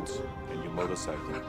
boots and your motorcycle.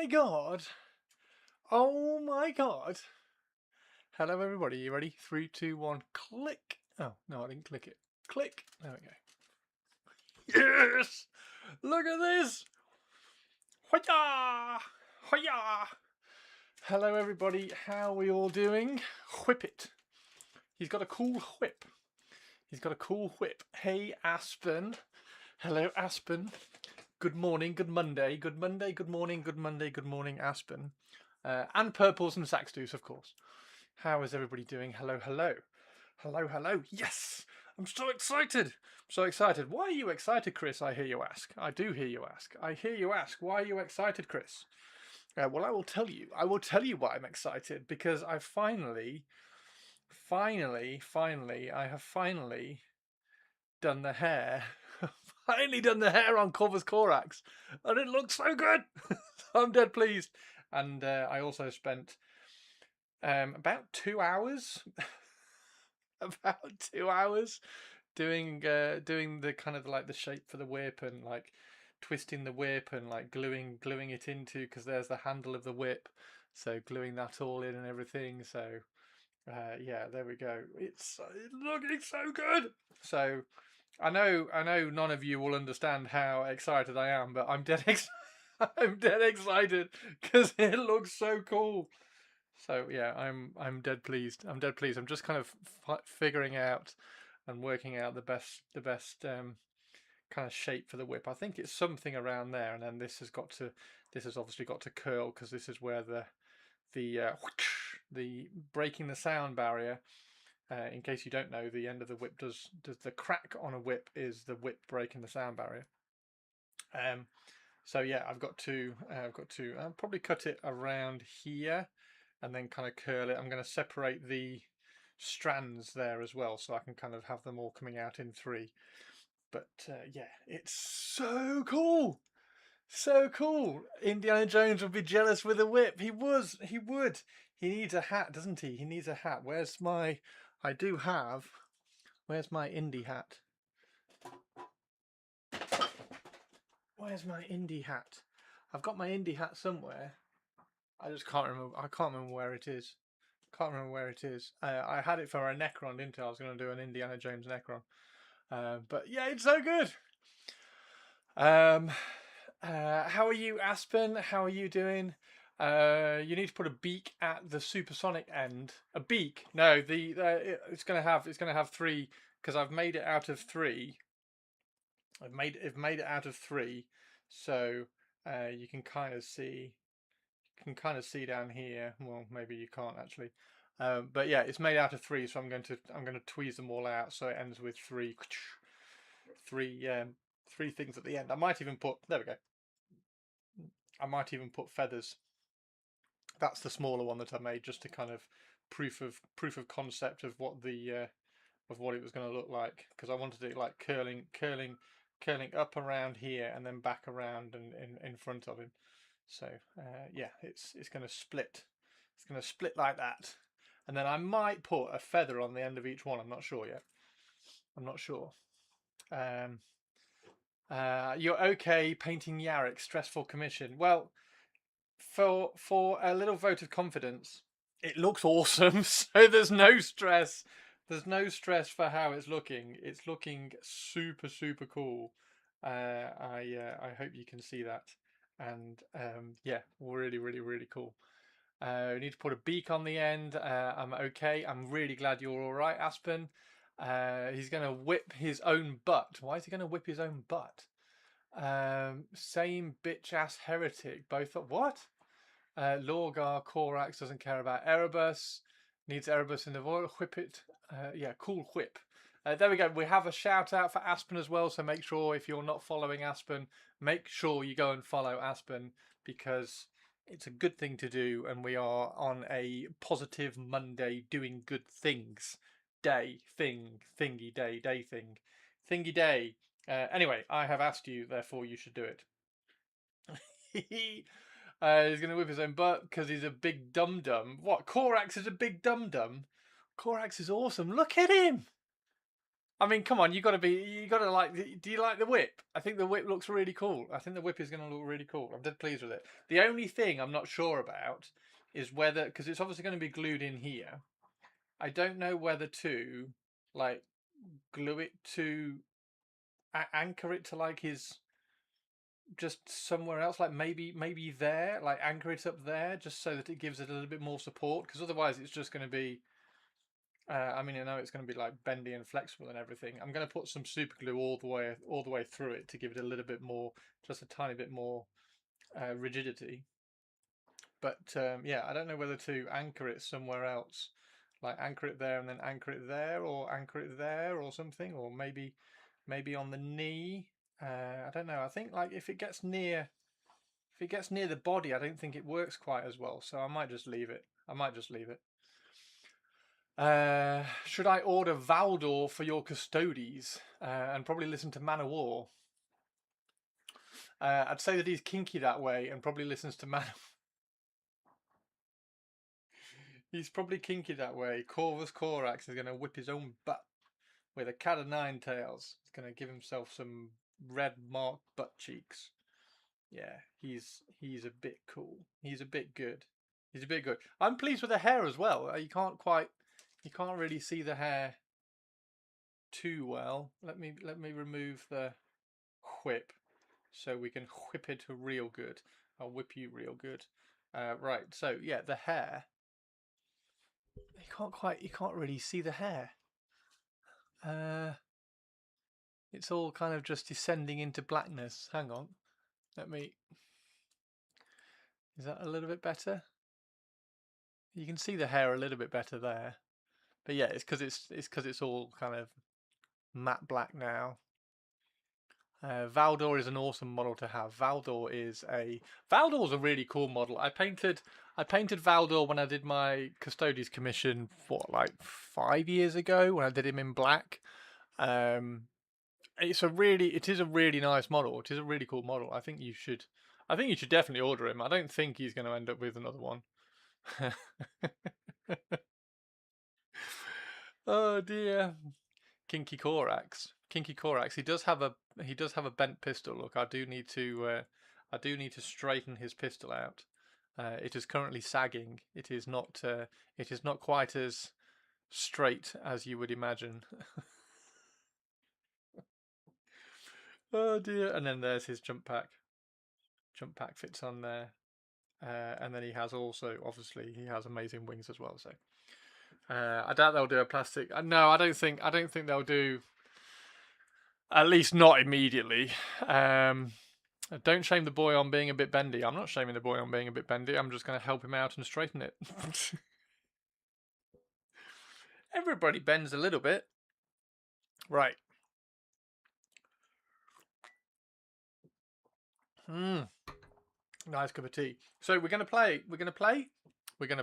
my god. Oh my god. Hello everybody, you ready? 3, 2, 1, click. Oh, no, I didn't click it. Click. There we go. Yes! Look at this! Hoya! Hoya! Hello everybody, how are we all doing? Whip it. He's got a cool whip. He's got a cool whip. Hey Aspen. Hello Aspen. Good morning, good Monday, good Monday, good morning, good Monday, good morning, Aspen. And Purples and Saxdus, of course. How is everybody doing? Hello, hello. Hello, hello. Yes! I'm so excited. I'm so excited. Why are you excited, Chris? I hear you ask. I do hear you ask. I hear you ask. Why are you excited, Chris? Well, I will tell you. I will tell you why I'm excited. Because I finally I have finally done the hair. Finally done the hair on Corvus Corax. And it looks so good. I'm dead pleased. And I also spent about 2 hours doing the kind of like the shape for the whip and like twisting the whip and like gluing it into, because there's the handle of the whip, so gluing that all in and everything. So yeah, there we go. It's looking so good. So I know none of you will understand how excited I am, but I'm dead I'm dead excited because it looks so cool. So yeah, I'm dead pleased. I'm dead pleased. I'm just kind of figuring out and working out the best kind of shape for the whip. I think it's something around there, and then this has obviously got to curl, because this is where the breaking the sound barrier. In case you don't know, the end of the whip does the crack on a whip is the whip breaking the sound barrier. So yeah, I've got to probably cut it around here and then kind of curl it. I'm going to separate the strands there as well, so I can kind of have them all coming out in 3. But yeah, it's so cool. So cool. Indiana Jones would be jealous with a whip. He would. He needs a hat, doesn't he? He needs a hat. Where's my Indy hat? Where's my Indy hat? I've got my Indy hat somewhere. I just can't remember. I can't remember where it is. Can't remember where it is. I had it for a Necron, didn't I? I was going to do an Indiana Jones Necron. But yeah, it's so good. How are you, Aspen? How are you doing? You need to put a beak at the supersonic end. A beak? No, it's gonna have 3, because I've made it out of 3. I've made it out of 3, so you can kind of see. Down here. Well, maybe you can't actually. But yeah, it's made out of 3, so I'm going to tweeze them all out so it ends with 3 things at the end. I might even put, there we go. I might even put feathers. That's the smaller one that I made, just to kind of proof of concept of what the of what it was going to look like, because I wanted it like curling up around here and then back around and in front of him. So yeah, it's going to split. It's going to split like that, and then I might put a feather on the end of each one. I'm not sure yet. I'm not sure. You're okay painting Yarrick, stressful commission. Well, for a little vote of confidence, it looks awesome. So there's no stress. There's no stress for how it's looking. It's looking super cool. I hope you can see that. And yeah, really cool. We need to put a beak on the end. I'm okay. I'm really glad you're all right, Aspen. He's going to whip his own butt. Why is he going to whip his own butt? Same bitch ass heretic. Both at what? Lorgar Corax doesn't care about Erebus. Needs Erebus in the void. Whip it. Yeah, cool whip. There we go. We have a shout out for Aspen as well. So make sure, if you're not following Aspen, make sure you go and follow Aspen, because it's a good thing to do, and we are on a positive Monday doing good things day thing thingy day thing thingy day. Anyway, I have asked you, therefore you should do it. He's going to whip his own butt because he's a big dum-dum. What? Corax is a big dum-dum? Corax is awesome. Look at him. I mean, come on, you got to like. Do you like the whip? I think the whip looks really cool. I think the whip is going to look really cool. I'm dead pleased with it. The only thing I'm not sure about is whether, because it's obviously going to be glued in here. I don't know whether to like glue it to anchor it to like his just somewhere else, like maybe there, like anchor it up there, just so that it gives it a little bit more support. Because otherwise, it's just going to be. I mean, I know it's going to be like bendy and flexible and everything. I'm going to put some super glue all the way through it to give it a little bit more, just a tiny bit more rigidity. But yeah, I don't know whether to anchor it somewhere else, like anchor it there and then anchor it there, or anchor it there or something, or maybe on the knee. I don't know. I think like if it gets near the body, I don't think it works quite as well. So I might just leave it. Should I order Valdor for your custodies and probably listen to Man of War? I'd say that he's kinky that way and probably listens to Man. He's probably kinky that way. Corvus Corax is going to whip his own butt with a cat of nine tails. He's going to give himself some red marked butt cheeks. Yeah, he's a bit cool. He's a bit good. I'm pleased with the hair as well. You can't really see the hair too well. Let me remove the whip so we can whip it real good. I'll whip you real good. Right, so yeah, the hair. You can't really see the hair. It's all kind of just descending into blackness. Hang on. Is that a little bit better? You can see the hair a little bit better there. But yeah, it's because it's all kind of matte black now. Valdor is an awesome model to have. Valdor's a really cool model. I painted Valdor when I did my Custodes commission, like 5 years ago, when I did him in black. It is a really nice model. It is a really cool model. I think you should definitely order him. I don't think he's going to end up with another one. Oh dear. Kinky Corax. He does have a bent pistol. Look, I do need to straighten his pistol out. It is currently sagging. It is not quite as straight as you would imagine. Oh dear. And then there's his jump pack. Jump pack fits on there. And then he has amazing wings as well. So I doubt they'll do a plastic. No, I don't think they'll do. At least not immediately. Don't shame the boy on being a bit bendy. I'm not shaming the boy on being a bit bendy. I'm just going to help him out and straighten it. Everybody bends a little bit. Right. Nice cup of tea. So we're going to play. We're going to paint. We're going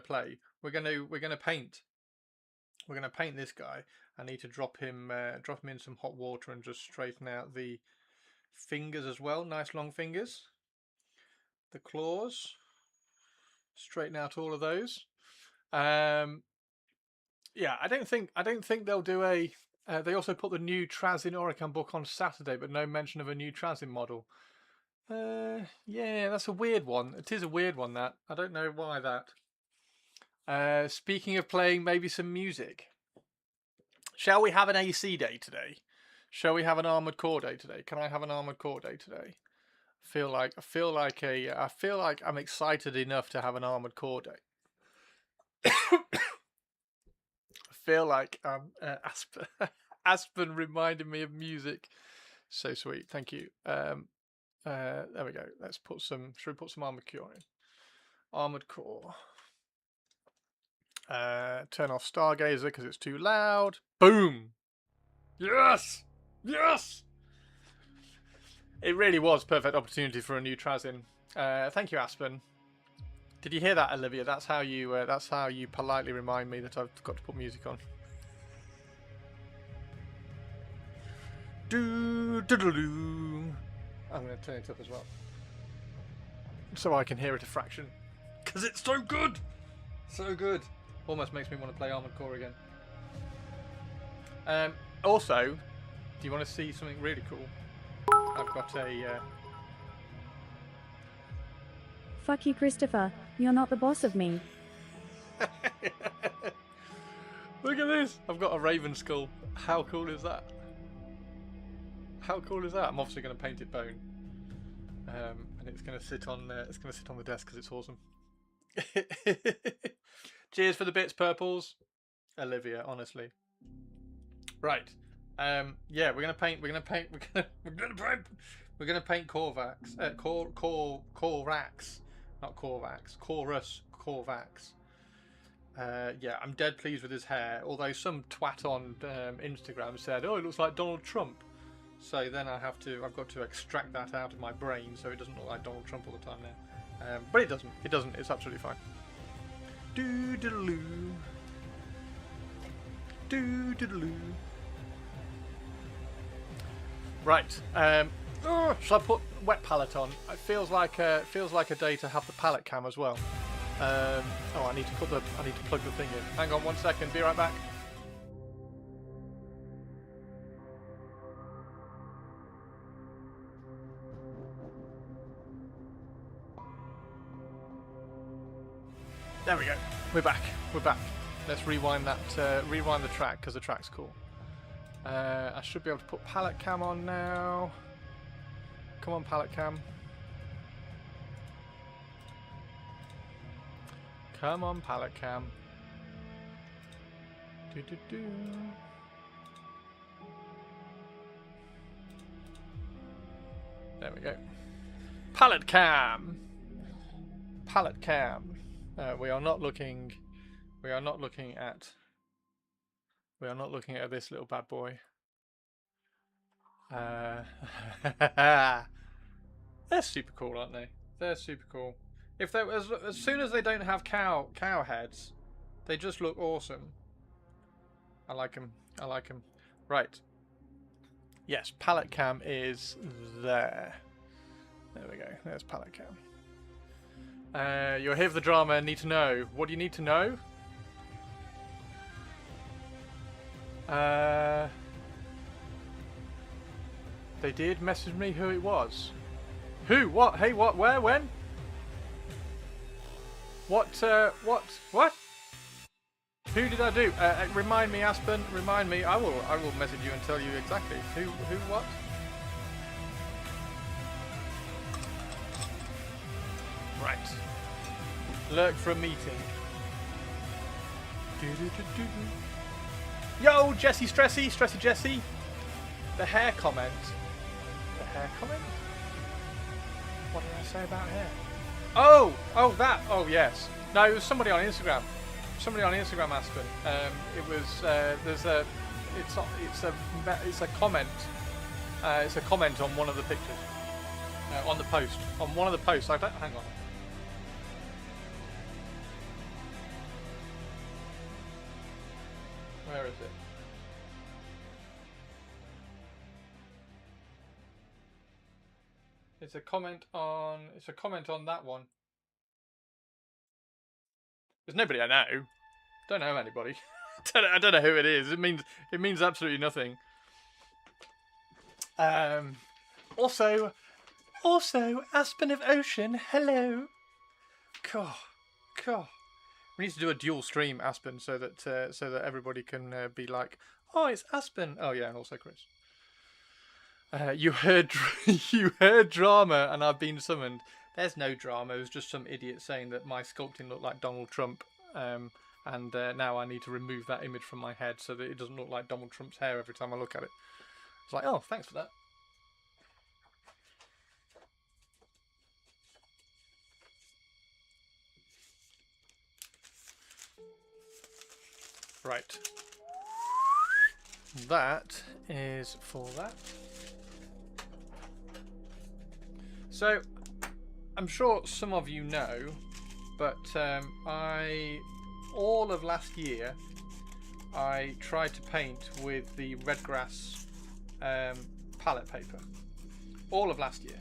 to paint this guy. I need to drop him in some hot water and just straighten out the fingers as well. Nice long fingers. The claws. Straighten out all of those. Yeah, I don't think they'll do a. They also put the new Trazin Orican book on Saturday, but no mention of a new Trazin model. Yeah, that's a weird one. It is a weird one, that. I don't know why that. Speaking of playing maybe some music, shall we have an AC day today? Shall we have an Armored Core day today? Can I have an Armored Core day today? I feel like I'm excited enough to have an Armored Core day. I feel like Aspen reminded me of music. So sweet. Thank you. There we go. Should we put some Armored Core in? Armored Core. Turn off Stargazer because it's too loud. Boom! Yes! Yes! It really was perfect opportunity for a new Trazin. Thank you, Aspen. Did you hear that, Olivia? That's how you politely remind me that I've got to put music on. I'm going to turn it up as well, so I can hear it a fraction. Because it's so good! So good! Almost makes me want to play Armored Core again. Also, do you want to see something really cool? I've got a... Fuck you, Christopher. You're not the boss of me. Look at this! I've got a raven skull. How cool is that? How cool is that? I'm obviously going to paint it bone, and it's going to sit on the desk because it's awesome. Cheers for the bits, purples, Olivia. Honestly, right? Yeah, we're gonna paint Corax, Corax, not Corvax, Corvax. Yeah, I'm dead pleased with his hair. Although some twat on Instagram said, "Oh, it looks like Donald Trump." So then I've got to extract that out of my brain so it doesn't look like Donald Trump all the time now. But it doesn't. It doesn't. It's absolutely fine. Doo-doo-doo. Doo-doo-doo. Right. Shall I put wet palette on? It feels like a day to have the palette cam as well. Oh, I need to plug the thing in. Hang on 1 second. Be right back. There we go. We're back. We're back. Let's rewind that. Rewind the track because the track's cool. I should be able to put palette cam on now. Come on, palette cam. Come on, palette cam. Do. There we go. Palette cam. Palette cam. We are not looking at this little bad boy. They're super cool, aren't they? They're super cool. If they as soon as they don't have cow heads, they just look awesome. I like them. I like them. Right. Yes, palette cam is there. There we go. There's palette cam. You're here for the drama and need to know. What do you need to know? They did message me who it was. Who? What? Hey, what? Where? When? What? What? Who did I do? Remind me, Aspen. Remind me. I will message you and tell you exactly who, what. Right. Lurk for a meeting. Yo, Jesse Stressy Jesse. The hair comment. The hair comment? What did I say about hair? Oh, that. Oh, yes. No, it was somebody on Instagram. Somebody on Instagram, Aspen. It was. There's a. It's a comment. It's a comment on one of the pictures. On the post. On one of the posts. I don't. Hang on. Where is it? It's a comment on that one. There's nobody I know. Don't know anybody. I don't know who it is. It means absolutely nothing. Also, Aspen of Ocean. Hello. God. We need to do a dual stream, Aspen, so that everybody can be like, oh, it's Aspen. Oh yeah, and also Chris. You heard drama, and I've been summoned. There's no drama. It was just some idiot saying that my sculpting looked like Donald Trump, and now I need to remove that image from my head so that it doesn't look like Donald Trump's hair every time I look at it. It's like, oh, thanks for that. Right. That is for that. So, I'm sure some of you know, but all of last year, I tried to paint with the Redgrass palette paper. All of last year.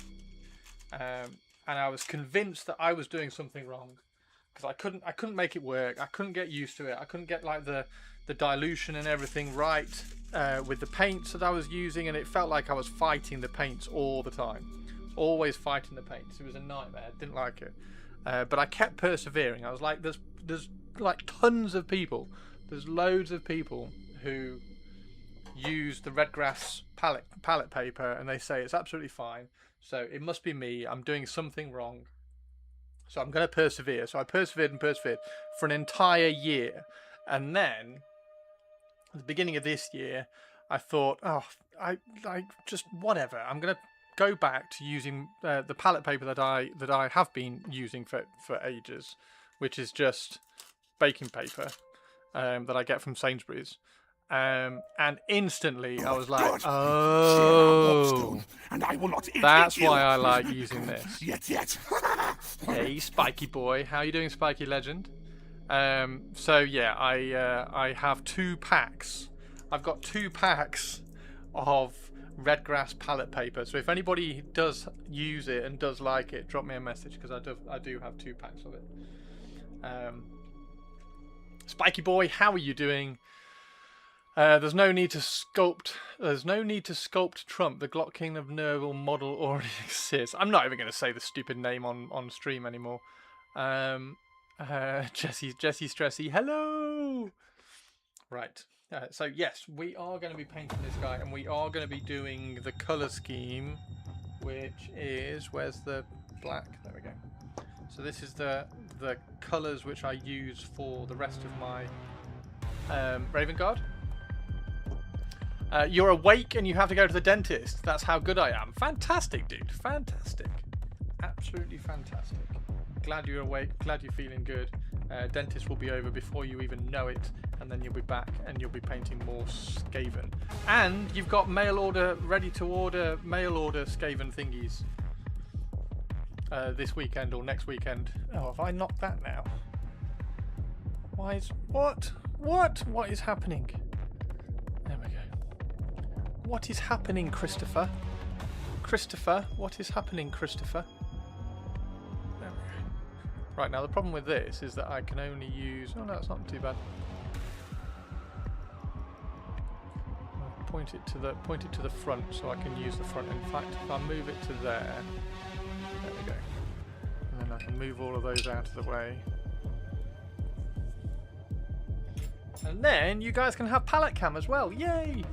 And I was convinced that I was doing something wrong. because I couldn't make it work. I couldn't get used to it. I couldn't get like the dilution and everything right with the paints that I was using, and it felt like I was fighting the paints all the time. Always fighting the paints. It was a nightmare. Didn't like it. But I kept persevering. I was like, there's like tons of people. There's loads of people who use the Redgrass palette paper, and they say it's absolutely fine. So it must be me. I'm doing something wrong. So I'm going to persevere. So I persevered and persevered for an entire year. And then, at the beginning of this year, I thought, oh, I just whatever. I'm going to go back to using the palette paper that I have been using for ages, which is just baking paper that I get from Sainsbury's. And instantly I was like, oh, and I will not that's why I like using this. Yet. Hey, Spiky boy, how you doing, Spiky Legend? So yeah, I have 2 packs. I've got 2 packs of Redgrass palette paper. So if anybody does use it and does like it, drop me a message, because I do have 2 packs of it. Spiky boy, how are you doing? There's no need to sculpt. There's no need to sculpt Trump. The Glock King of Nerval model already exists. I'm not even going to say the stupid name on stream anymore. Jesse Stressy, hello. Right. So yes, we are going to be painting this guy, and we are going to be doing the color scheme, which is, where's the black? There we go. So this is the colors which I use for the rest of my Raven Guard. You're awake and you have to go to the dentist. That's how good I am. Fantastic, dude. Fantastic. Absolutely fantastic. Glad you're awake. Glad you're feeling good. Dentist will be over before you even know it, and then you'll be back and you'll be painting more Skaven. And you've got mail order, ready to order, mail order Skaven thingies this weekend or next weekend. Oh, have I knocked that now? Why is... What? What is happening? There we go. What is happening, Christopher? Christopher, what is happening, Christopher? There we go. Right, now the problem with this is that I can only use... Oh no, it's not too bad. I'll point it to the front so I can use the front. In fact, if I move it to there we go. And then I can move all of those out of the way. And then you guys can have palette cam as well. Yay!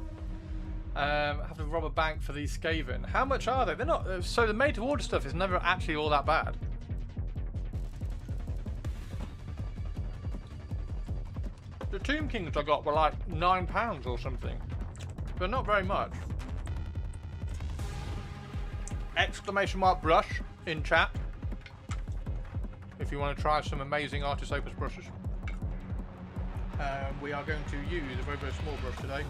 I have to rob a bank for these Skaven. How much are they? They're not... So the made to order stuff is never actually all that bad. The Tomb Kings I got were like £9 or something. But not very much. Exclamation mark brush in chat. If you want to try some amazing Artis Opus brushes. We are going to use a very, very small brush today.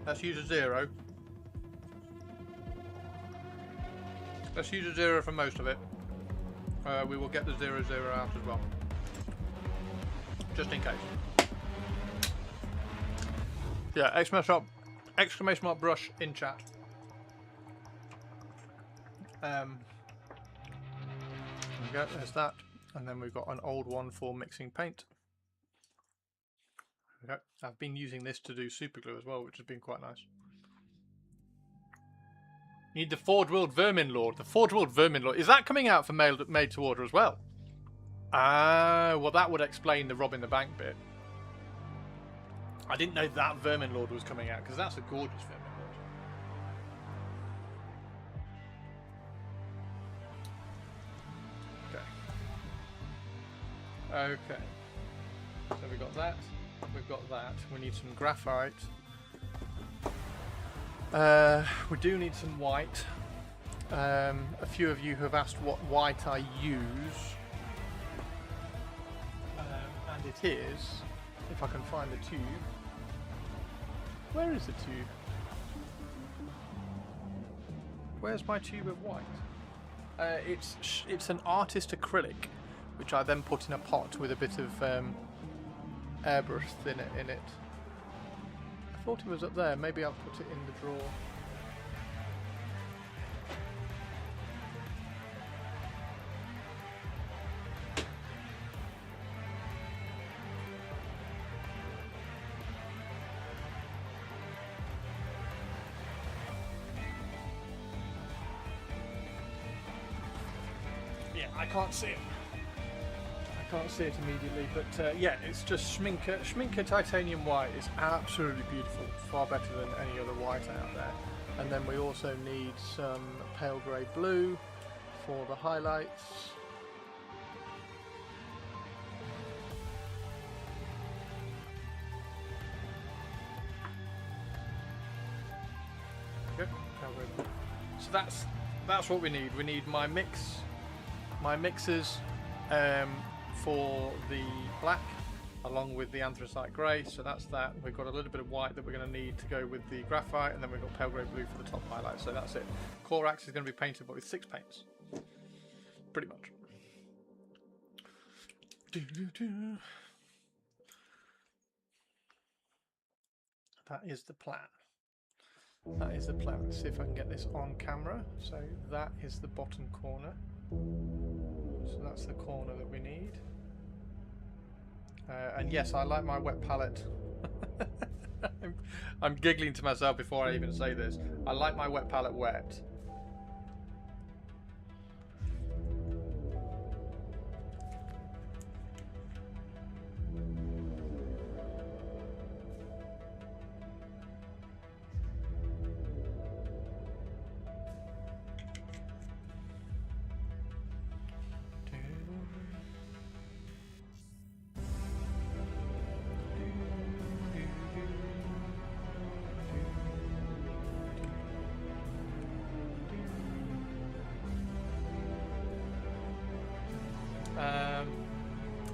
Let's use a 0. Let's use a 0 for most of it. We will get the 0, 0 out as well. Just in case. Yeah, exclamation mark brush in chat. There we go, there's that. And then we've got an old one for mixing paint. Okay. I've been using this to do super glue as well, which has been quite nice. Need the Forge World Vermin Lord. The Forge World Vermin Lord. Is that coming out for made to order as well? Ah, well that would explain the robbing the bank bit. I didn't know that Vermin Lord was coming out, because that's a gorgeous Vermin Lord. Okay. So we got that. We've got that. We need some graphite. We do need some white. A few of you have asked what white I use. And it is, if I can find the tube. Where is the tube? Where's my tube of white? It's an artist acrylic, which I then put in a pot with a bit of airbrush in it. I thought it was up there. Maybe I'll put it in the drawer. Yeah, I can't see it. I can't see it immediately, but yeah, it's just Schminker titanium white is absolutely beautiful, far better than any other white out there. And then we also need some pale grey blue for the highlights. Good. Pale grey blue. So that's what we need. We need my mixers for the black, along with the anthracite grey. So that's that. We've got a little bit of white that we're going to need to go with the graphite, and then we've got pale grey blue for the top highlight. So that's it. Corax is going to be painted, but with 6 paints, pretty much. That is the plan. That is the plan. Let's see if I can get this on camera. So that is the bottom corner. So that's the corner that we need. And yes, I like my wet palette. I'm giggling to myself before I even say this. I like my wet palette wet.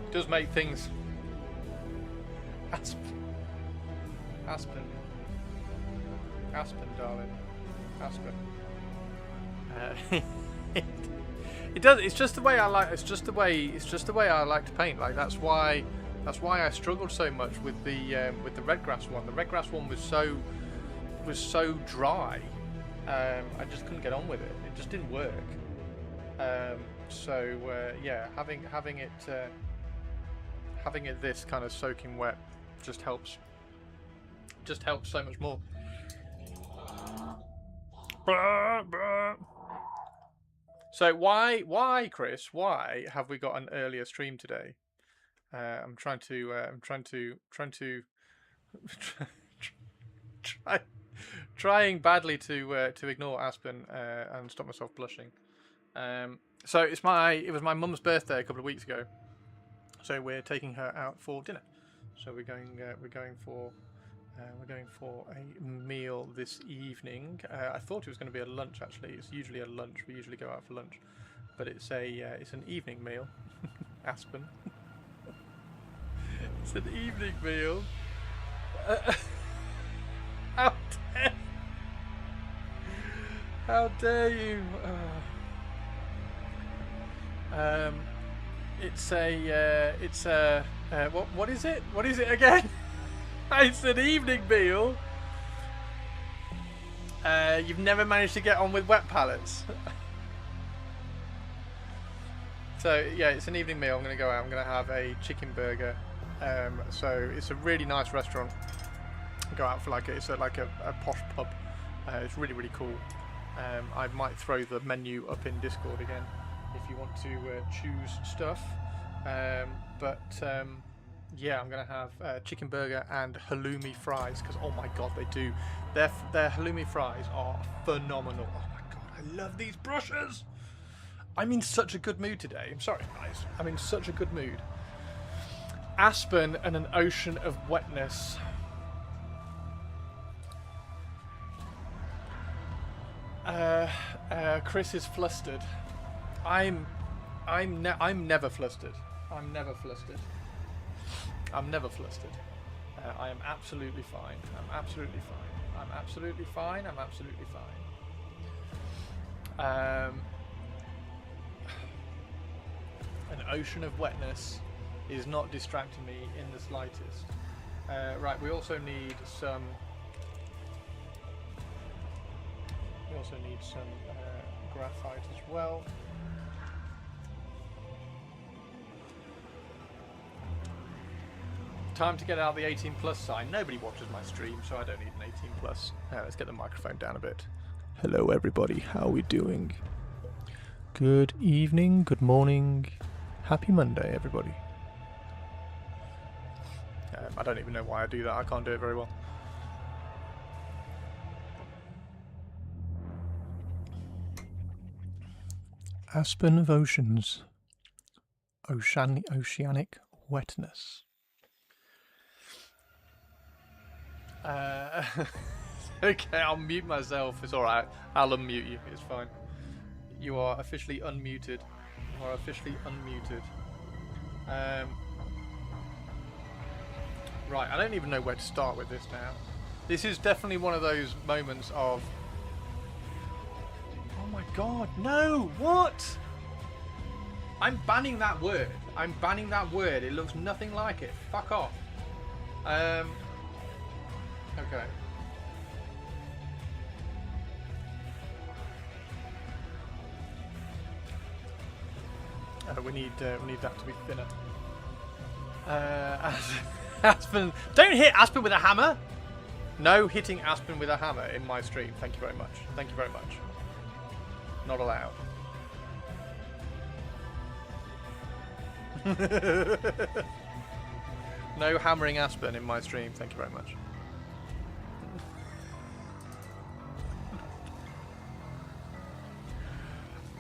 Does make things Aspen, darling, Aspen. It does. It's just the way I like. It's just the way I like to paint. Like that's why I struggled so much with the red grass one. The red grass one was so dry. I just couldn't get on with it. It just didn't work. Yeah, having it this kind of soaking wet just helps so much more. So why Chris, why have we got an earlier stream today? I'm trying badly to ignore Aspen and stop myself blushing. So it was my mum's birthday a couple of weeks ago. So we're taking her out for dinner. So we're going for a meal this evening. I thought it was going to be a lunch. Actually, it's usually a lunch. We usually go out for lunch, but it's an evening meal. Aspen. It's an evening meal. How dare you? What is it? What is it again? It's an evening meal. You've never managed to get on with wet palettes. So yeah, it's an evening meal. I'm gonna go out. I'm gonna have a chicken burger. So it's a really nice restaurant. Go out for it's a posh pub. It's really cool. I might throw the menu up in Discord again if you want to choose stuff. Yeah, I'm gonna have chicken burger and halloumi fries because oh my god, they do. Their halloumi fries are phenomenal. Oh my god, I love these brushes. I'm in such a good mood today. I'm sorry, guys. I'm in such a good mood. Aspen and an ocean of wetness. Chris is flustered. I'm never flustered. I'm never flustered. I'm never flustered. I am absolutely fine. I'm absolutely fine. I'm absolutely fine. I'm absolutely fine. An ocean of wetness is not distracting me in the slightest. Right, we also need some. We also need some graphite as well. Time to get out the 18+ sign. Nobody watches my stream, so I don't need an 18+. Let's get the microphone down a bit. Hello, everybody. How are we doing? Good evening, good morning, happy Monday, everybody. I don't even know why I do that. I can't do it very well. Aspen of oceans. Oceanic wetness. Okay, I'll mute myself. It's alright. I'll unmute you. It's fine. You are officially unmuted. You are officially unmuted. Right, I don't even know where to start with this now. This is definitely one of those moments of... Oh my god, no! What? I'm banning that word. I'm banning that word. It looks nothing like it. Fuck off. Okay. We need that to be thinner. Aspen, don't hit Aspen with a hammer. No hitting Aspen with a hammer in my stream. Thank you very much. Thank you very much. Not allowed. No hammering Aspen in my stream. Thank you very much.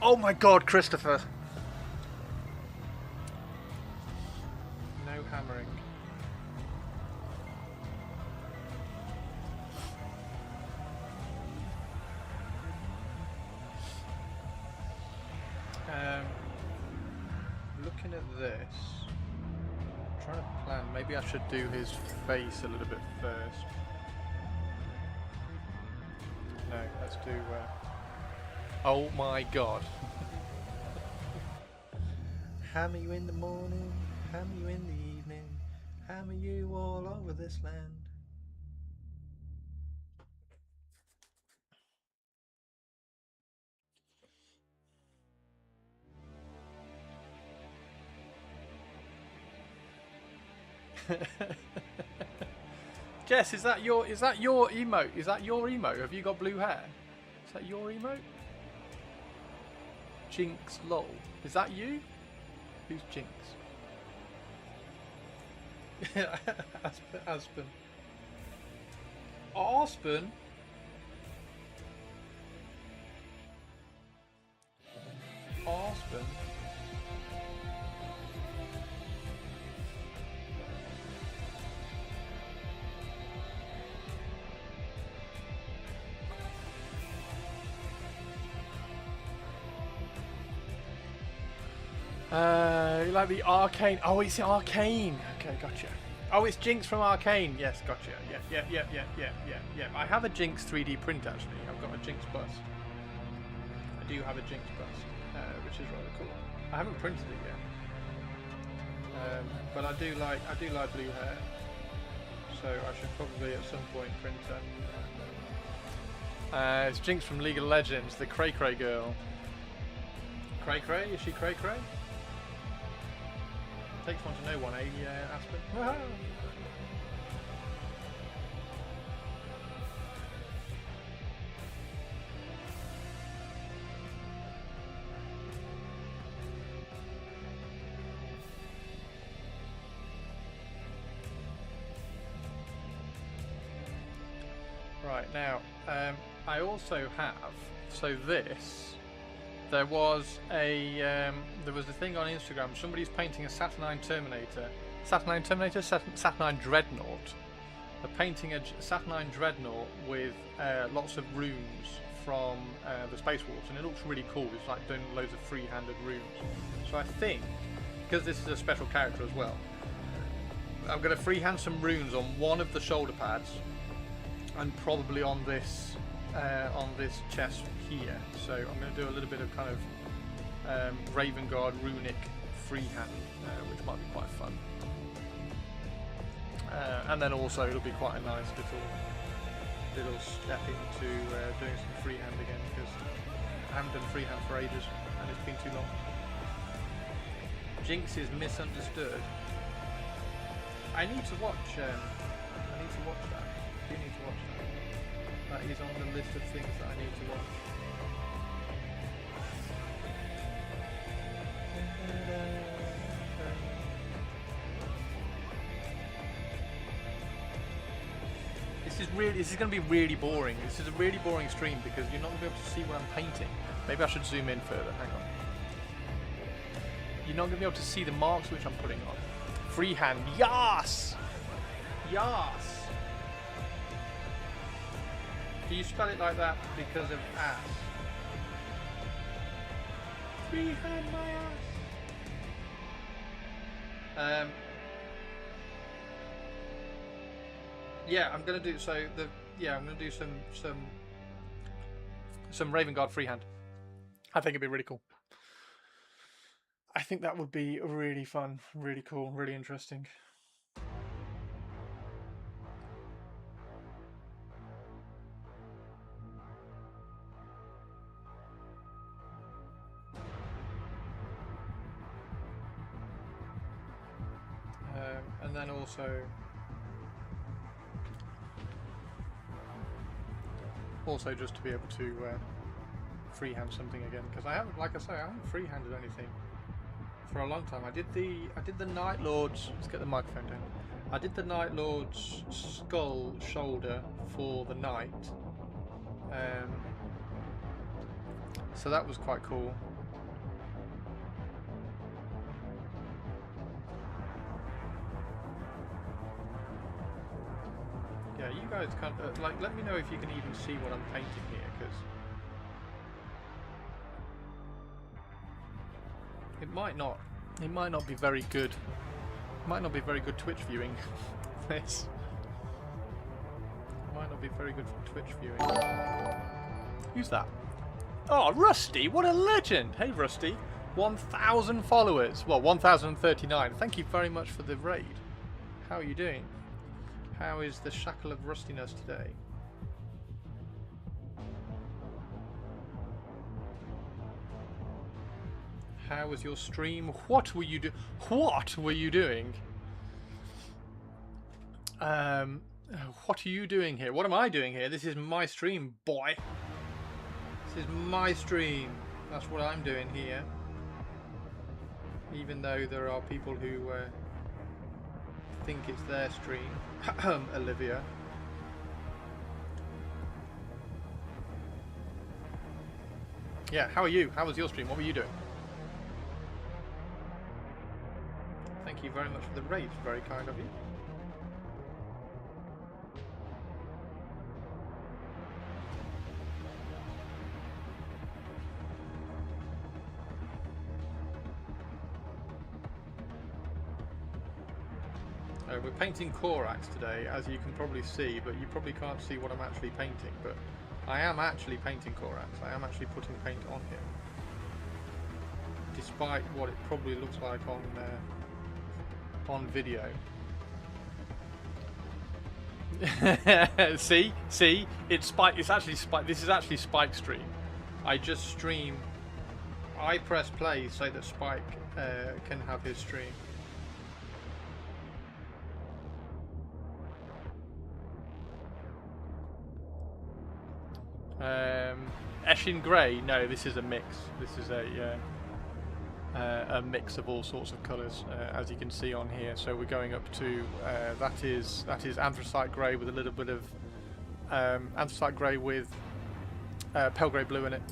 Oh my god, Christopher. No hammering. Looking at this, I'm trying to plan. Maybe I should do his face a little bit first. No, let's do. Oh my god. Hammer you in the morning, hammer you in the evening, hammer you all over this land. Jess, is that your emote? Is that your emote? Have you got blue hair? Is that your emote? Jinx lol. Is that you? Who's Jinx? Aspen. Aspen? Aspen? Like the Arcane. Oh, it's Arcane. Okay, gotcha. Oh, it's Jinx from Arcane. Yes, gotcha. Yeah. I have a Jinx 3D print actually. I've got a Jinx bust. I do have a Jinx bust, which is rather cool. I haven't printed it yet, but I do like blue hair, so I should probably at some point print her. It's Jinx from League of Legends, the Cray Cray girl. Cray Cray? Is she Cray Cray? Takes one to know one, eh, Aspen? Right, now, I also have, so this, there was a thing on Instagram, somebody's painting a Saturnine Dreadnought. They're painting a Saturnine Dreadnought with lots of runes from the Space Wars, and it looks really cool. It's like doing loads of free-handed runes. So I think, because this is a special character as well, I'm going to freehand some runes on one of the shoulder pads, and probably on this chest here. So I'm going to do a little bit of kind of Raven Guard runic freehand, which might be quite fun. And then also it'll be quite a nice little step into doing some freehand again, because I haven't done freehand for ages and it's been too long. Jinx is misunderstood. I need to watch that. I do need to watch that. That is on the list of things that I need to watch. This is going to be really boring. This is a really boring stream because you're not going to be able to see what I'm painting. Maybe I should zoom in further. Hang on. You're not going to be able to see the marks which I'm putting on. Freehand. Yas! Yas! Do you spell it like that because of ass? Freehand my ass. Yeah, I'm gonna do I'm gonna do some Raven Guard freehand. I think it'd be really cool. I think that would be really fun, really cool, really interesting. And then also just to be able to freehand something again, because I haven't, like I say, I haven't freehanded anything for a long time. I did the Night Lord's. Let's get the microphone down. I did the Night Lord's skull shoulder for the knight, so that was quite cool. Yeah, you guys can't like. Let me know if you can even see what I'm painting here, because it might not be very good. It might not be very good Twitch viewing. This might not be very good for Twitch viewing. Who's that? Oh, Rusty! What a legend! Hey, Rusty. 1,000 followers. Well, 1,039. Thank you very much for the raid. How are you doing? How is the shackle of rustiness today? How was your stream? What were you doing? What are you doing here? What am I doing here? This is my stream, boy. This is my stream. That's what I'm doing here. Even though there are people who think it's their stream. Olivia. Yeah, how are you? How was your stream? What were you doing? Thank you very much for the raid. Very kind of you. We're painting Corax today, as you can probably see, but you probably can't see what I'm actually painting. But I am actually painting Corax. I am actually putting paint on him, despite what it probably looks like on video. see, it's Spike. It's actually Spike. This is actually Spike's stream. I just stream. I press play so that Spike can have his stream. Eshin Grey. No, this is a mix. This is a mix of all sorts of colours, as you can see on here. So we're going up to that is anthracite grey with a little bit of anthracite grey with pale grey blue in it.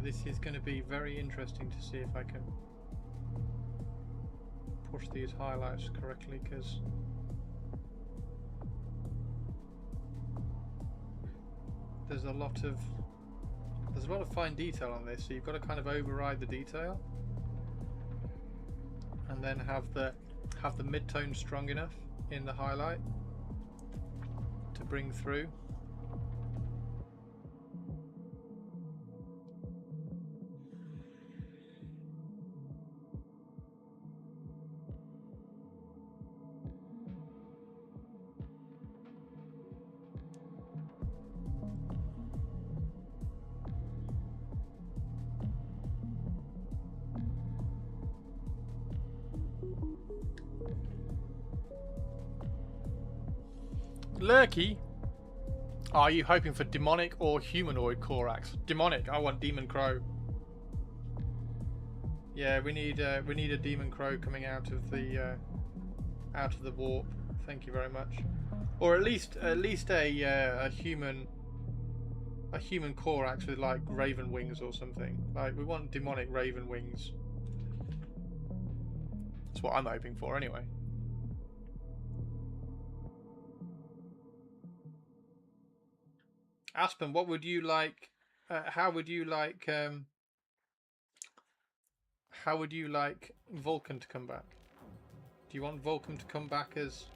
This is going to be very interesting to see if I can push these highlights correctly, because there's a lot of fine detail on this, so you've got to kind of override the detail and then have the mid-tone strong enough in the highlight to bring through. Lurky, are you hoping for demonic or humanoid Corax? Demonic. I want Demon Crow. Yeah, we need a Demon Crow coming out of the warp. Thank you very much. Or at least a human Corax with like raven wings or something. Like we want demonic raven wings. That's what I'm hoping for anyway. Aspen, what would you like? How would you like Vulcan to come back? Do you want Vulcan to come back as?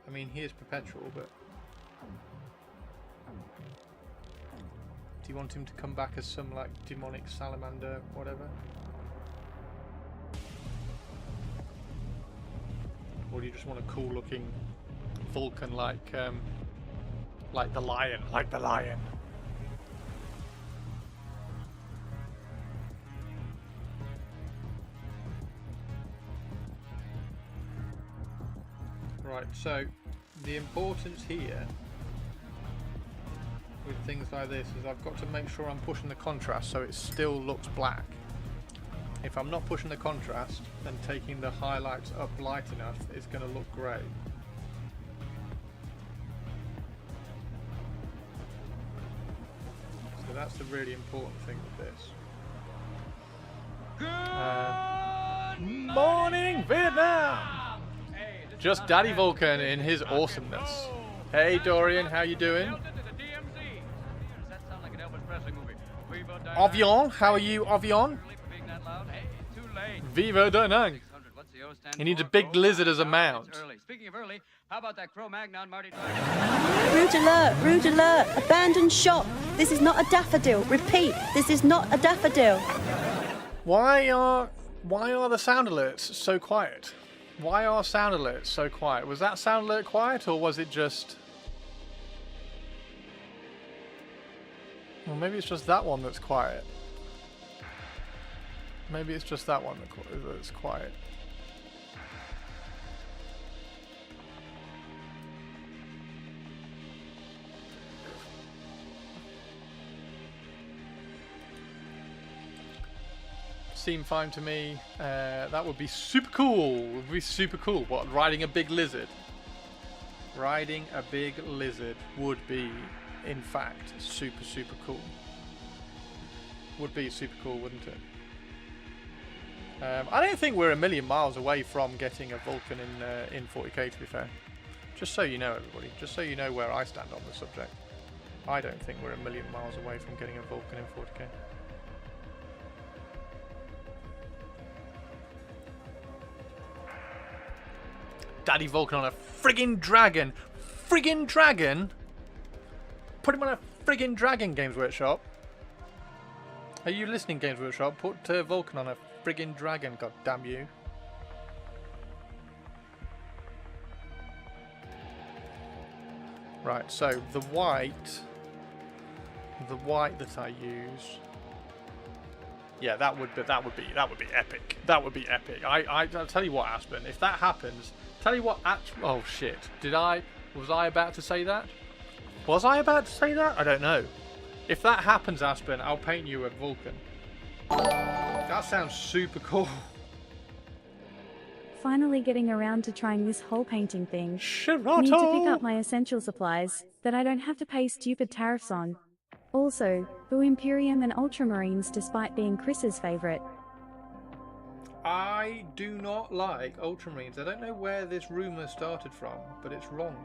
I mean, he is perpetual, but do you want him to come back as some like demonic salamander, whatever? Or do you just want a cool-looking Vulcan like the lion, like the lion? Right, so the importance here with things like this is I've got to make sure I'm pushing the contrast so it still looks black. If I'm not pushing the contrast, then taking the highlights up light enough, it's going to look grey. So that's the really important thing with this. Good Morning, Vietnam! Hey, Just Daddy Vulcan in his awesomeness. Hey Dorian, how you doing? Avion, how are you, Avion? Viva Danang. He needs a big lizard as a mount. Speaking of early, how about that Cro-Magnon Marty? Rude alert, rude alert, abandoned shop. This is not a daffodil. Repeat, this is not a daffodil. Why are the sound alerts so quiet? Why are sound alerts so quiet? Was that sound alert quiet, or was it just... Well, maybe it's just that one that's quiet. Maybe it's just that one that's quiet. Seemed fine to me. That would be super cool. Would be super cool. What, riding a big lizard? Riding a big lizard would be, in fact, super cool. Would be super cool, wouldn't it? I don't think we're a million miles away from getting a Vulcan in 40k, to be fair. Just so you know, everybody. Just so you know where I stand on the subject. I don't think we're a million miles away from getting a Vulcan in 40k. Daddy Vulcan on a friggin' dragon. Friggin' dragon? Put him on a friggin' dragon, Games Workshop. Are you listening, Games Workshop? Put Vulcan on a friggin' dragon, god damn you. Right, so the white that I use, yeah, that would be epic. That would be epic. I'll tell you what, Aspen, if that happens, tell you what. Oh shit! Was I about to say that? Was I about to say that? I don't know. If that happens, Aspen, I'll paint you a Vulcan. That sounds super cool. Finally getting around to trying this whole painting thing. Shirato! Need to pick up my essential supplies that I don't have to pay stupid tariffs on. Also, Boo Imperium and Ultramarines despite being Chris's favourite. I do not like Ultramarines. I don't know where this rumour started from, but it's wrong.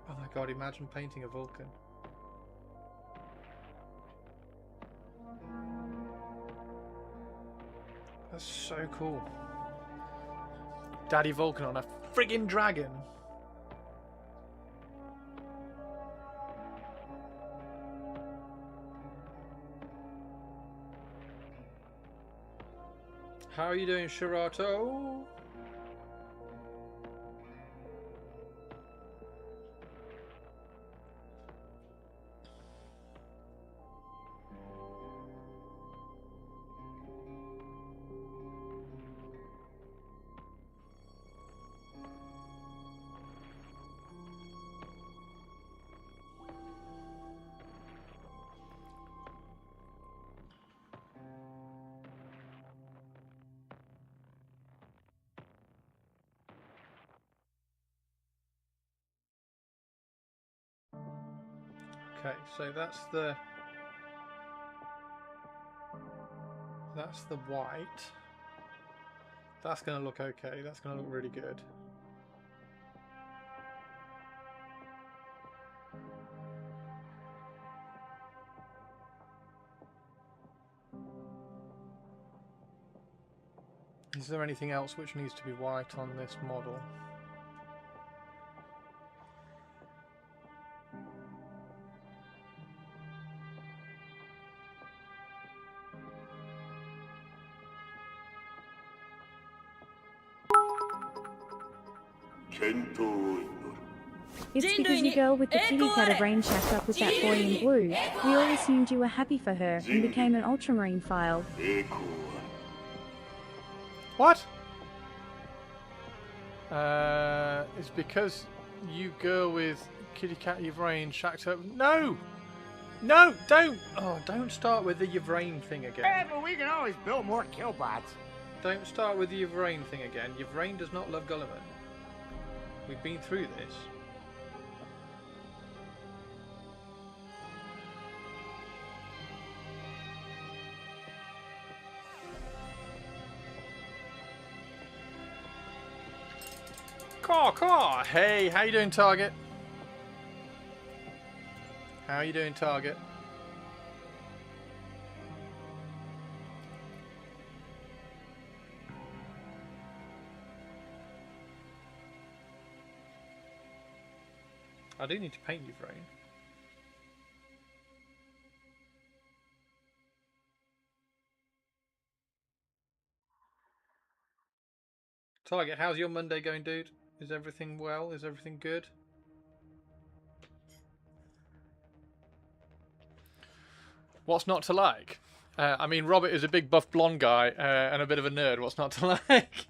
Oh my god, imagine painting a Vulcan. That's so cool. Daddy Vulcan on a friggin' dragon. How are you doing, Shirato? Okay, so that's the white. That's going to look okay. That's going to look really good. Is there anything else which needs to be white on this model? It's because you girl with the kitty cat of rain shacked up with that boy in blue. We all assumed you were happy for her and became an ultramarine file. What? It's because you girl with kitty cat Yvrain shacked up. No! No! Don't! Oh, don't start with the Yvrain thing again. Hey, but we can always build more killbots. Don't start with the Yvrain thing again. Yvrain does not love Gulliver. We've been through this. Caw! Hey, how you doing, Target? How you doing, Target? I do need to paint you, Vrain. Target, how's your Monday going, dude? Is everything well? Is everything good? What's not to like? I mean, Robert is a big buff blonde guy and a bit of a nerd. What's not to like?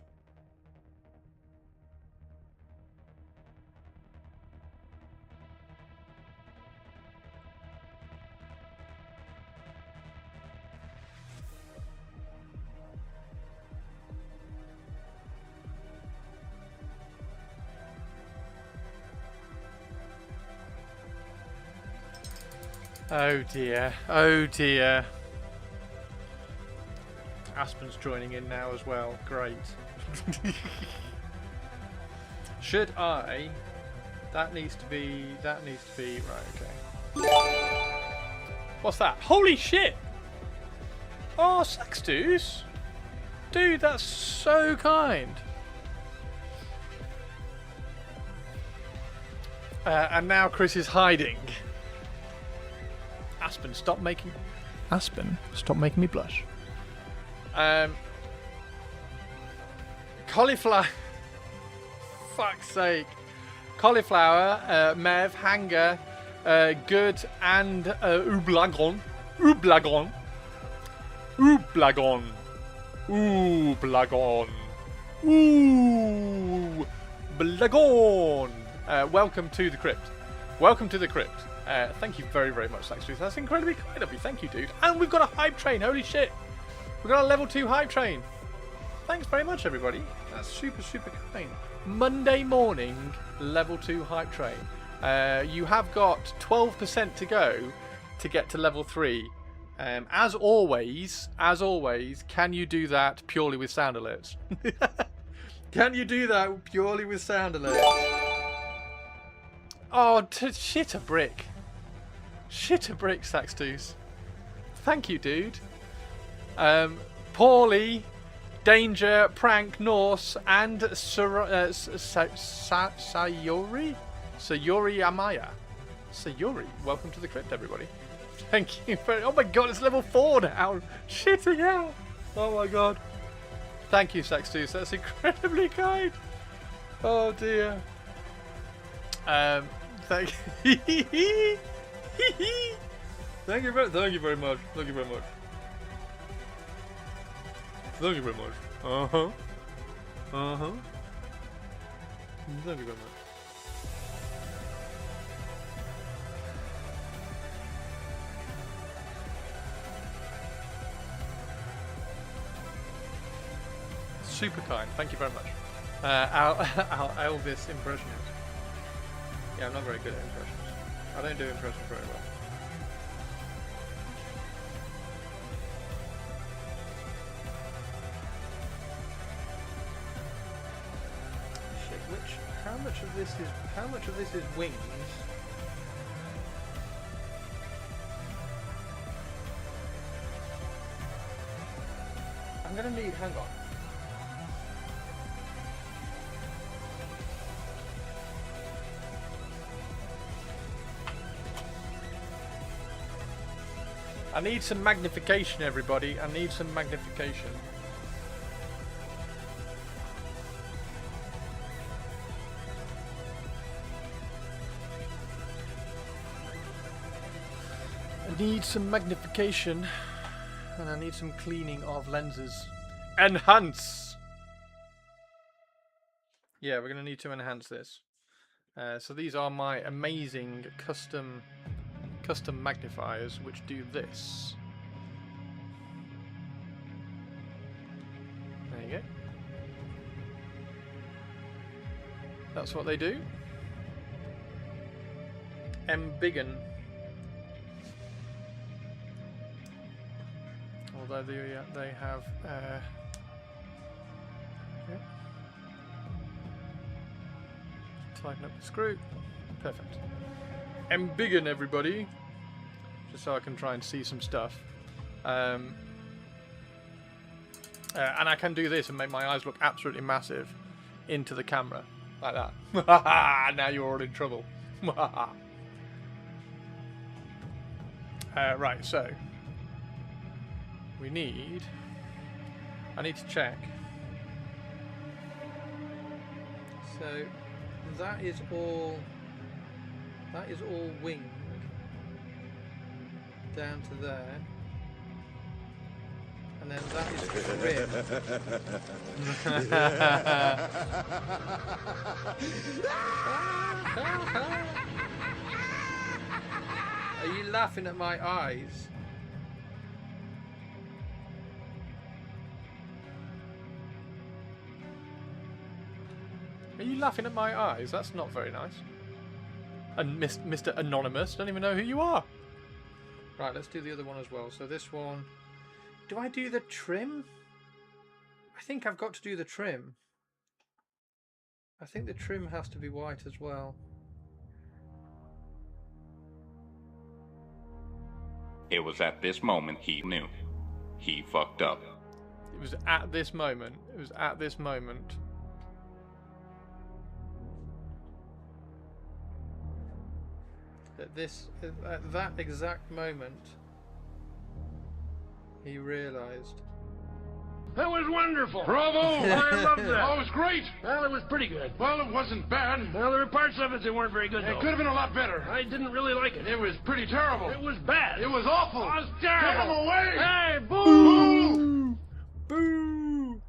Oh dear, oh dear. Aspen's joining in now as well. Great. Should I? That needs to be right. Okay. What's that? Holy shit! Oh, Sextus, dude, that's so kind. And now Chris is hiding. Aspen, stop making me blush. Cauliflower. Fuck's sake. Cauliflower, Mev, Hanger, Good, and Oublagon. Oublagon. Oublagon. Oublagon. Oublagon. Welcome to the crypt. Welcome to the crypt. Thank you very, very much, Saxtooth. That's incredibly kind of you. Thank you, dude. And we've got a hype train. Holy shit. We've got a level 2 hype train. Thanks very much, everybody. That's super, super kind. Monday morning, level 2 hype train. You have got 12% to go to get to level 3. As always, can you do that purely with sound alerts? Can you do that purely with sound alerts? Oh, shit a brick. Shit a brick, Saxtooth. Thank you, dude. Paulie, Danger, Prank, Norse, and Sayori? Sayori Amaya. Sayori, welcome to the crypt, everybody. Thank you very... Oh my god, it's level 4 now. Shitty hell. Oh my god. Thank you, Saxtooth. That's incredibly kind. Oh dear. Thank you. Thank you very much. Thank you very much. Thank you very much. Thank you very much. Uh-huh. Uh-huh. Thank you very much. Super kind. Thank you very much. Our Elvis impressionist. Yeah, I'm not very good at impressions. I don't do impressions very well. much of this is wings? I'm gonna need. Hang on. I need some magnification, everybody. I need some magnification. I need some magnification. And I need some cleaning of lenses. Enhance! Yeah, we're going to need to enhance this. So these are my amazing custom magnifiers which do this. There you go. That's what they do. Embiggen. Although they have yeah. Tighten up the screw. Perfect. Embiggen, everybody. Just so I can try and see some stuff. And I can do this and make my eyes look absolutely massive into the camera. Like that. Now you're all in trouble. Right, so I need to check. So that is all wing down to there, and then that is trim. Are you laughing at my eyes? Are you laughing at my eyes? That's not very nice. And Mr. Anonymous, don't even know who you are. Right, let's do the other one as well. So this one... Do I do the trim? I think I've got to do the trim. I think the trim has to be white as well. It was at this moment he knew. He fucked up. It was at this moment. It was at this moment. At that exact moment, he realised. That was wonderful. Bravo! I loved that. Oh, it was great. Well, it was pretty good. Well, it wasn't bad. Well, there were parts of it that weren't very good, though. It could have been a lot better. I didn't really like it. It was pretty terrible. It was bad. It was awful. It was terrible. Get him away! Hey, boo! Boo! Boo!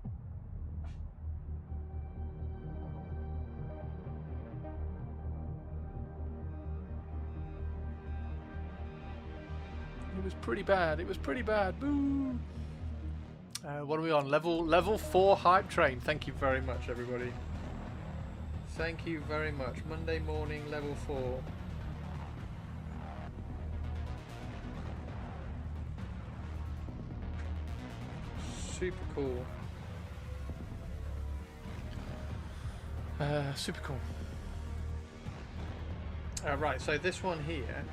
It was pretty bad. It was pretty bad. Boo! What are we on? Level 4 hype train. Thank you very much, everybody. Thank you very much. Monday morning, level 4. Super cool. Super cool. Right, so this one here,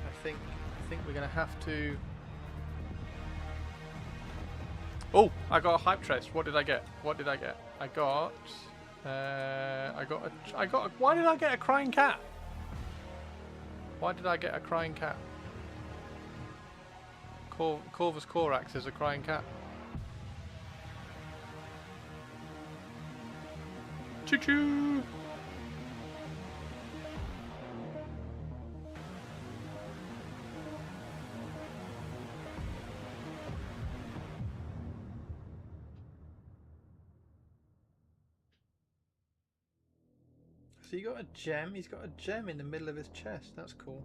I think we're gonna have to. Oh, I got a hype trace. What did I get? What did I get? I got why did I get a crying cat? Why did I get a crying cat? Corvus Corax is a crying cat. Choo choo! So you got a gem? He's got a gem in the middle of his chest. That's cool.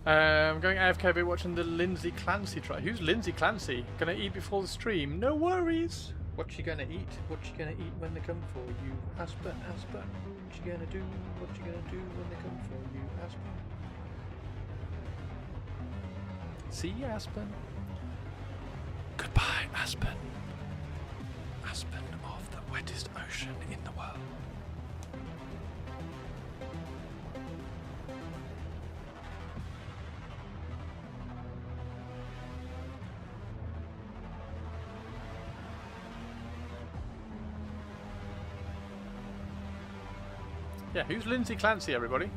I'm going AFK by watching the Lindsay Clancy try. Who's Lindsay Clancy? Gonna eat before the stream? No worries. What you gonna eat? What you gonna eat when they come for you? Aspen, Aspen. What you gonna do? What you gonna do when they come for you? Aspen. See you, Aspen. Goodbye, Aspen. Aspen of the wettest ocean in the world. Yeah, who's Lindsay Clancy, everybody?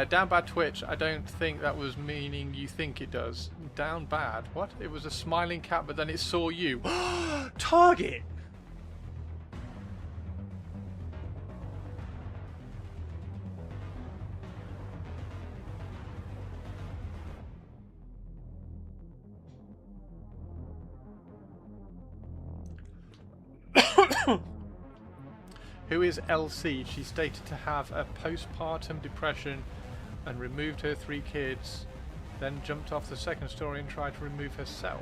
Down bad Twitch. I don't think that was meaning you think it does. Down bad? What? It was a smiling cat, but then it saw you. Target! Who is LC? She stated to have a postpartum depression and removed her 3 kids, then jumped off the second story and tried to remove herself.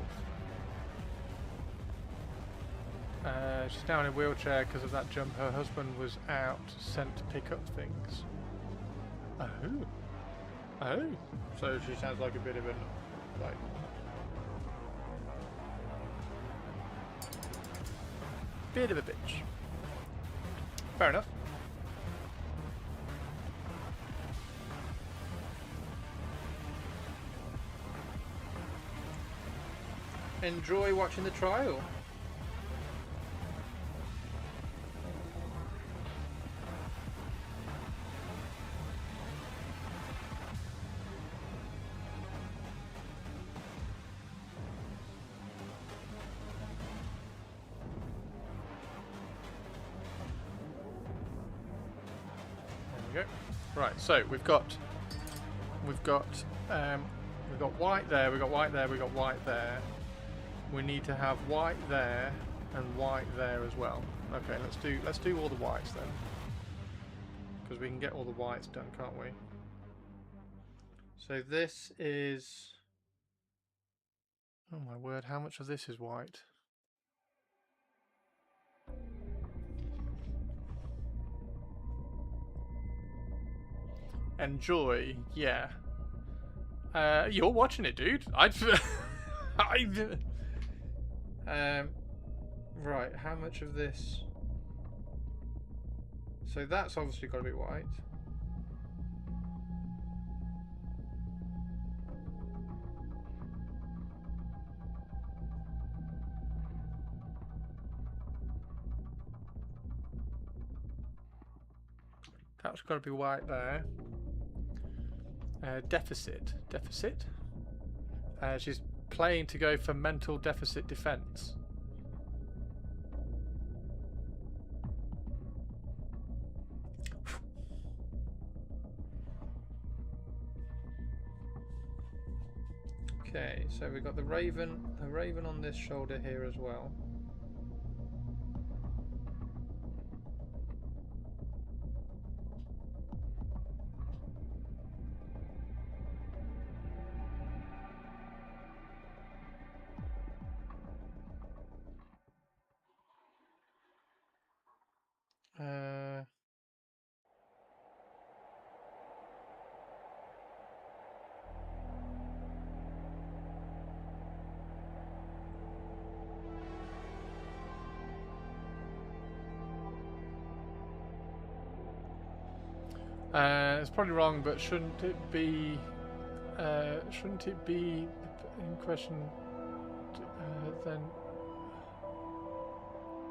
She's now in a wheelchair because of that jump. Her husband was out, sent to pick up things. Oh. Oh. So she sounds like a bit of an, like... bit of a bitch. Fair enough. Enjoy watching the trial. Right, so we've got white there, we've got white there, we've got white there. We need to have white there and white there as well. Okay, let's do all the whites then, because we can get all the whites done, can't we? So this is, oh my word, how much of this is white? Enjoy, yeah. You're watching it, dude. Right, how much of this? So that's obviously got to be white. That's got to be white there. Deficit. She's playing to go for mental deficit defense. Okay, so we've got the raven on this shoulder here as well. It's probably wrong, but shouldn't it be in question then?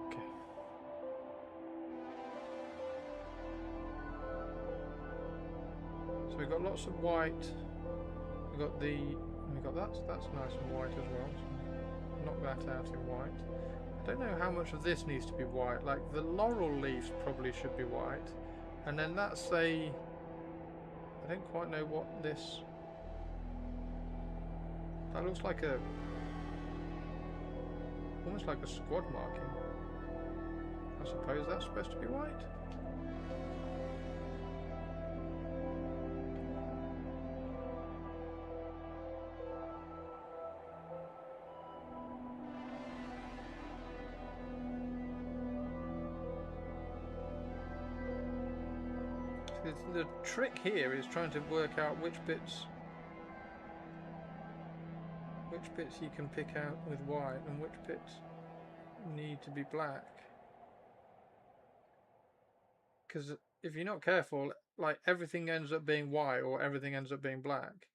Okay. So we've got lots of white. We've got that's nice and white as well. So knock that out in white. I don't know how much of this needs to be white. Like the laurel leaves probably should be white. And then that's I don't quite know what this, that looks like almost like a squad marking. I suppose that's supposed to be white. The trick here is trying to work out which bits you can pick out with white and which bits need to be black. Because if you're not careful, like everything ends up being white or everything ends up being black.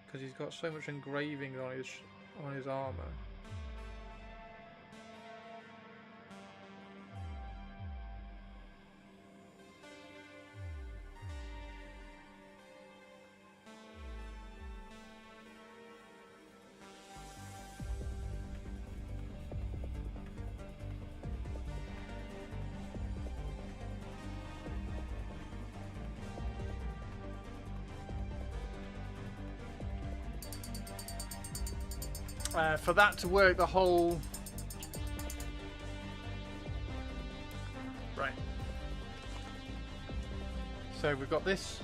Because he's got so much engraving on his armor. For that to work, the whole... Right. So we've got this.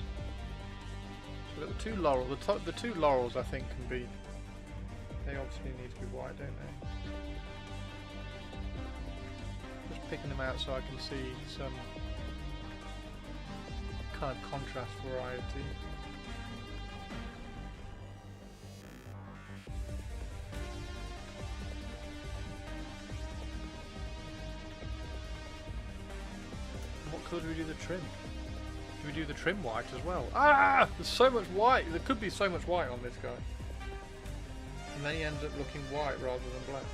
So we've got the two laurels. The two laurels, I think, can be... They obviously need to be white, don't they? Just picking them out so I can see some kind of contrast variety. What do we do the trim? Do we do the trim white as well? Ah! There's so much white! There could be so much white on this guy. And then he ends up looking white rather than black.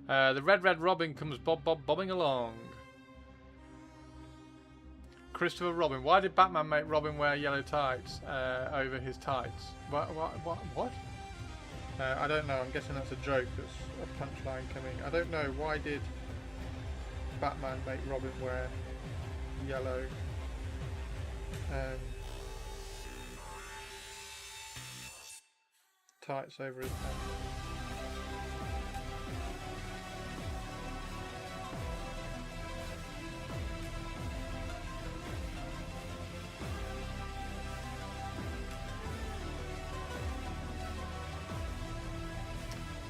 The Red Robin comes bobbing along. Christopher Robin. Why did Batman make Robin wear yellow tights over his tights? What? I don't know. I'm guessing that's a joke. That's a punchline coming. I don't know. Why did Batman make Robin wear yellow tights over his pants?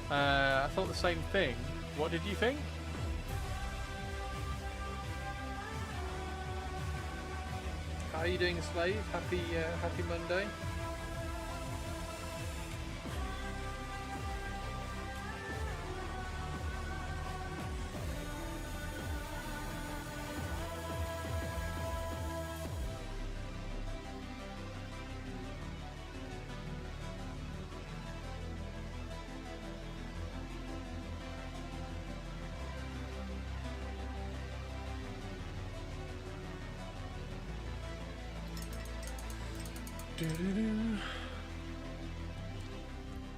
I thought the same thing. What did you think? How are you doing, Slave? Happy Monday.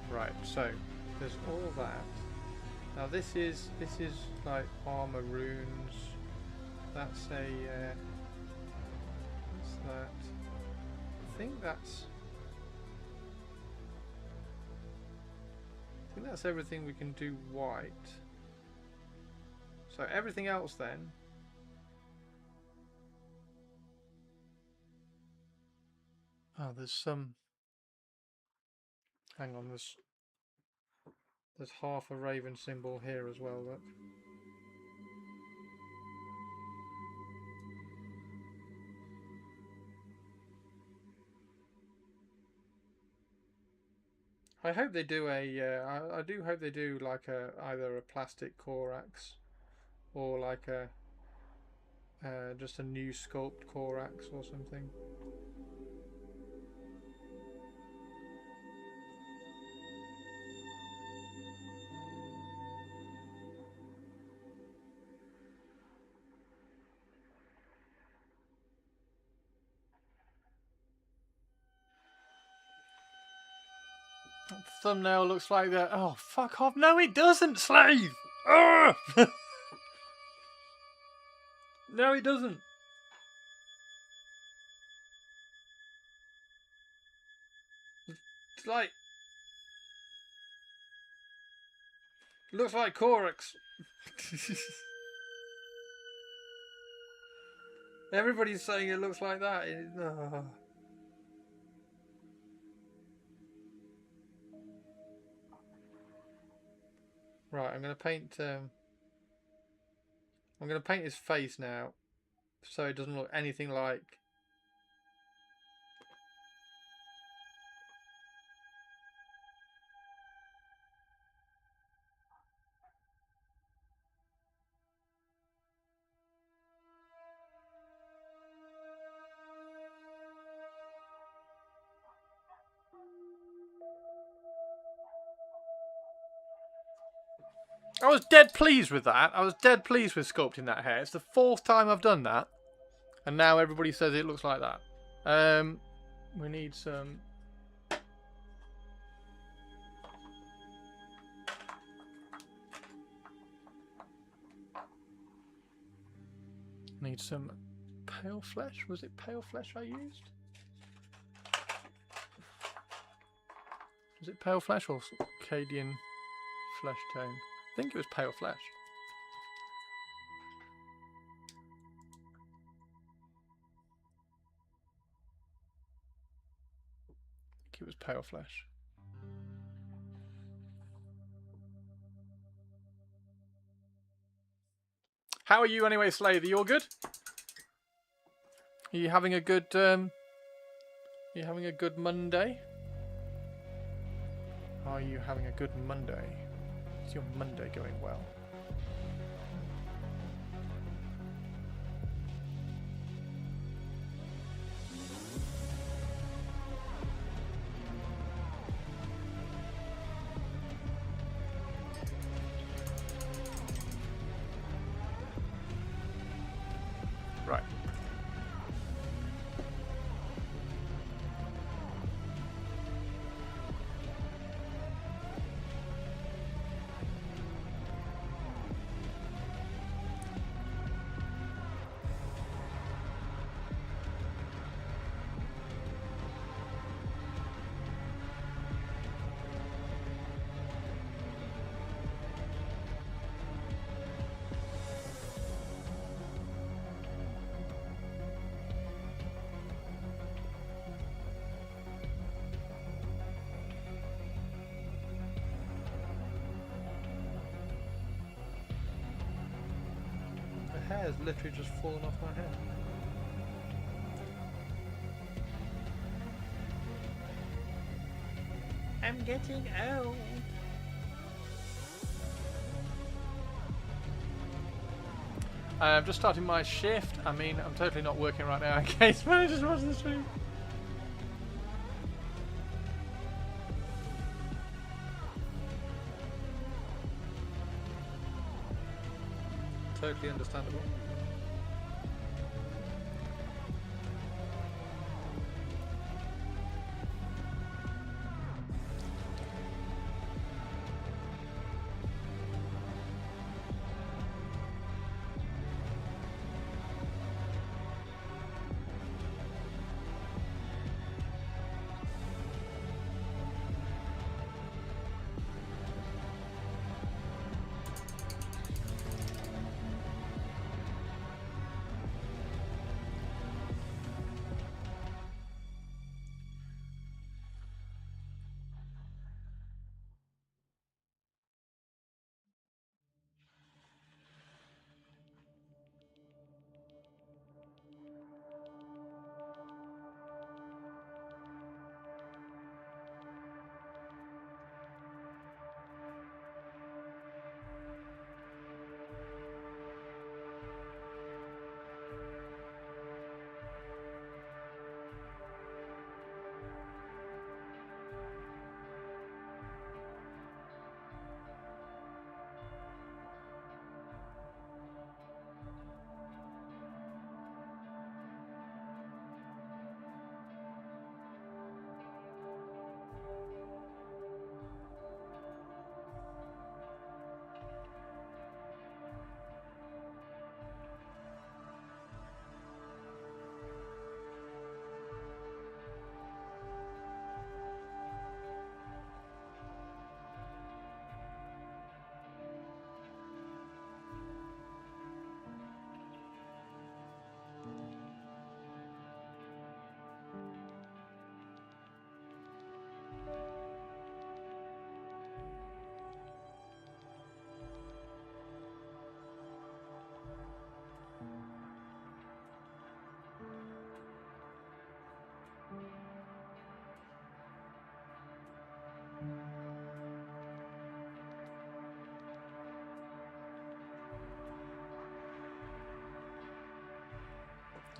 Right, so there's all that. Now this is like armor runes. That's a what's that? I think that's everything we can do white. So everything else then. Oh, there's some. Hang on, there's half a raven symbol here as well. Look. I hope they do I do hope they do like either a plastic Corax or like a just a new sculpt Corax or something. That thumbnail looks like that. Oh, fuck off. No, it doesn't, Slave! Ah! No, he doesn't. It's like... Looks like Corax. Everybody's saying it looks like that. Right, I'm gonna paint. I'm gonna paint his face now, so it doesn't look anything like. I was dead pleased with that. I was dead pleased with sculpting that hair. It's the 4th time I've done that, and now everybody says it looks like that. We need some. Need some pale flesh. Was it pale flesh I used? Was it pale flesh or Cadian flesh tone? I think it was pale flesh. I think it was pale flesh. How are you anyway, Slade? Are you all good? Are you having a good you having a good Monday? Are you having a good Monday? Is your Monday going well? Right. The hair's literally just fallen off my head. I'm getting old. I'm just starting my shift. I mean, I'm totally not working right now in case managers watch the stream. Totally understandable.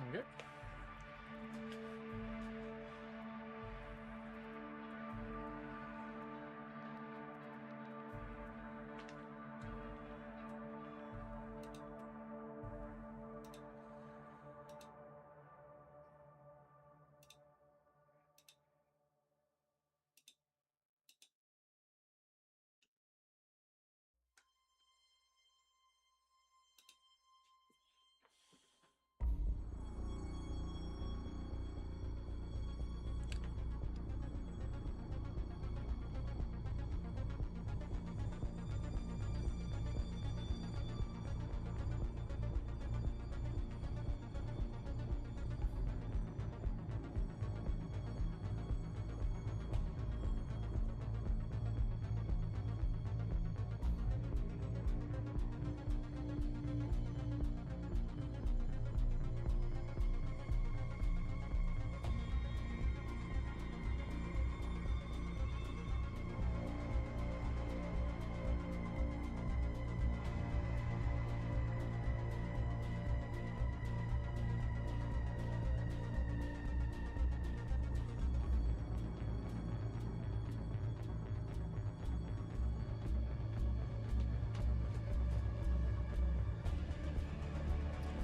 Okay.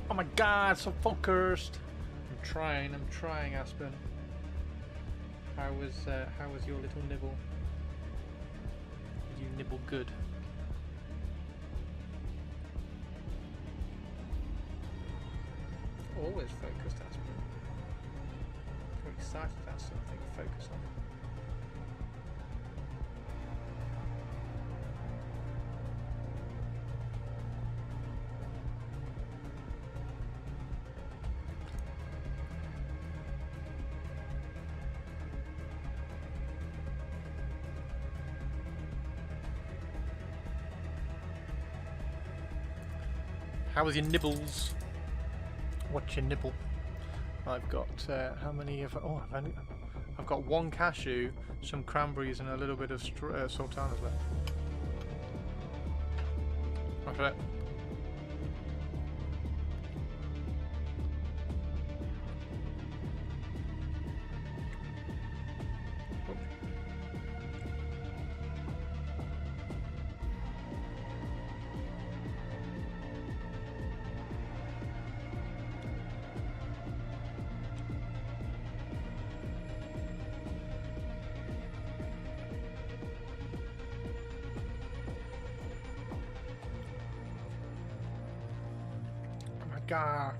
Oh my god, so focused. I'm trying, Aspen. How was your little nibble? Did you nibble good? Always focused, Aspen. You're excited to have something to focus on. How was your nibbles? What's your nibble? I've got how many have? Oh, I've got one cashew, some cranberries, and a little bit of sultanas left. That's it. God.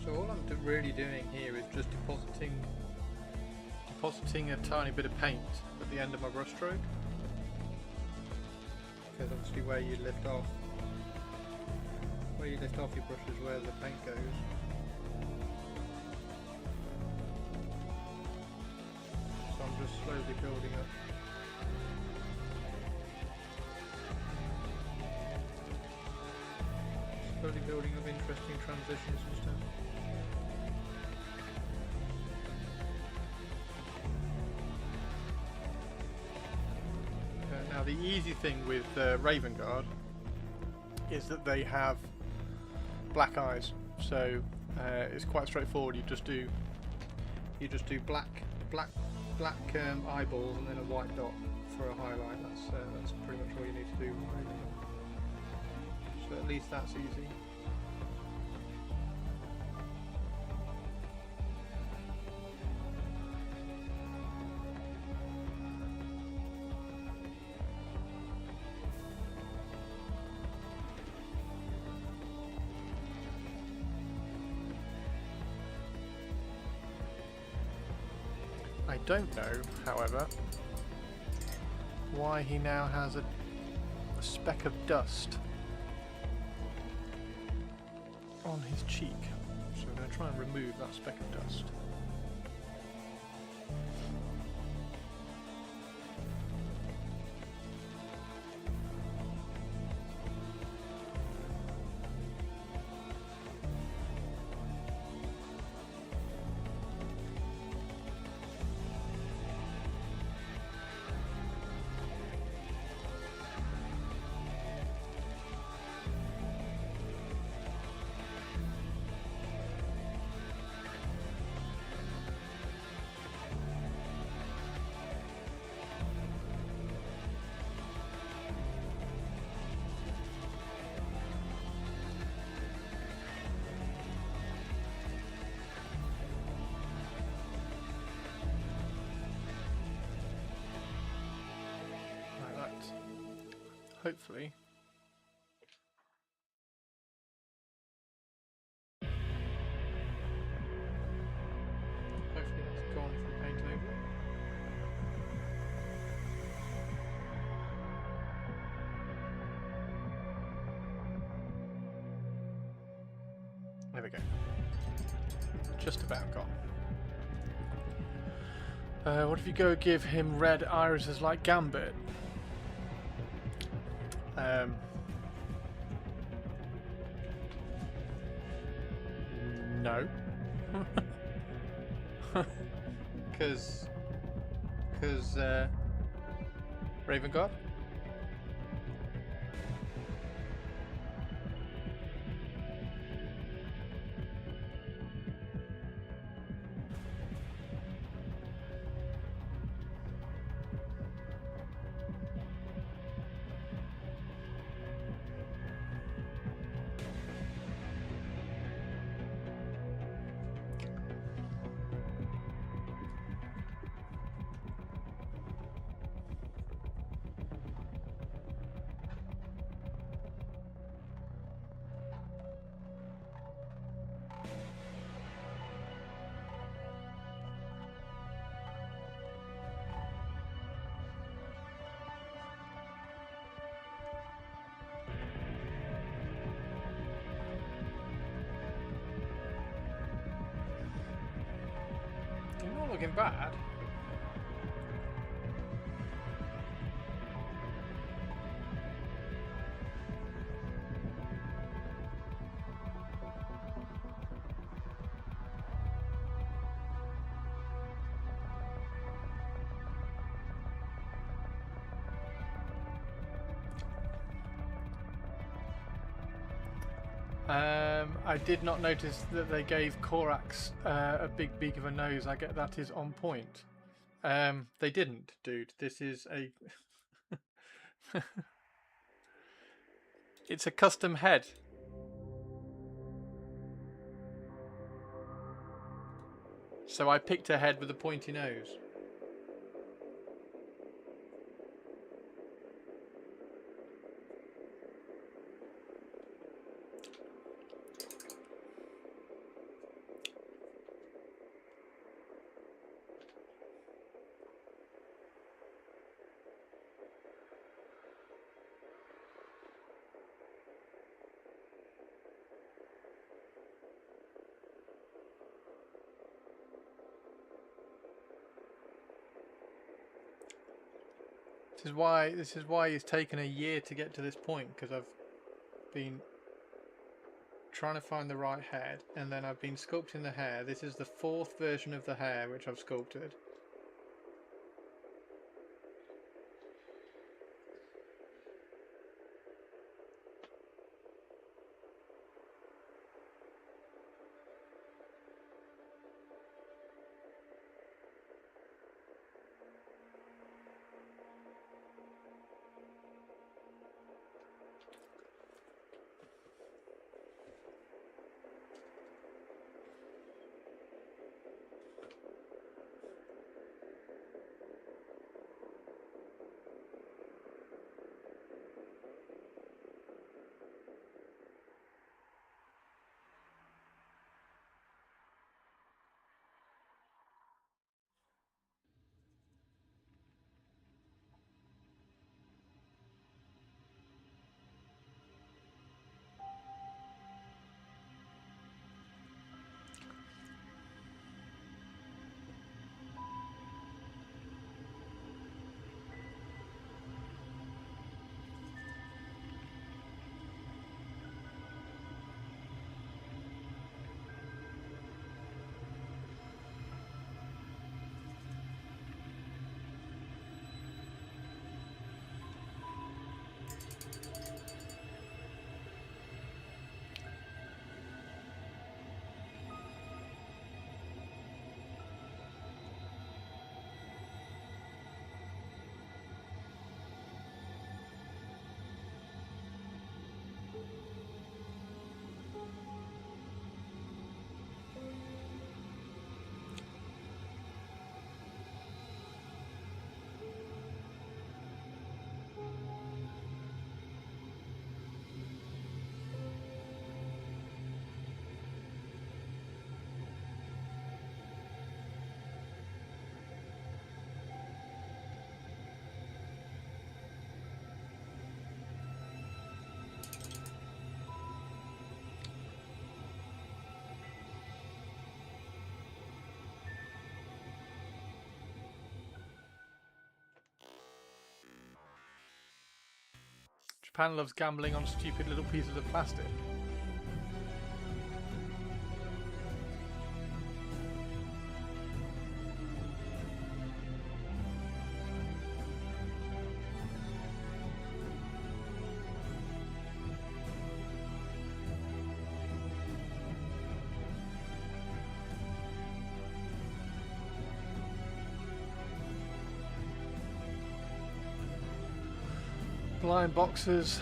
So all I'm really doing here is just depositing a tiny bit of paint at the end of my brush stroke, because obviously where you lift off your brush is where the paint goes. So I'm just slowly building up. Slowly building up interesting transitions and stuff. Now the easy thing with Raven Guard is that they have black eyes, so it's quite straightforward. You just do black eyeballs and then a white dot for a highlight. That's pretty much all you need to do with Raven Guard. So at least that's easy. I don't know, however, why he now has a speck of dust on his cheek. So I'm going to try and remove that speck of dust. Hopefully. Hopefully that's gone from paint over. There we go. Just about gone. What if you go give him red irises like Gambit? No. Because Raven God? You're not looking bad. I did not notice that they gave Corax a big beak of a nose. I get that is on point. They didn't, dude. This is a... It's a custom head. So I picked a head with a pointy nose. This is why it's taken a year to get to this point, because I've been trying to find the right head, and then I've been sculpting the hair. This is the 4th version of the hair which I've sculpted. Japan loves gambling on stupid little pieces of plastic. Blind boxers.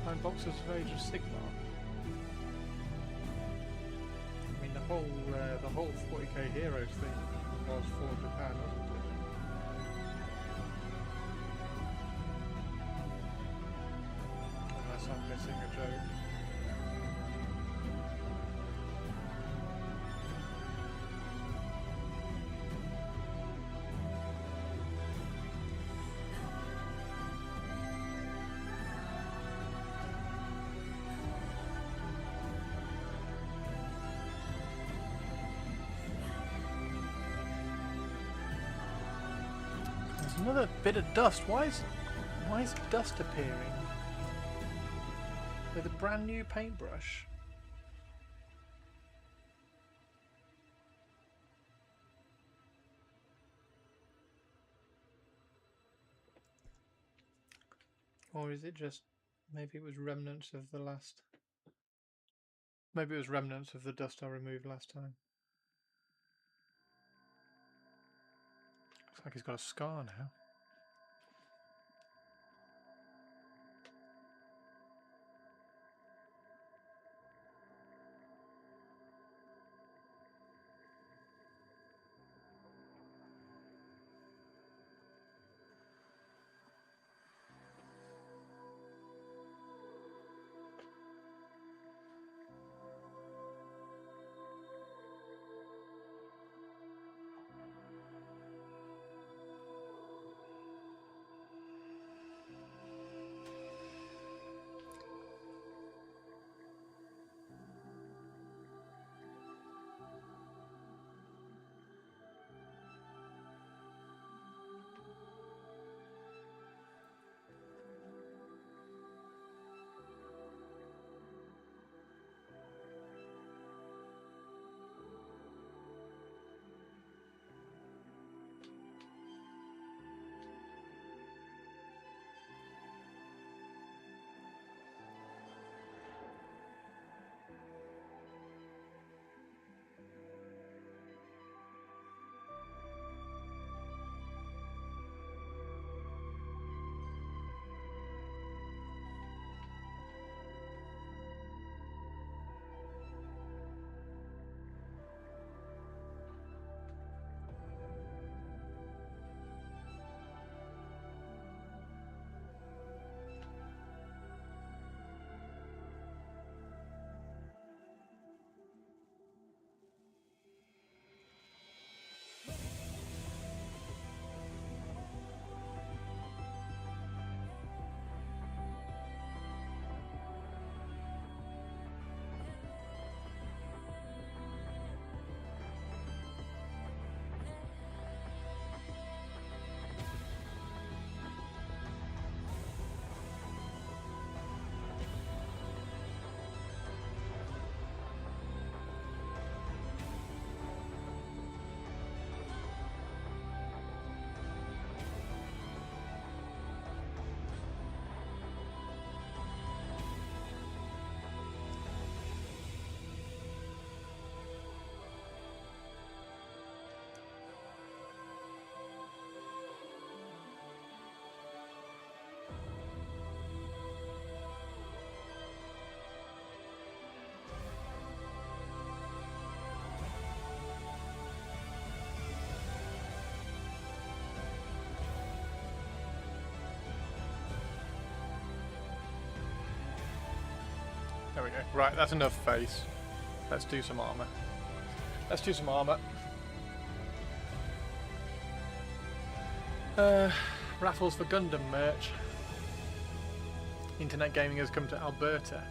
Blind boxers of Age of Sigmar. I mean, the whole 40k Heroes thing was for Japan, wasn't it? Unless I'm missing a joke. Another bit of dust. Why is dust appearing with a brand new paintbrush? Or is it just maybe it was remnants of the last? Maybe it was remnants of the dust I removed last time. Looks like he's got a scar now. There we go. Right, that's enough face. Let's do some armour. Let's do some armour. Raffles for Gundam merch. Internet gaming has come to Alberta.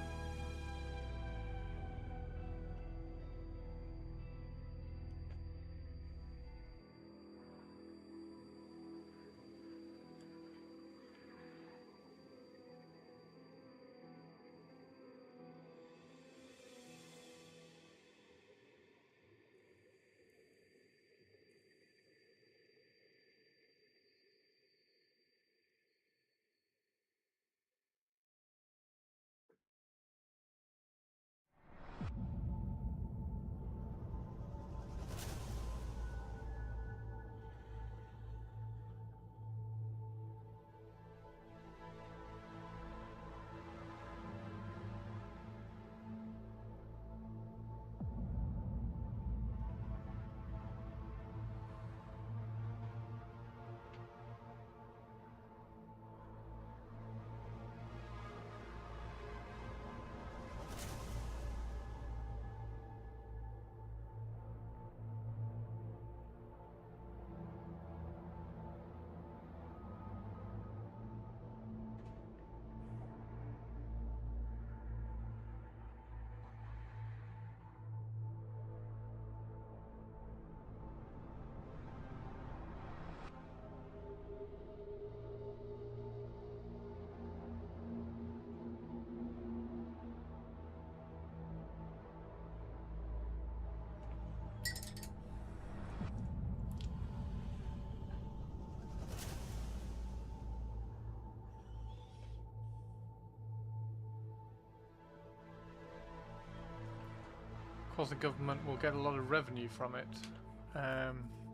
course, the government will get a lot of revenue from it.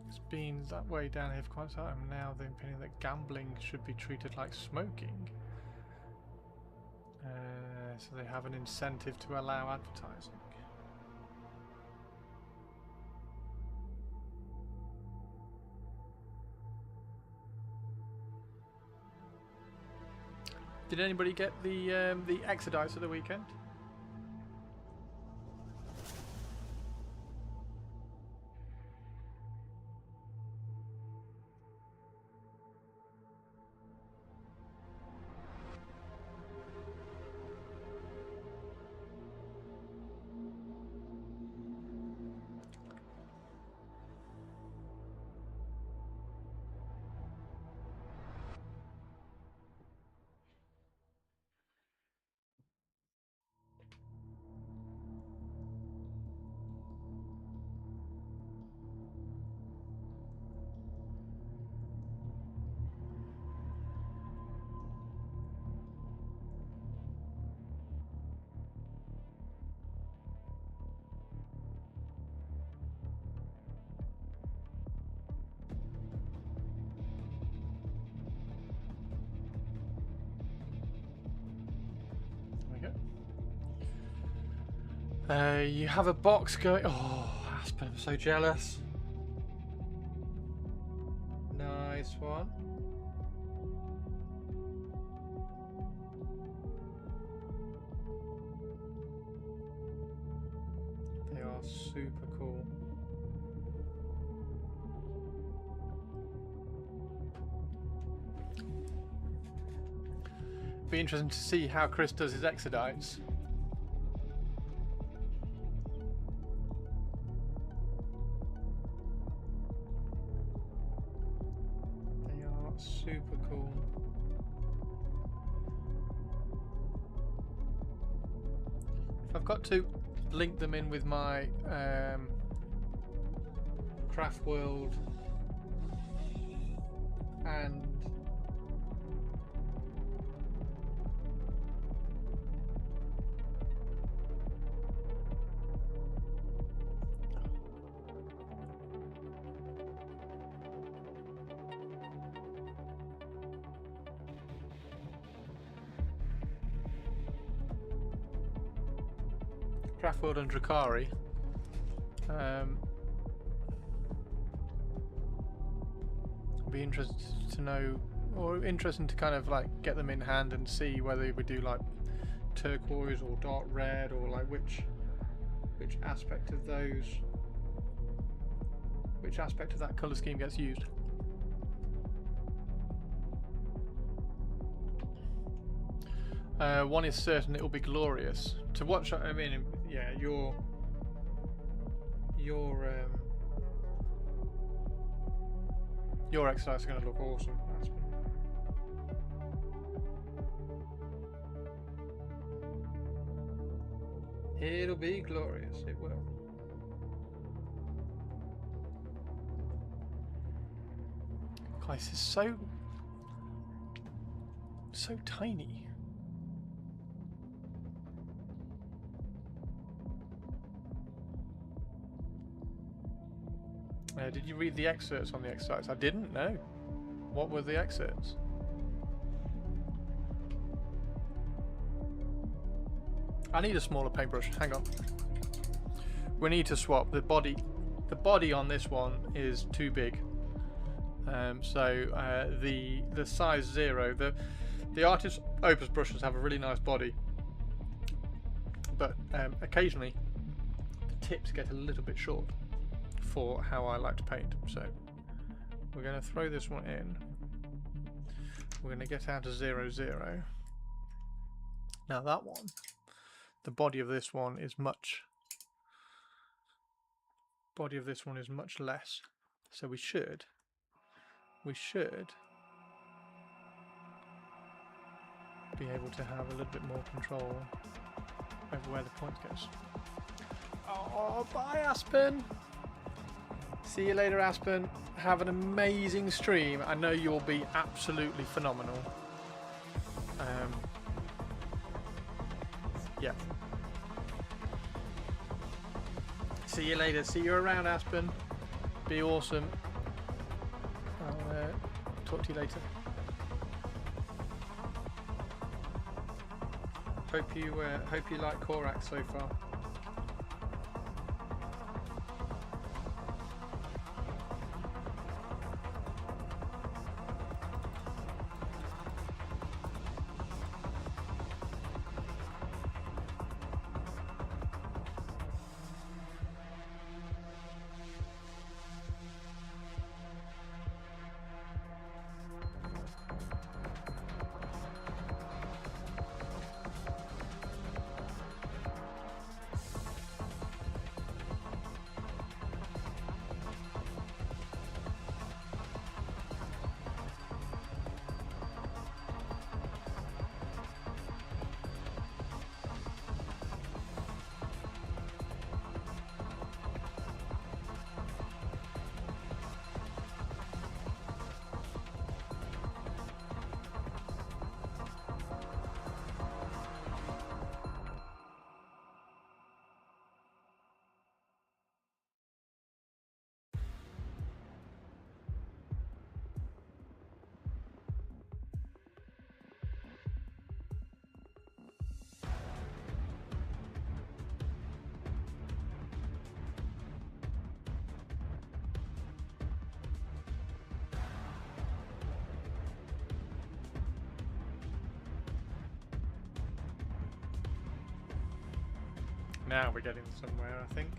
It's been that way down here for quite some time now. They're opinion that gambling should be treated like smoking. So they have an incentive to allow advertising. Did anybody get the Exodites at the weekend? You have a box going. Oh, Aspen, I'm so jealous. Nice one. They are super cool. Be interesting to see how Chris does his Exodites. Super cool. If I've got to link them in with my Craft World and Craftworld and Drakari. Be interested to know, or interesting to kind of like get them in hand and see whether we do like turquoise or dark red, or like which aspect of those, which aspect of that colour scheme gets used. One is certain, it will be glorious to watch. I mean, yeah, your exercise is going to look awesome. It'll be glorious. It will. Guys, it's so tiny. Did you read the excerpts on the exercise? I didn't know. What were the excerpts? I need a smaller paintbrush. Hang on. We need to swap the body. The body on this one is too big. The size 0. The Artist Opus brushes have a really nice body, but occasionally the tips get a little bit short for how I like to paint. So we're going to throw this one in. We're going to get out to 0, 0. Now that one, the body of this one is much less. So we should be able to have a little bit more control over where the point goes. Oh, bye Aspen! See you later, Aspen. Have an amazing stream. I know you'll be absolutely phenomenal. Yeah. See you later. See you around, Aspen. Be awesome. I'll talk to you later. Hope you like Corax so far. Now we're getting somewhere, I think.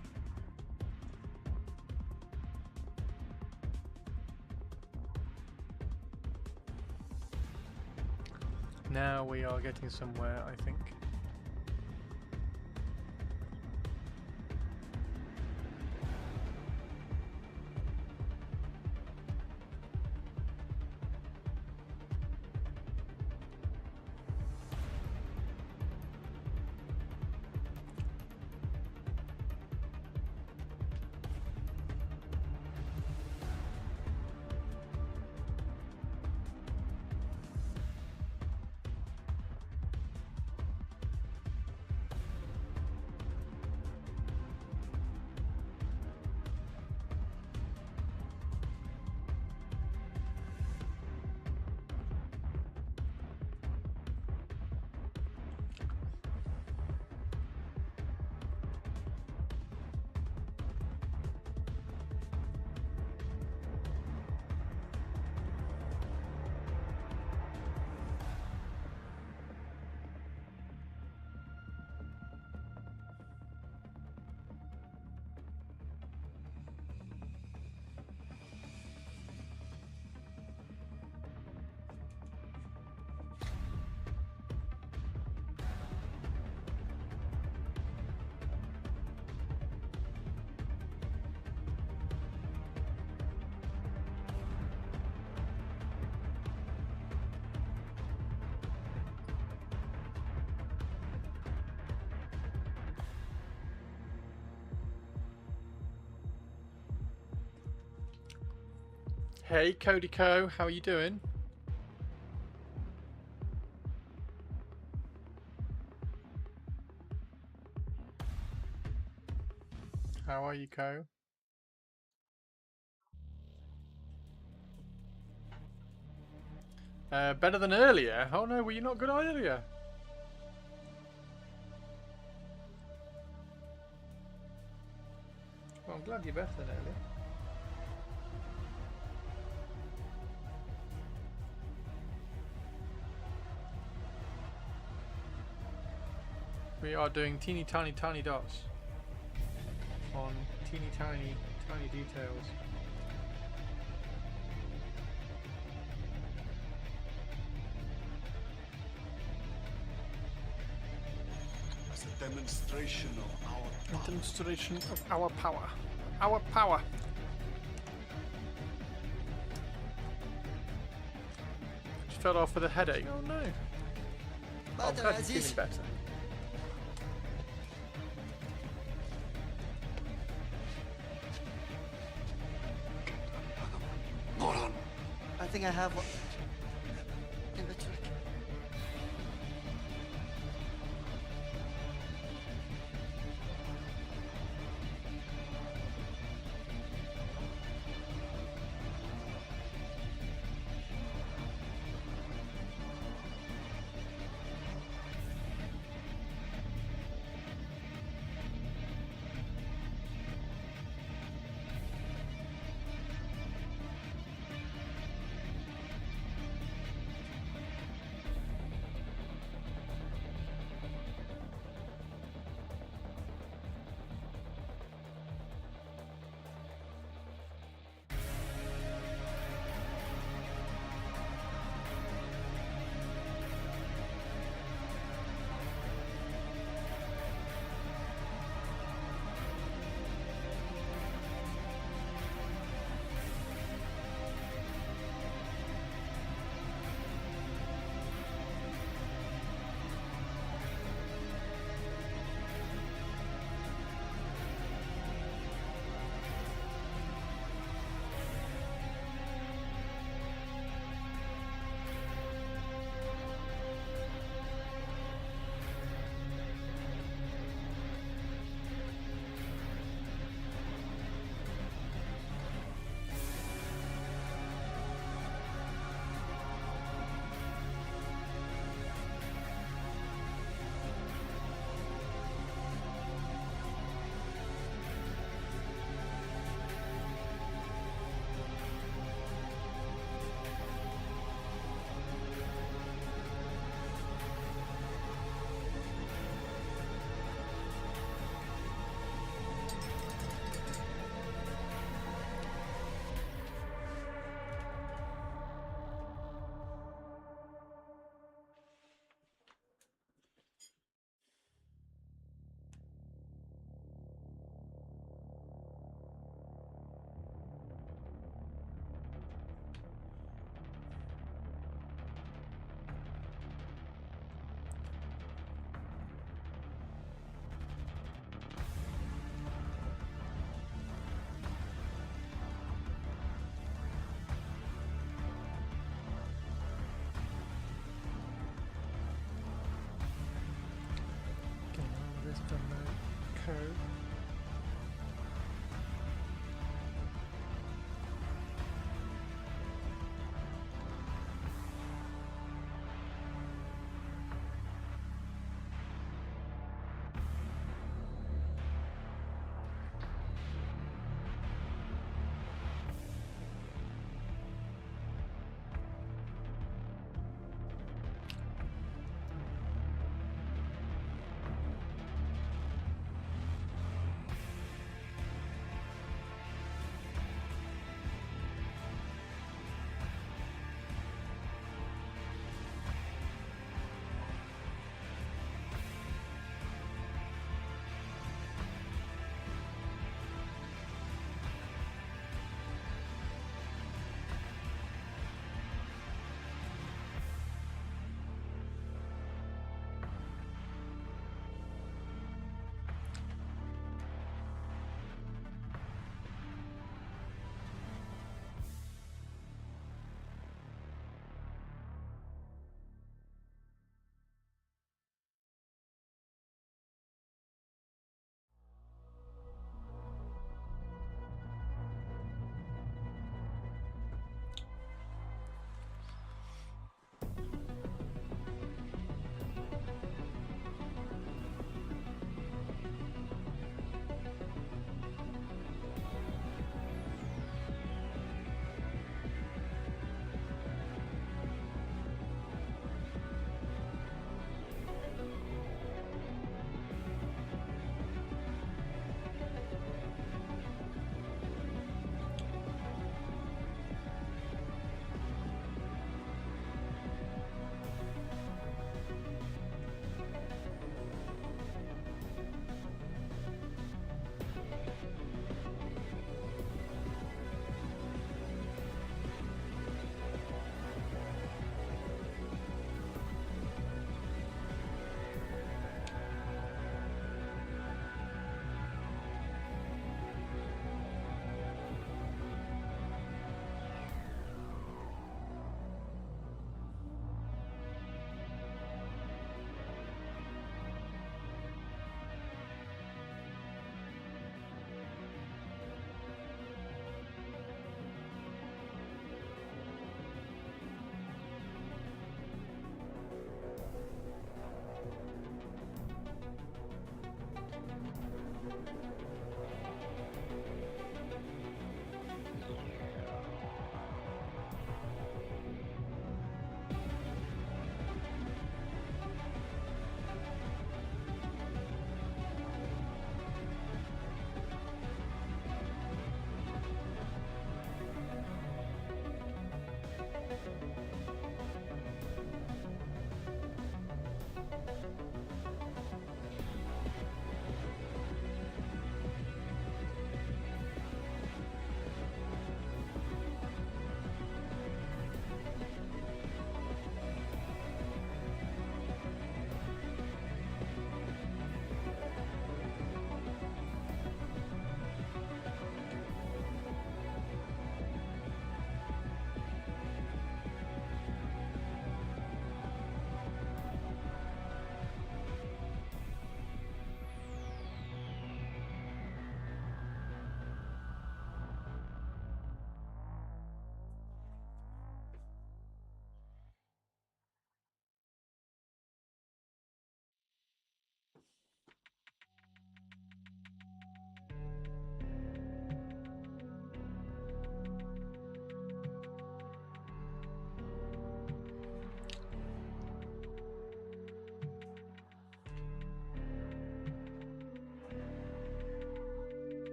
Now we are getting somewhere, I think. Hey Cody Co, how are you doing? How are you, Co? Better than earlier? Oh no, were you not good earlier? Well, I'm glad you're better than earlier. We are doing teeny tiny dots on teeny tiny details. As a demonstration of our power. A demonstration of our power. Our power. Just fell off with a headache. Oh no. I'm glad you're feeling better. I think I have one. Inventory.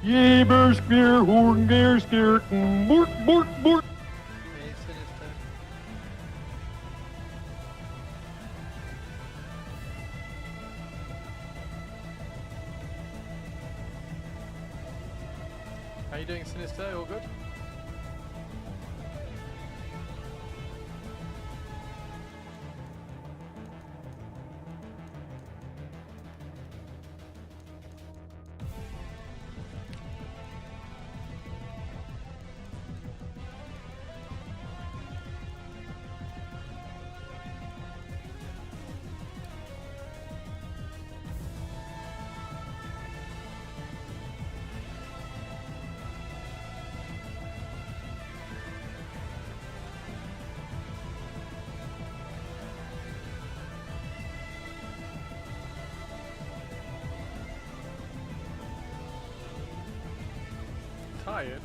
Yay, bear scare, horn, bear scare, bork, bork, bork. Hey, Sinister. How you doing, Sinister? All good? Tired?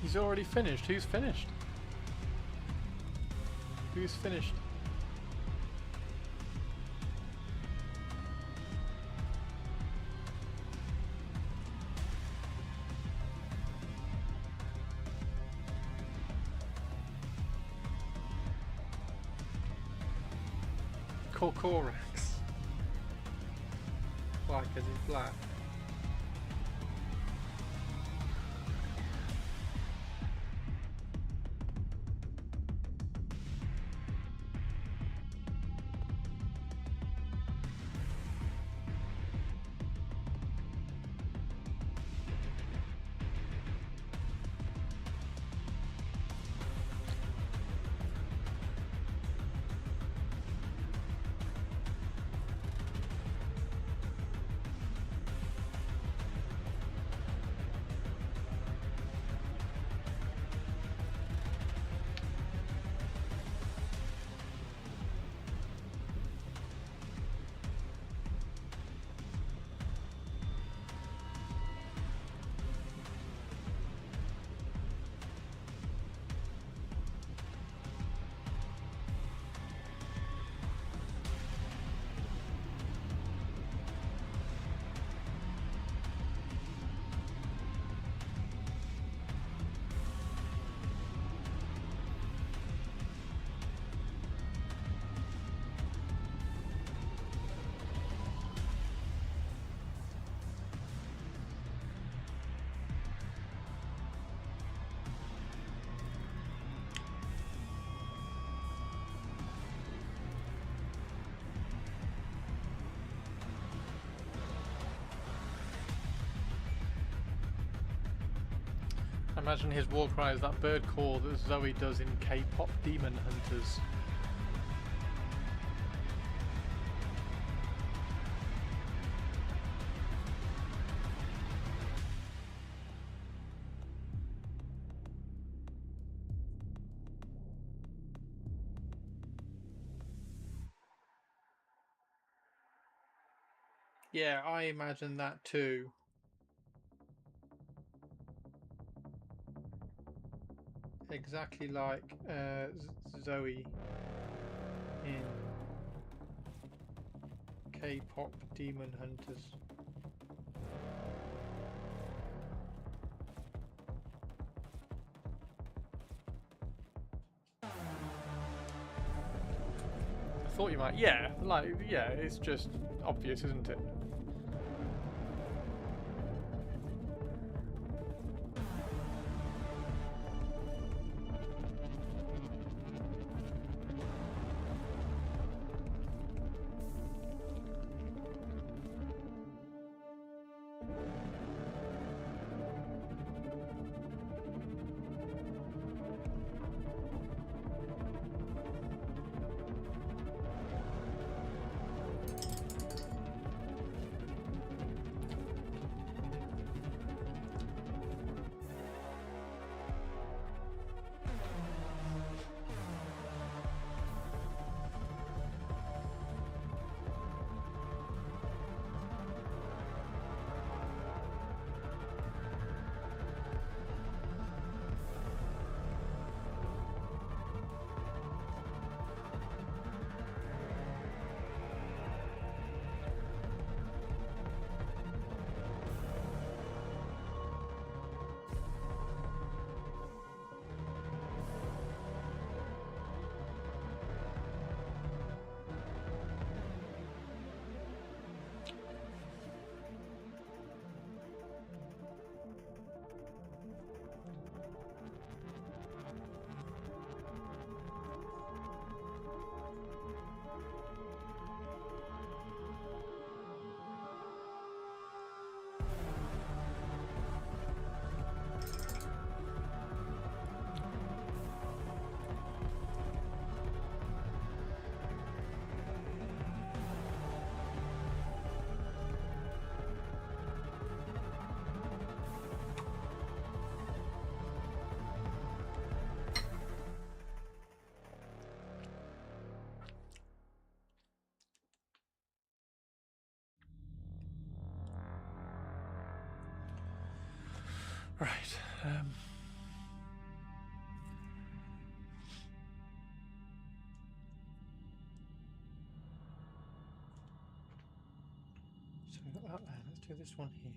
He's already finished. Who's finished? Who's finished? Corax. Why? Because he's black. I imagine his war cry is that bird call that Zoe does in K-pop Demon Hunters. Yeah, I imagine that too. Exactly like Zoe in K-pop Demon Hunters. I thought you might. Yeah, like, yeah, it's just obvious, isn't it? Right. So we got that there. Let's do this one here.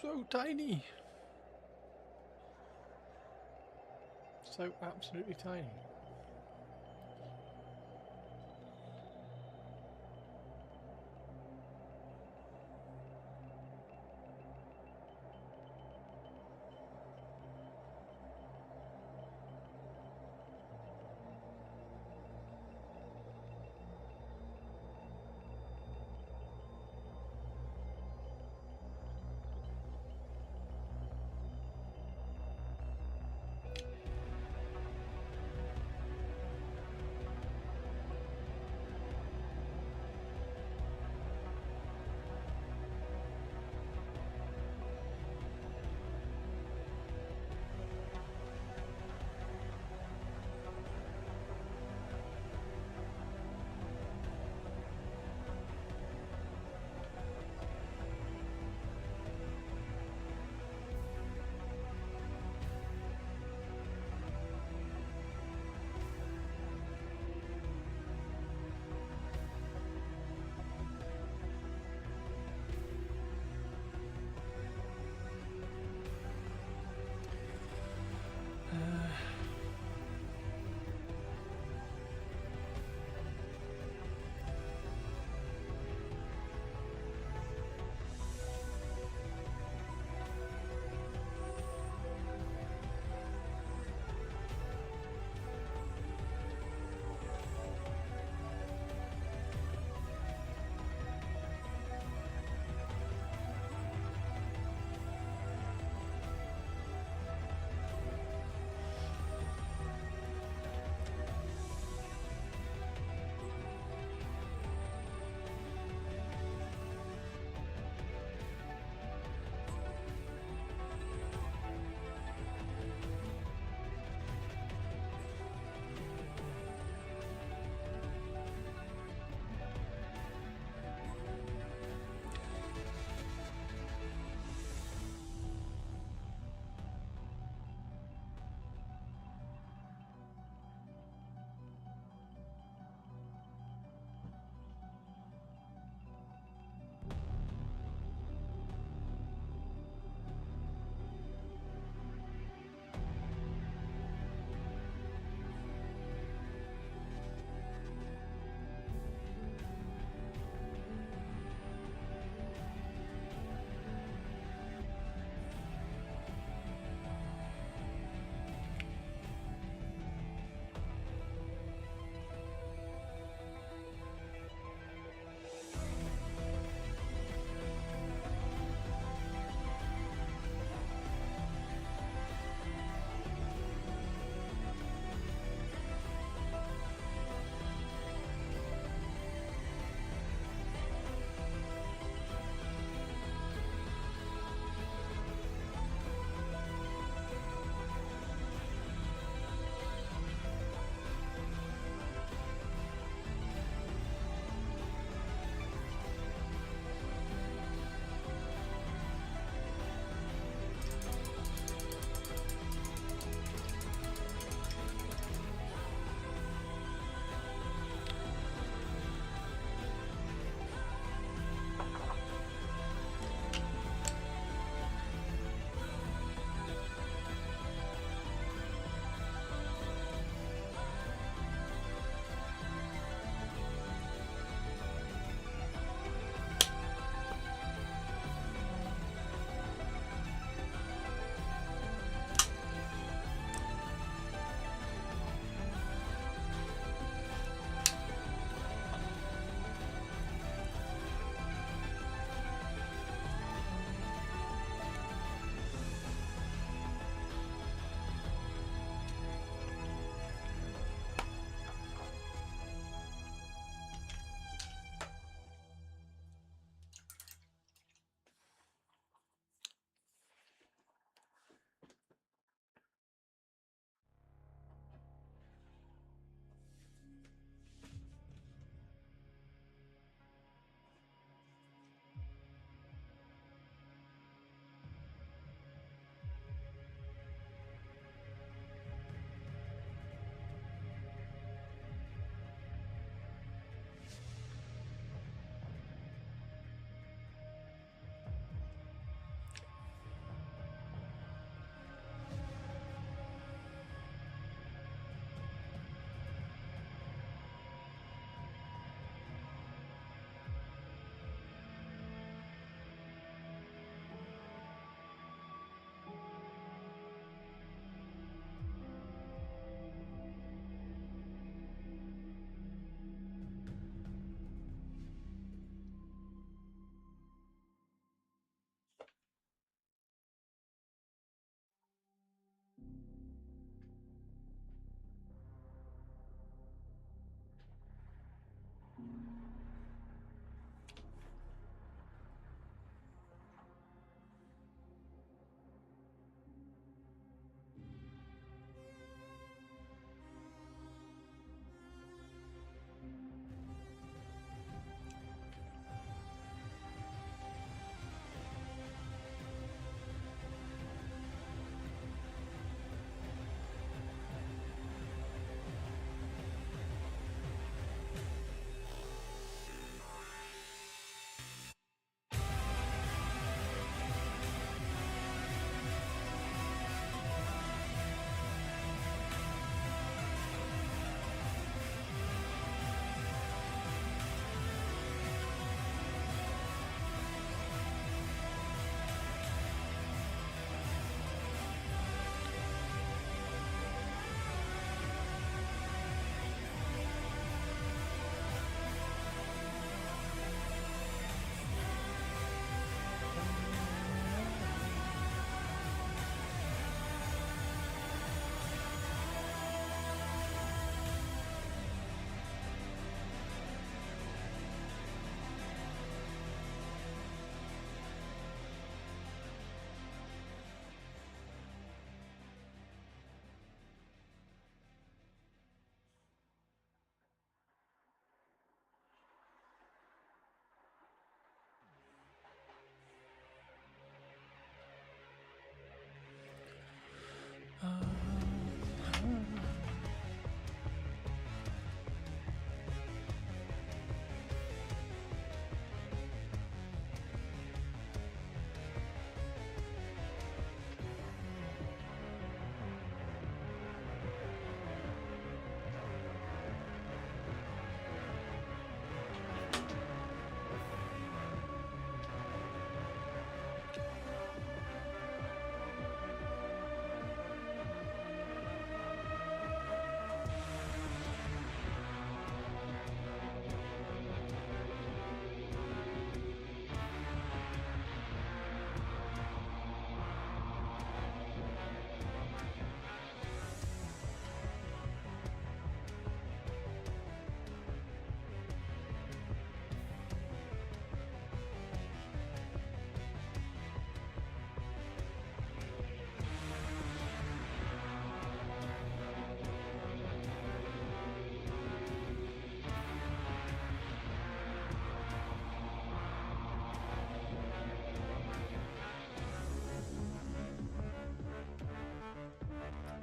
So tiny. So absolutely tiny.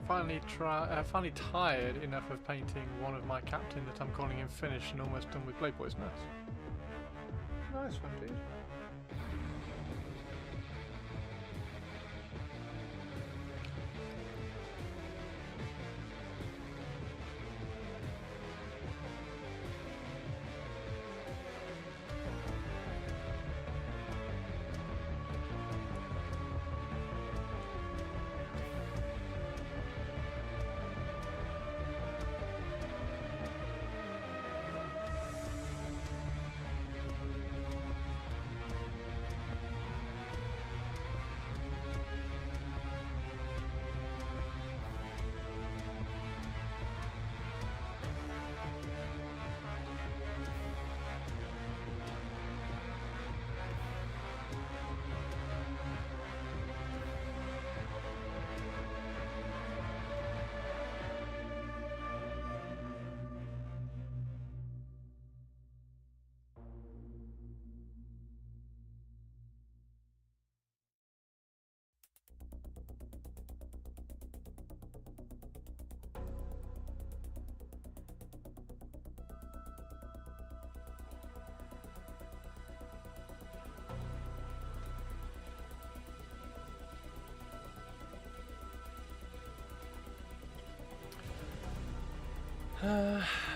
finally tired enough of painting one of my captain that I'm calling him finished and almost done with Playboy's Nest. Nice one, dude.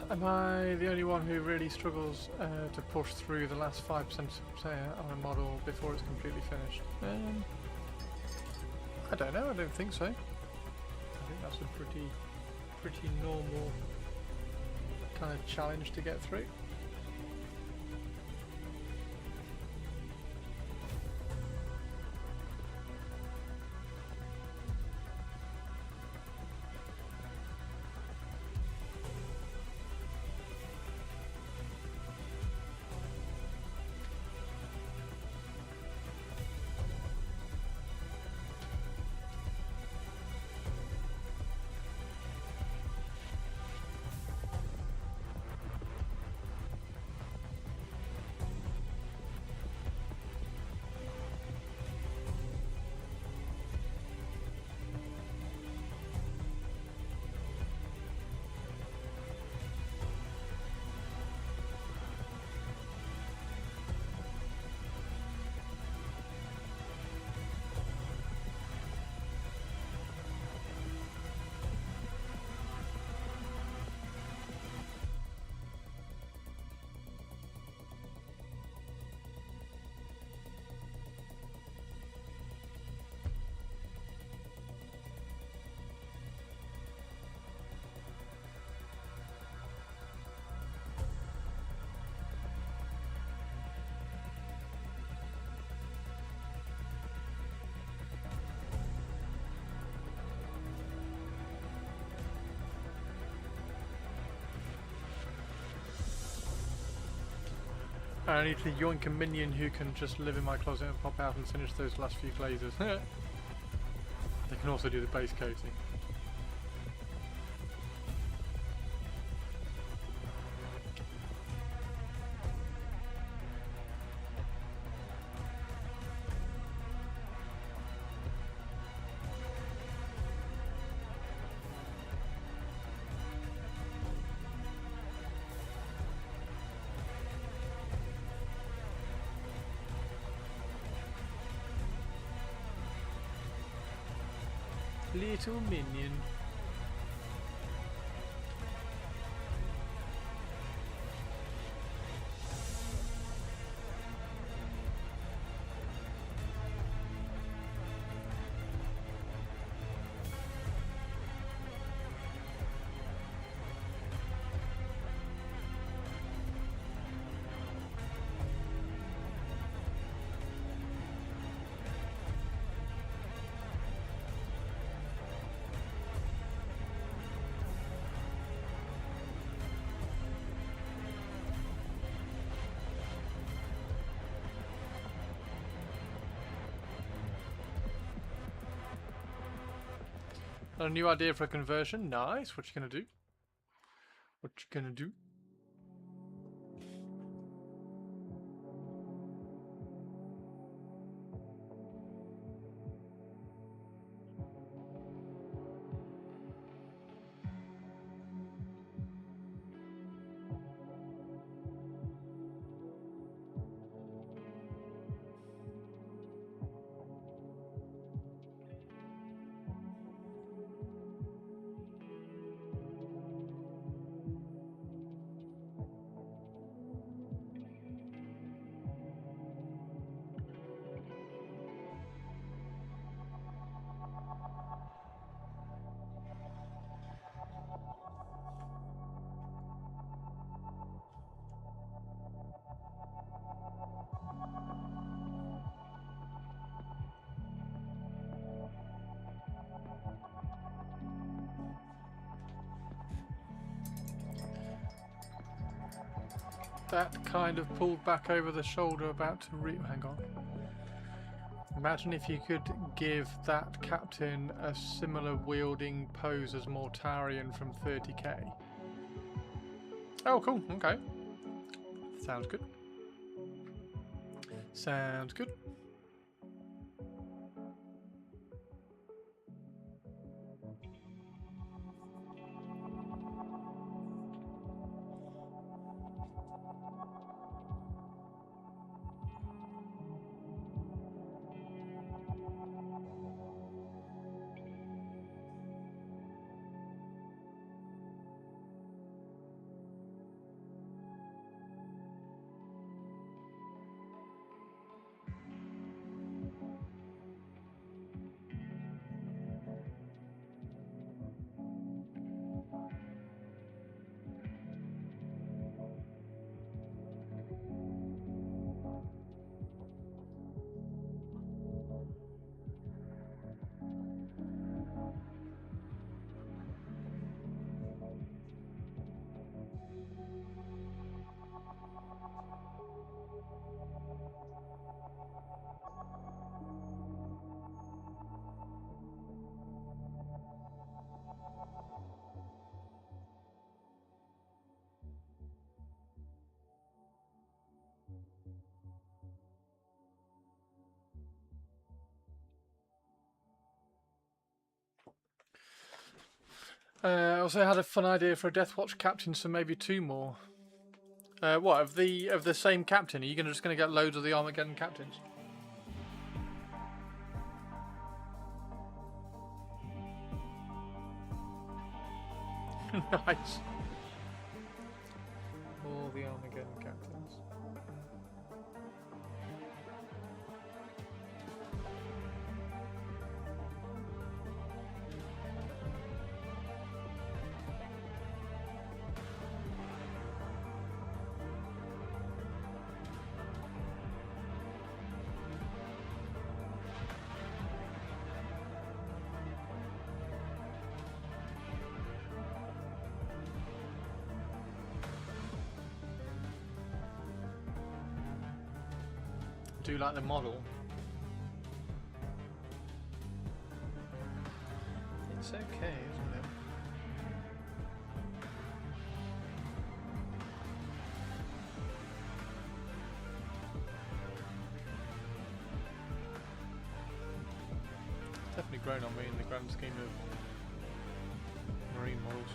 Am I the only one who really struggles to push through the last 5% on a model before it's completely finished? I don't know, I don't think so. I think that's a pretty normal kind of challenge to get through. I need to yoink a minion who can just live in my closet and pop out and finish those last few glazes. They can also do the base coating. Little minion. A new idea for a conversion. Nice. What you gonna do? What you gonna do? that kind of pulled back over the shoulder about to hang on. Imagine if you could give that captain a similar wielding pose as Mortarion from 30k. Oh, cool. Okay. Sounds good. Sounds good. I also had a fun idea for a Deathwatch captain, so maybe 2 more. What of the same captain? Are you just going to get loads of the Armageddon captains? Nice. All the Armageddon captains. Do like the model. It's okay, isn't it? It's definitely grown on me in the grand scheme of marine models.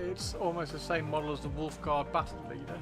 It's almost the same model as the Wolfguard Battle Leader.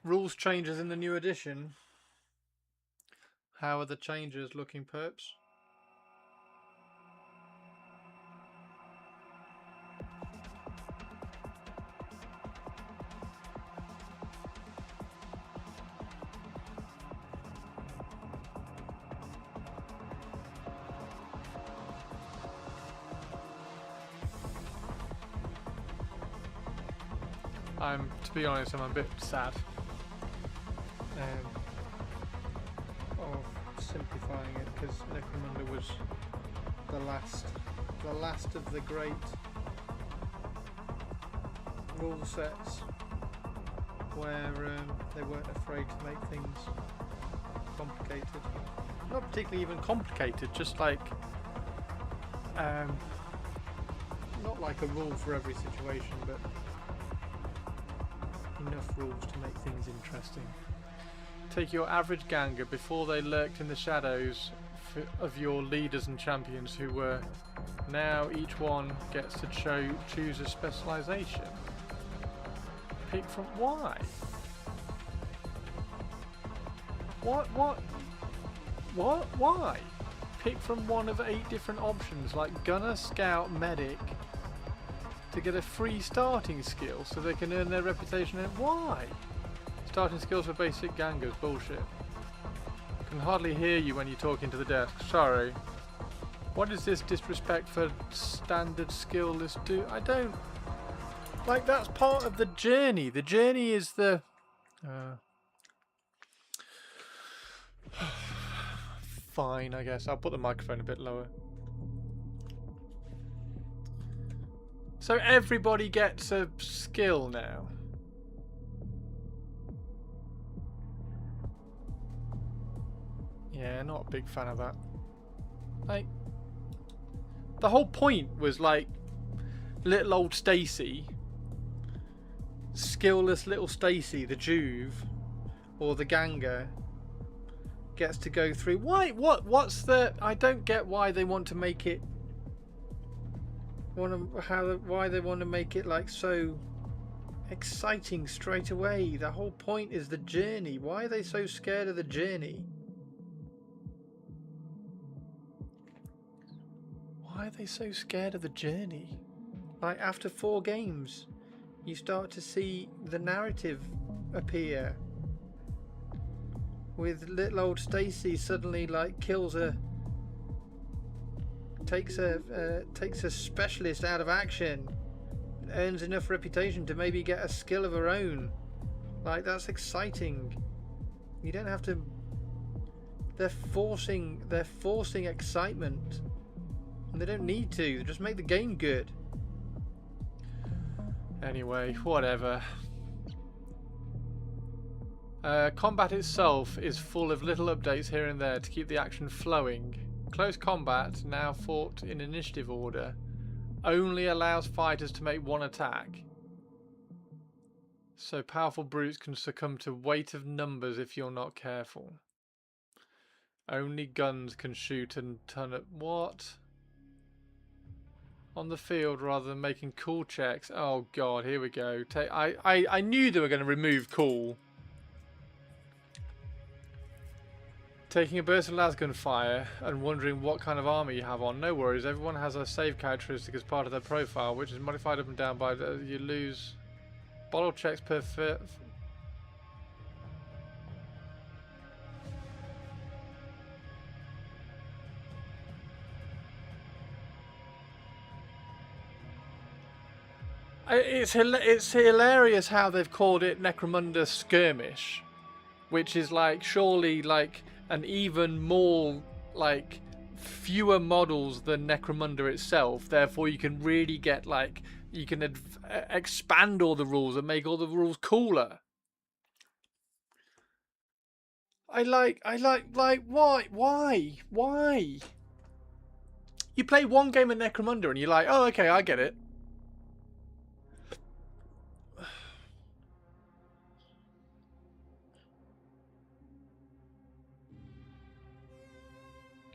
Rules changes in the new edition. How are the changes looking, perps? To be honest, I'm a bit sad of simplifying it, because Necromunda was the last of the great rule sets where they weren't afraid to make things complicated. Not particularly even complicated, just like not like a rule for every situation, but enough rules to make things interesting. Take your average Ganga before they lurked in the shadows of your leaders and champions who were. Now each one gets to choose a specialization. Pick from why? What? Why? Pick from one of 8 different options like Gunner, Scout, Medic, to get a free starting skill so they can earn their reputation. And why? Starting skills for basic Gangas, bullshit. Can hardly hear you when you talk into the desk. Sorry. What is this disrespect for standard skill list do? I don't... Like, that's part of the journey. The journey is the... Fine, I guess. I'll put the microphone a bit lower. So everybody gets a skill now. Yeah, not a big fan of that. Like, the whole point was like little old Stacy, skillless little Stacy, the Juve or the Ganga, gets to go through. Why? What's the? I don't get why they want to make it. Why they want to make it like so exciting straight away. The whole point is the journey. Why are they so scared of the journey? Why are they so scared of the journey? Like, after 4 games you start to see the narrative appear with little old Stacy suddenly like takes a specialist out of action, earns enough reputation to maybe get a skill of her own. Like, that's exciting. You don't have to. They're forcing excitement, and they don't need to. They just make the game good. Anyway, whatever. Combat itself is full of little updates here and there to keep the action flowing. Close combat, now fought in initiative order, only allows fighters to make 1 attack. So powerful brutes can succumb to weight of numbers if you're not careful. Only guns can shoot and ton at what? On the field rather than making cool checks. Oh god, here we go. I knew they were going to remove cool. Taking a burst of lasgun fire and wondering what kind of armor you have on. No worries, everyone has a save characteristic as part of their profile, which is modified up and down by you lose bottle checks per It's hilarious how they've called it Necromunda Skirmish, which is like surely like an even more like fewer models than Necromunda itself. Therefore, you can really get like you can expand all the rules and make all the rules cooler. I like why? You play one game of Necromunda and you're like, oh okay, I get it.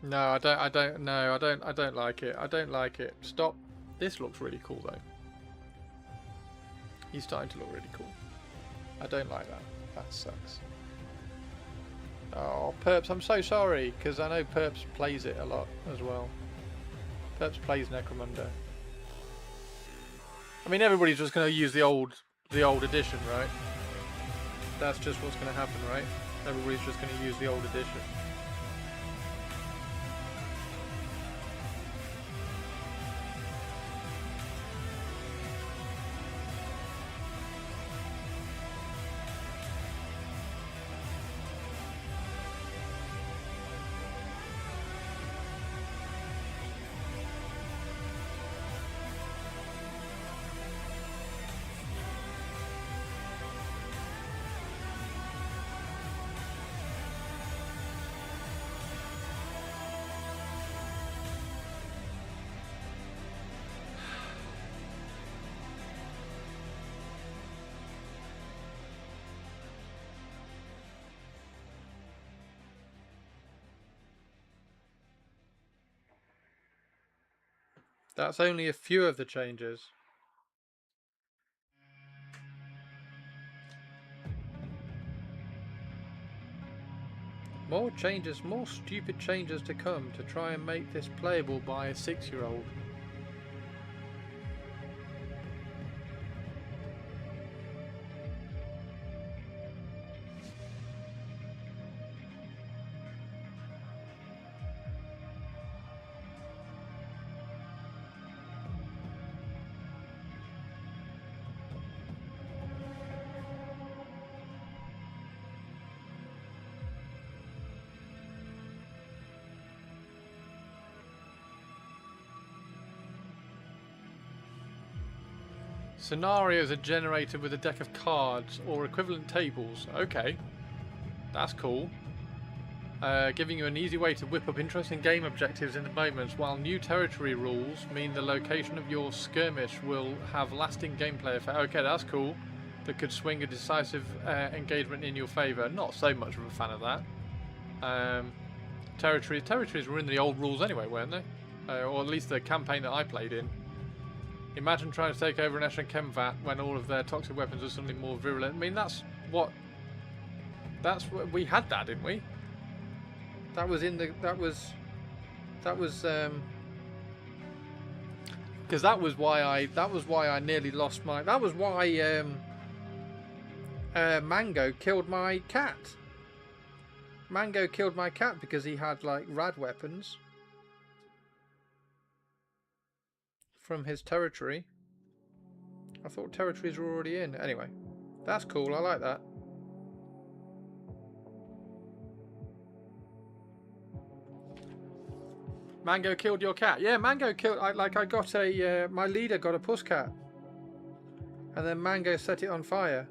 No, I don't like it. I don't like it. Stop. This looks really cool though. He's starting to look really cool. I don't like that. That sucks. Oh, Perps, I'm so sorry, because I know Perps plays it a lot as well. Perps plays Necromunda. I mean, everybody's just going to use the old edition, right? That's just what's going to happen, right? Everybody's just going to use the old edition. That's only a few of the changes. More changes, more stupid changes to come to try and make this playable by a 6-year-old. Scenarios are generated with a deck of cards or equivalent tables. Okay, that's cool. Giving you an easy way to whip up interesting game objectives in the moments, while new territory rules mean the location of your skirmish will have lasting gameplay effect. Okay, that's cool. That could swing a decisive engagement in your favour. Not so much of a fan of that. Territories were in the old rules anyway, weren't they? Or at least the campaign that I played in. Imagine trying to take over an Eshin Chemvat when all of their toxic weapons are suddenly more virulent. I mean, that's what we had that, didn't we? That was in the because that was why I nearly lost my. That was why Mango killed my cat. Mango killed my cat because he had like rad weapons from his territory. I thought territories were already in. Anyway, that's cool. I like that. Mango killed your cat. Yeah, Mango killed. I got a. My leader got a puss cat, and then Mango set it on fire.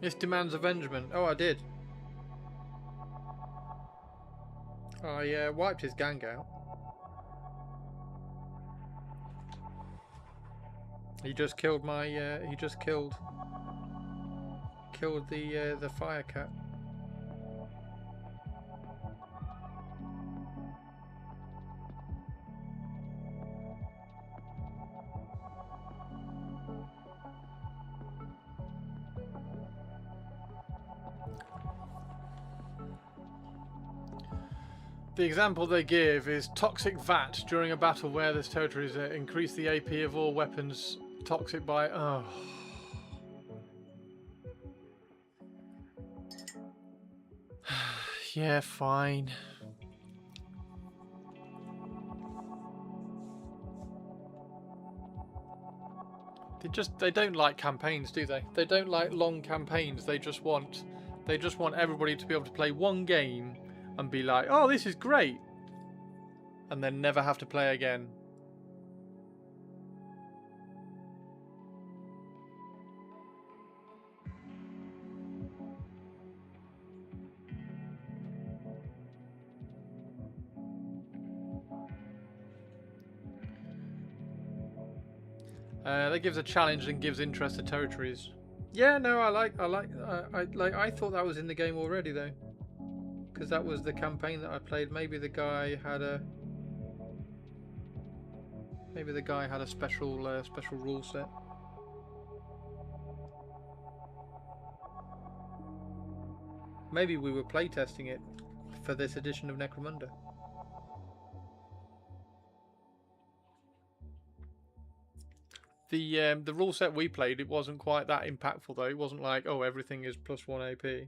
This demands avengement. Oh, I did. I wiped his gang out. He just killed my. He just killed the fire cat. The example they give is toxic vat during a battle where this territory is increase the AP of all weapons toxic by. Oh. Yeah, fine. They don't like campaigns, do they? They don't like long campaigns. They just want everybody to be able to play one game and be like, oh, this is great, and then never have to play again. That gives a challenge and gives interest to territories. Yeah, no, I thought that was in the game already though, because that was the campaign that I played. Maybe the guy had a special rule set. Maybe we were playtesting it for this edition of Necromunda. The rule set we played, it wasn't quite that impactful though. It wasn't like, oh, everything is +1 AP.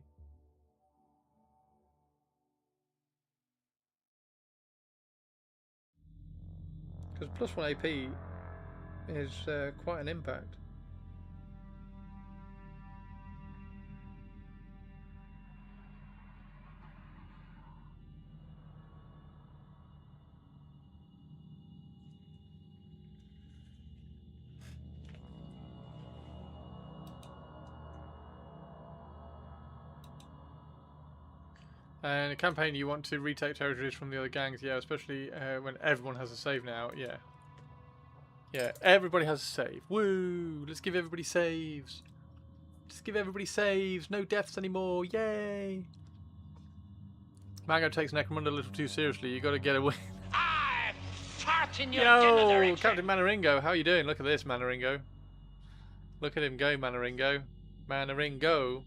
Because +1 AP is quite an impact. And a campaign, you want to retake territories from the other gangs, yeah, especially when everyone has a save now, yeah. Yeah, everybody has a save. Woo! Let's give everybody saves. Just give everybody saves. No deaths anymore. Yay! Mango takes Necromunda a little too seriously. You got to get away. I fart in your Yo, Captain Manaringo, how you doing? Look at this, Manaringo. Look at him go, Manaringo. Manaringo.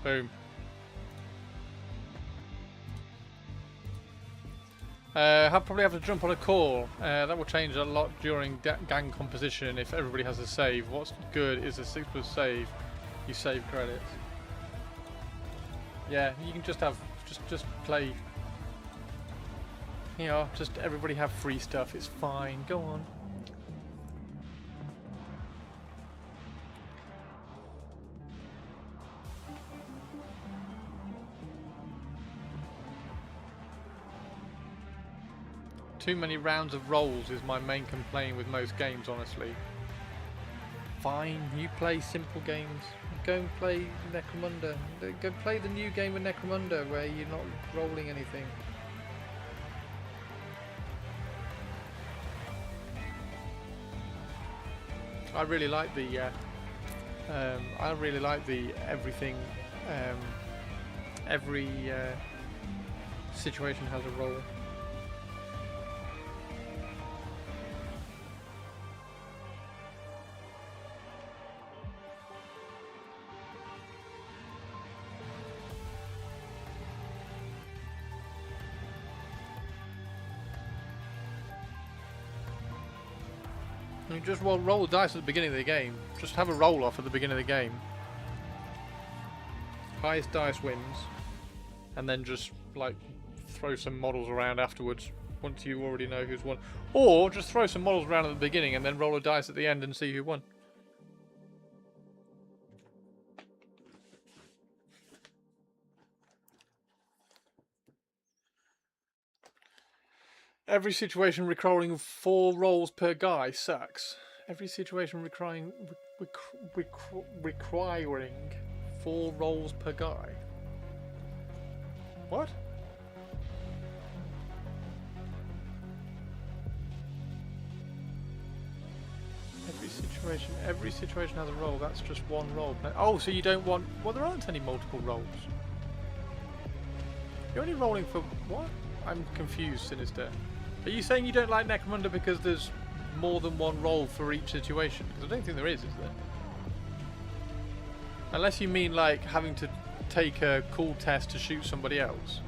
Boom. Probably have to jump on a call. That will change a lot during gang composition if everybody has a save. What's good is a 6+ save. You save credits. Yeah, you can just have just play. You know, just everybody have free stuff. It's fine. Go on. Too many rounds of rolls is my main complaint with most games, honestly. Fine, you play simple games. Go and play Necromunda. Go play the new game with Necromunda where you're not rolling anything. I really like the everything. Every situation has a role. You just roll dice at the beginning of the game. Just have a roll off at the beginning of the game. Highest dice wins, and then just like throw some models around afterwards once you already know who's won. Or just throw some models around at the beginning and then roll a dice at the end and see who won. Every situation requiring 4 rolls per guy sucks. Every situation requiring 4 rolls per guy. What? Every situation has a roll. That's just one roll. Oh, so you don't want... Well, there aren't any multiple rolls. You're only rolling for... What? I'm confused, Sinister. Are you saying you don't like Necromunda because there's more than one roll for each situation? Because I don't think there is there? Unless you mean like having to take a cool test to shoot somebody else.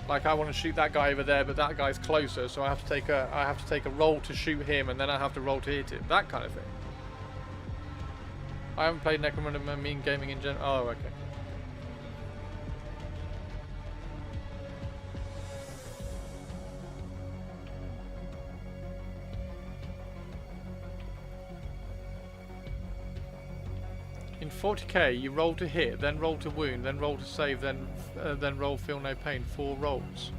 Like I want to shoot that guy over there, but that guy's closer, so I have to take a roll to shoot him, and then I have to roll to hit him. That kind of thing. I haven't played Necromunda. I mean gaming in general. Oh, okay. In 40k, you roll to hit, then roll to wound, then roll to save, then roll feel no pain. 4 rolls.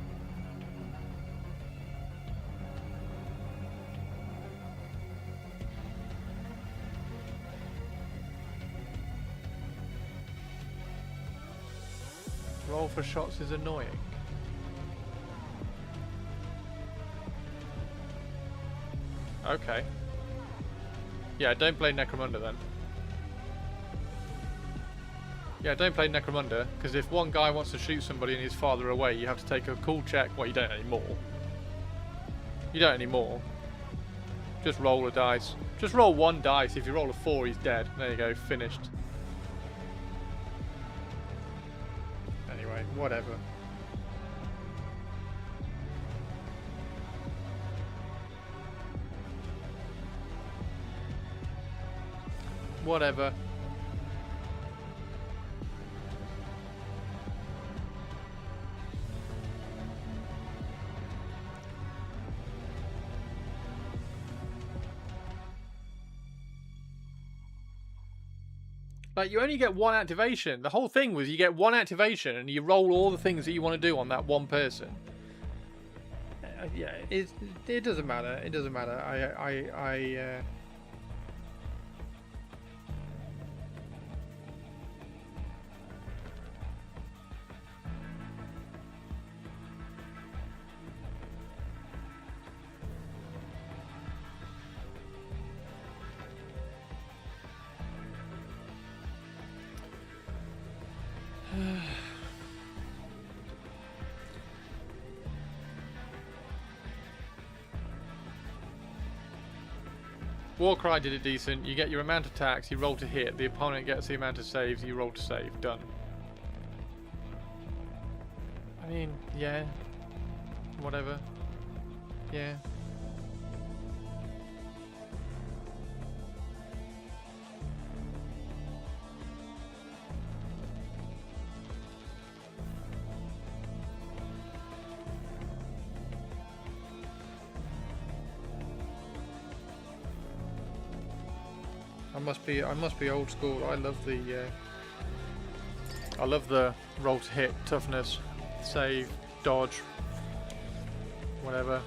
Roll for shots is annoying. Okay. Yeah, don't play Necromunda then. Yeah, don't play Necromunda, because if one guy wants to shoot somebody and he's farther away, you have to take a cool check. Well, you don't anymore. You don't anymore. Just roll a dice. Just roll 1 dice. If you roll a 4, he's dead. There you go, finished. Anyway, whatever. Whatever. Like, you only get 1 activation. The whole thing was you get 1 activation and you roll all the things that you want to do on that one person. Yeah, it doesn't matter. It doesn't matter. Warcry did it decent. You get your amount of attacks, you roll to hit. The opponent gets the amount of saves, you roll to save. Done. I mean, yeah. Whatever. Yeah. I must be old school. I love the roll to hit, toughness, save, dodge, whatever.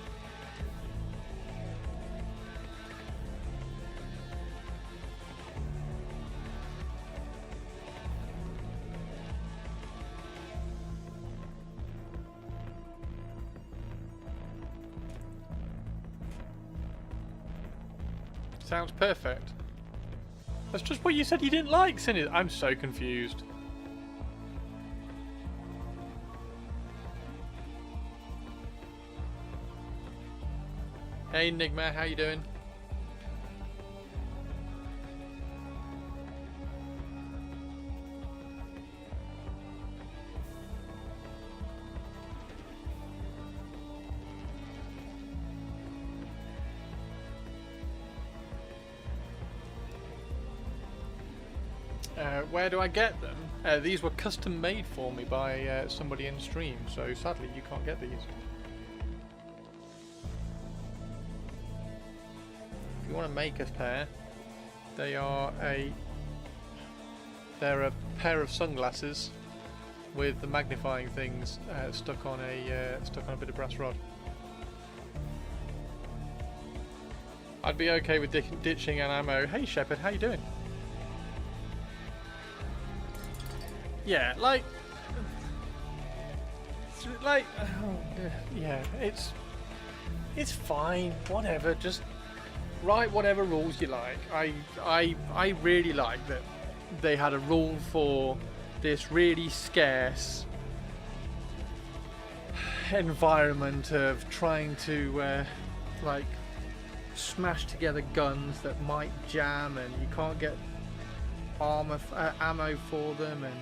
Sounds perfect. That's just what you said you didn't like, Sin. I'm so confused. Hey Enigma, how you doing? Where do I get them? These were custom made for me by somebody in stream, so sadly you can't get these. If you want to make a pair, they're a pair of sunglasses with the magnifying things stuck on a bit of brass rod. I'd be okay with ditching an ammo. Hey Shepard, how you doing? Yeah, like, yeah, it's fine. Whatever, just write whatever rules you like. I really like that they had a rule for this really scarce environment of trying to like smash together guns that might jam, and you can't get ammo for them, and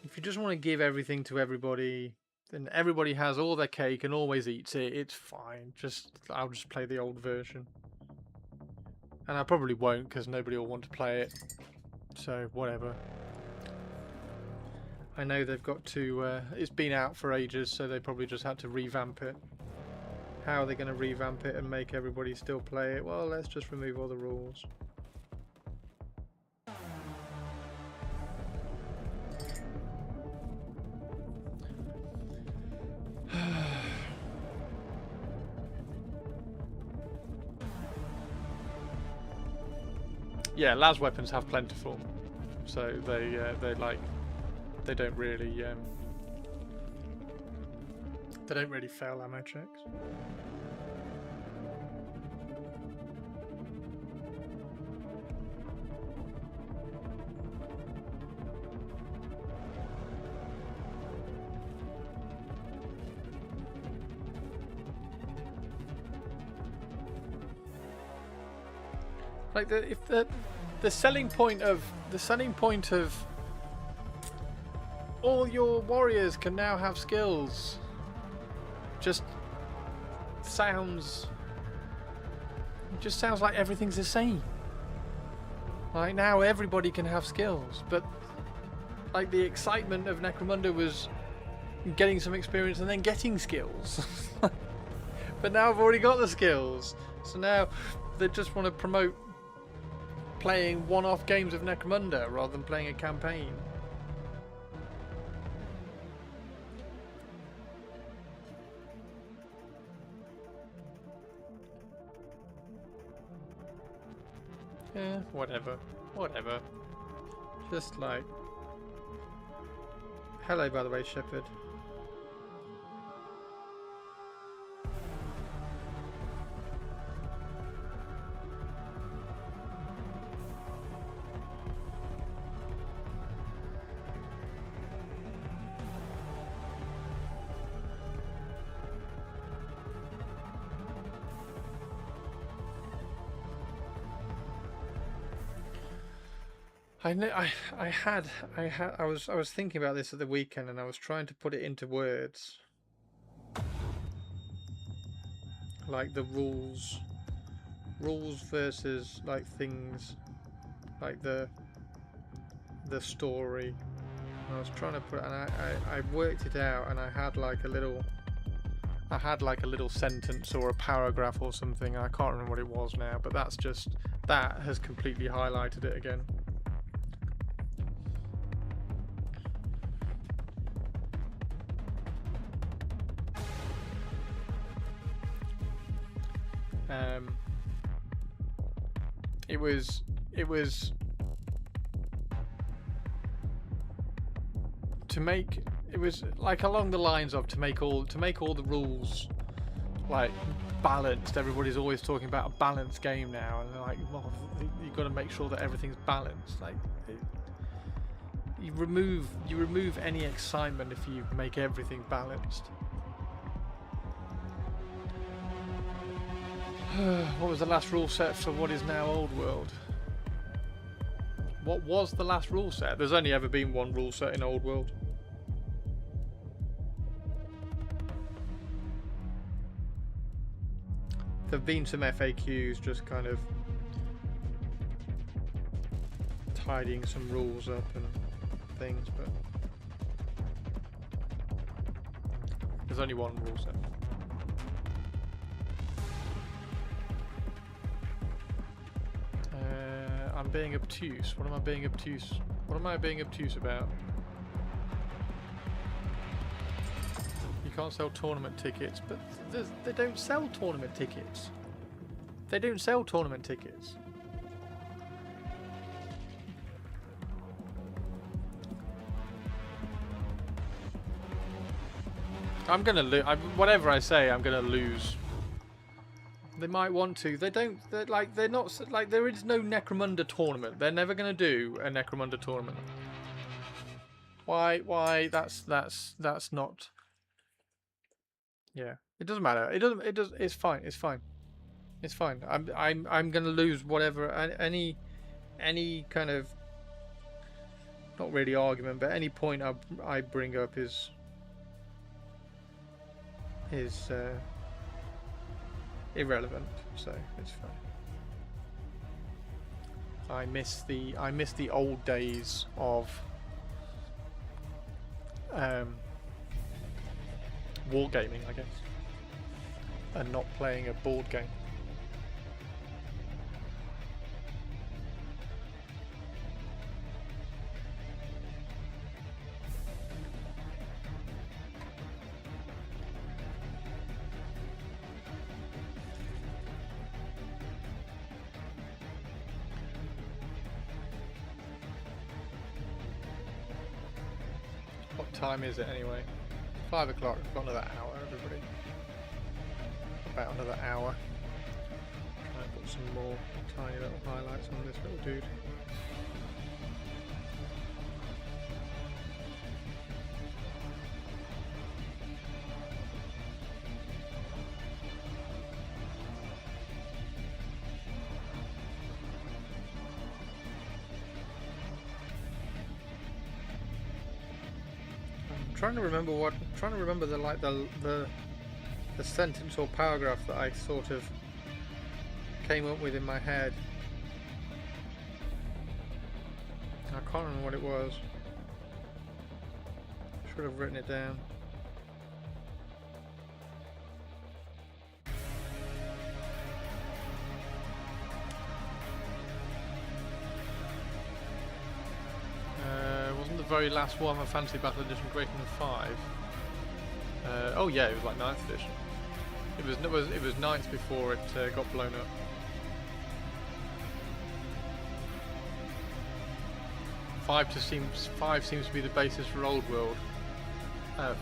if you just want to give everything to everybody, then everybody has all their cake and always eats it. It's fine. I'll just play the old version, and I probably won't because nobody will want to play it. So whatever. I know they've got to. It's been out for ages, so they probably just had to revamp it. How are they going to revamp it and make everybody still play it? Well, let's just remove all the rules. Yeah, las weapons have plentiful, so they don't really fail ammo checks. Like the selling point of all your warriors can now have skills just sounds like everything's the same. Like now everybody can have skills, but like the excitement of Necromunda was getting some experience and then getting skills. But now I've already got the skills, so now they just want to promote playing one-off games of Necromunda rather than playing a campaign. Yeah, whatever. Just like... Hello, by the way, Shepard. I was thinking about this at the weekend, and I was trying to put it into words, like the rules versus like things, like the story. And I was trying to put, and I worked it out, and I had like a little sentence or a paragraph or something. I can't remember what it was now, but that has completely highlighted it again. It was to make, it was like along the lines of to make all the rules like balanced. Everybody's always talking about a balanced game now, and they're like, well, you've got to make sure that everything's balanced. Like you remove any excitement if you make everything balanced. What was the last rule set for what is now Old World? What was the last rule set? There's only ever been one rule set in Old World. There have been some FAQs just kind of tidying some rules up and things, but there's only one rule set. I'm being obtuse. What am I being obtuse? What am I being obtuse about? You can't sell tournament tickets, but they don't sell tournament tickets. They don't sell tournament tickets. I'm gonna lose. Whatever I say, I'm gonna lose. They might want to. They don't. They're like. They're not. Like there is no Necromunda tournament. They're never gonna do a Necromunda tournament. Why? Why? That's not. Yeah. It doesn't matter. It doesn't. It does. It's fine. It's fine. It's fine. I'm gonna lose whatever any kind of not really argument, but any point I bring up is irrelevant, so it's fine. I miss the old days of wargaming, I guess, and not playing a board game. What time is it anyway? 5 o'clock. We've got another hour, everybody. About another hour. Try and put some more tiny little highlights on this little dude. Trying to remember the sentence or paragraph that I sort of came up with in my head. I can't remember what it was. Should have written it down. Wasn't the very last Warhammer Fantasy Battle Edition greater than 5? Oh yeah, it was like 9th edition. It was 9th before it got blown up. Five seems to be the basis for Old World.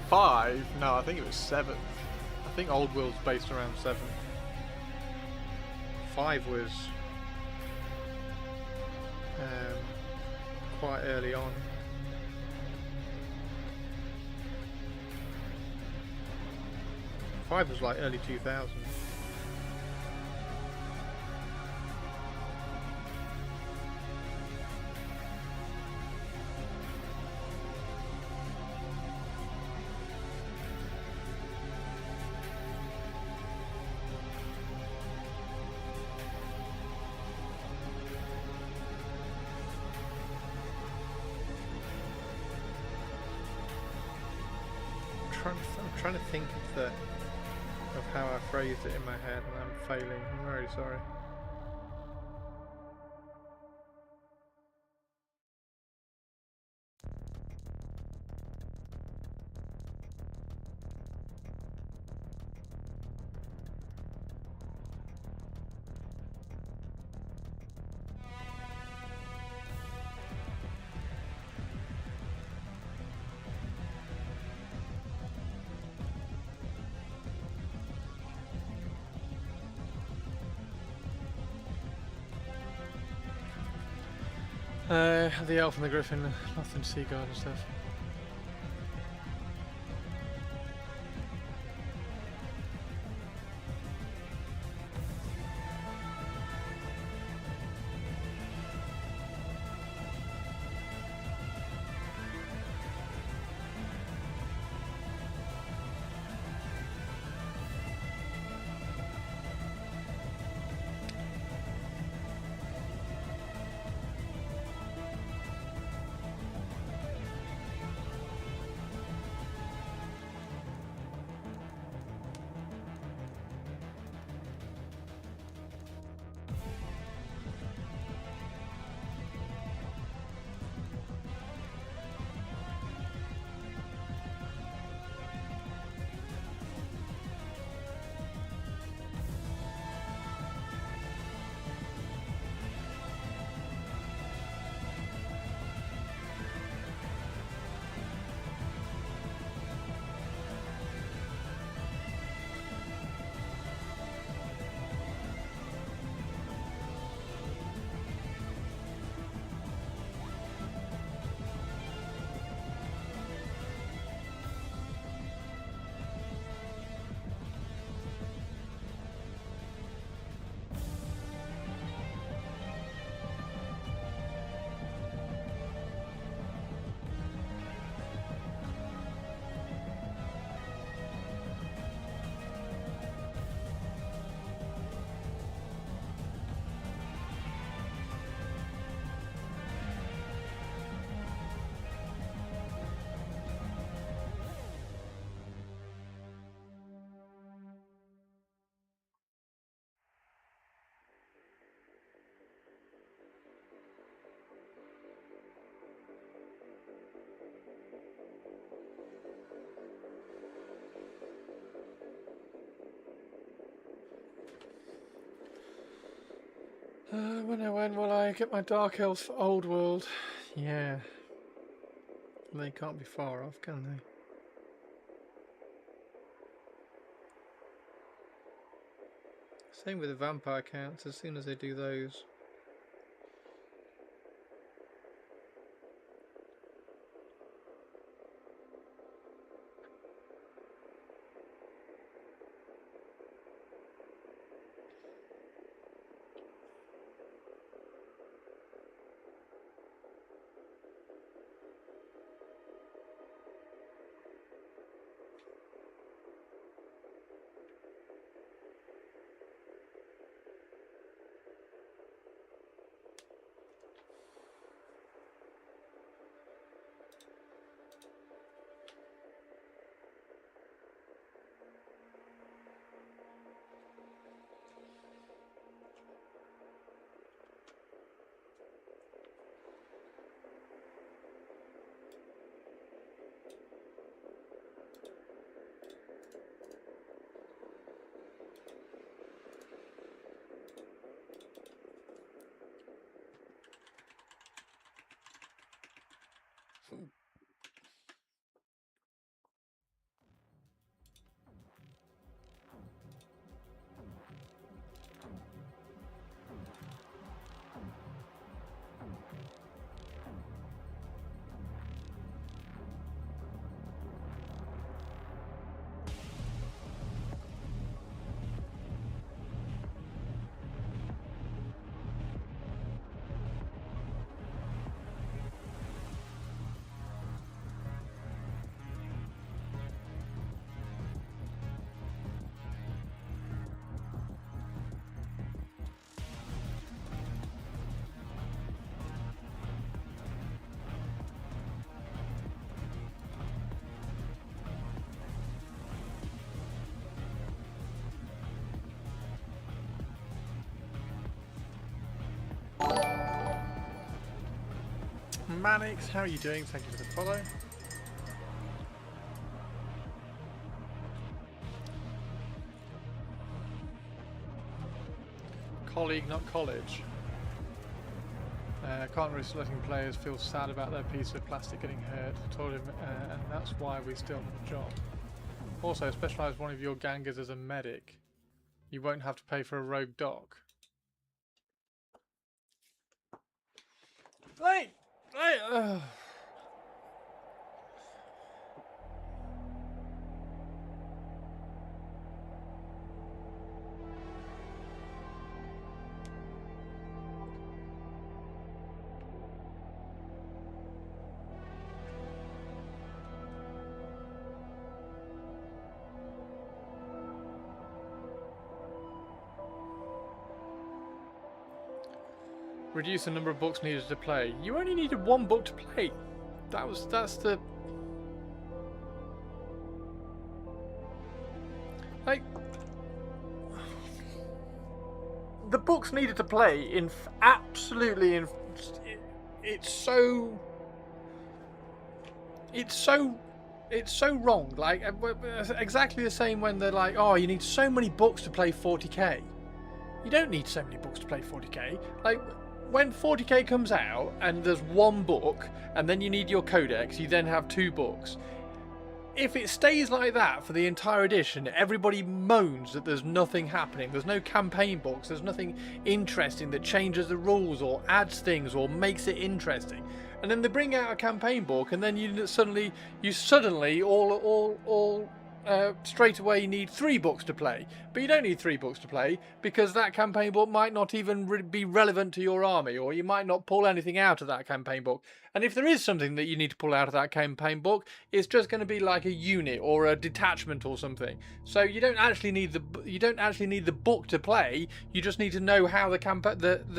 5? No, I think it was 7th. I think Old World's based around 7th. 5 was quite early on. Five was like early 2000s. I'm trying to think of how I phrased it in my head, and I'm failing. I'm very sorry. The elf and the griffin, nothing Seaguard and stuff. When will I get my Dark Elves for Old World? Yeah. They can't be far off, can they? Same with the vampire counts, as soon as they do those. Manix, how are you doing? Thank you for the follow. Colleague, not college. Can't risk letting players feel sad about their piece of plastic getting hurt. Told him, and that's why we still have a job. Also, specialise one of your gangers as a medic. You won't have to pay for a rogue doc. Hey! Hey! Reduce the number of books needed to play. You only needed one book to play. That's the... Like... The books needed to play in absolutely in... It's so wrong. Like, exactly the same when they're like, oh, you need so many books to play 40k. You don't need so many books to play 40k. Like, when 40k comes out and there's one book and then you need your codex, you then have 2 books. If it stays like that for the entire edition, everybody moans that there's nothing happening. There's no campaign books. There's nothing interesting that changes the rules or adds things or makes it interesting. And then they bring out a campaign book, and then you suddenly straight away need 3 books to play. But you don't need 3 books to play because that campaign book might not even be relevant to your army, or you might not pull anything out of that campaign book. And if there is something that you need to pull out of that campaign book, it's just going to be like a unit or a detachment or something. So you don't actually need the book to play. You just need to know how the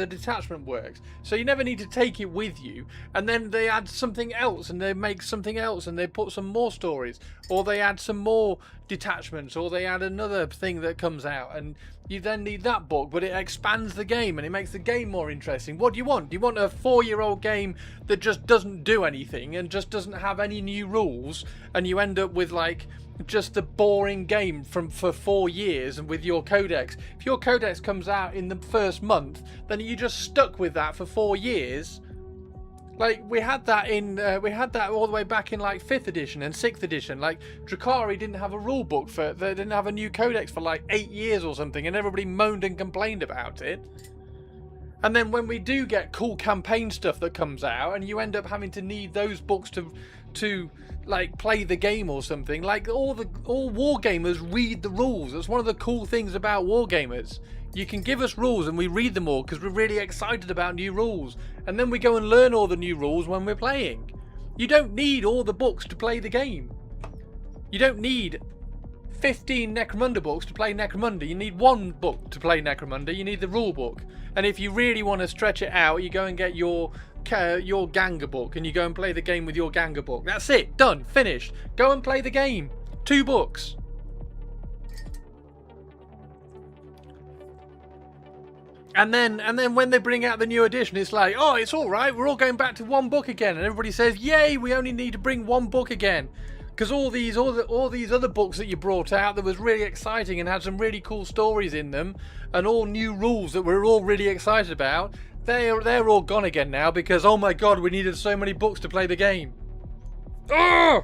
detachment works. So you never need to take it with you. And then they add something else, and they make something else, and they put some more stories, or they add some more more detachments, or they add another thing that comes out, and you then need that book, but it expands the game and it makes the game more interesting. What do you want? Do you want a 4-year-old game that just doesn't do anything and just doesn't have any new rules, and you end up with like just a boring game for 4 years? And with your codex, if your codex comes out in the first month, then you're just stuck with that for 4 years. Like, we had that all the way back in like 5th edition and 6th edition. Like, Drukhari didn't have a rule book they didn't have a new codex for like 8 years or something, and everybody moaned and complained about it. And then when we do get cool campaign stuff that comes out, and you end up having to need those books to like play the game or something, like all wargamers read the rules. That's one of the cool things about wargamers. You can give us rules and we read them all because we're really excited about new rules, and then we go and learn all the new rules when we're playing. You don't need all the books to play the game. You don't need 15 Necromunda books to play Necromunda. You need one book to play Necromunda. You need the rule book. And if you really want to stretch it out, you go and get your Ganga book, and you go and play the game with your Ganga book. That's it. Done. Finished. Go and play the game. 2 books. And then when they bring out the new edition, it's like, oh, it's all right. We're all going back to 1 book again, and everybody says, yay, we only need to bring 1 book again, because all these other books that you brought out that was really exciting and had some really cool stories in them, and all new rules that we're all really excited about, they're all gone again now because, oh my god, we needed so many books to play the game. Ugh!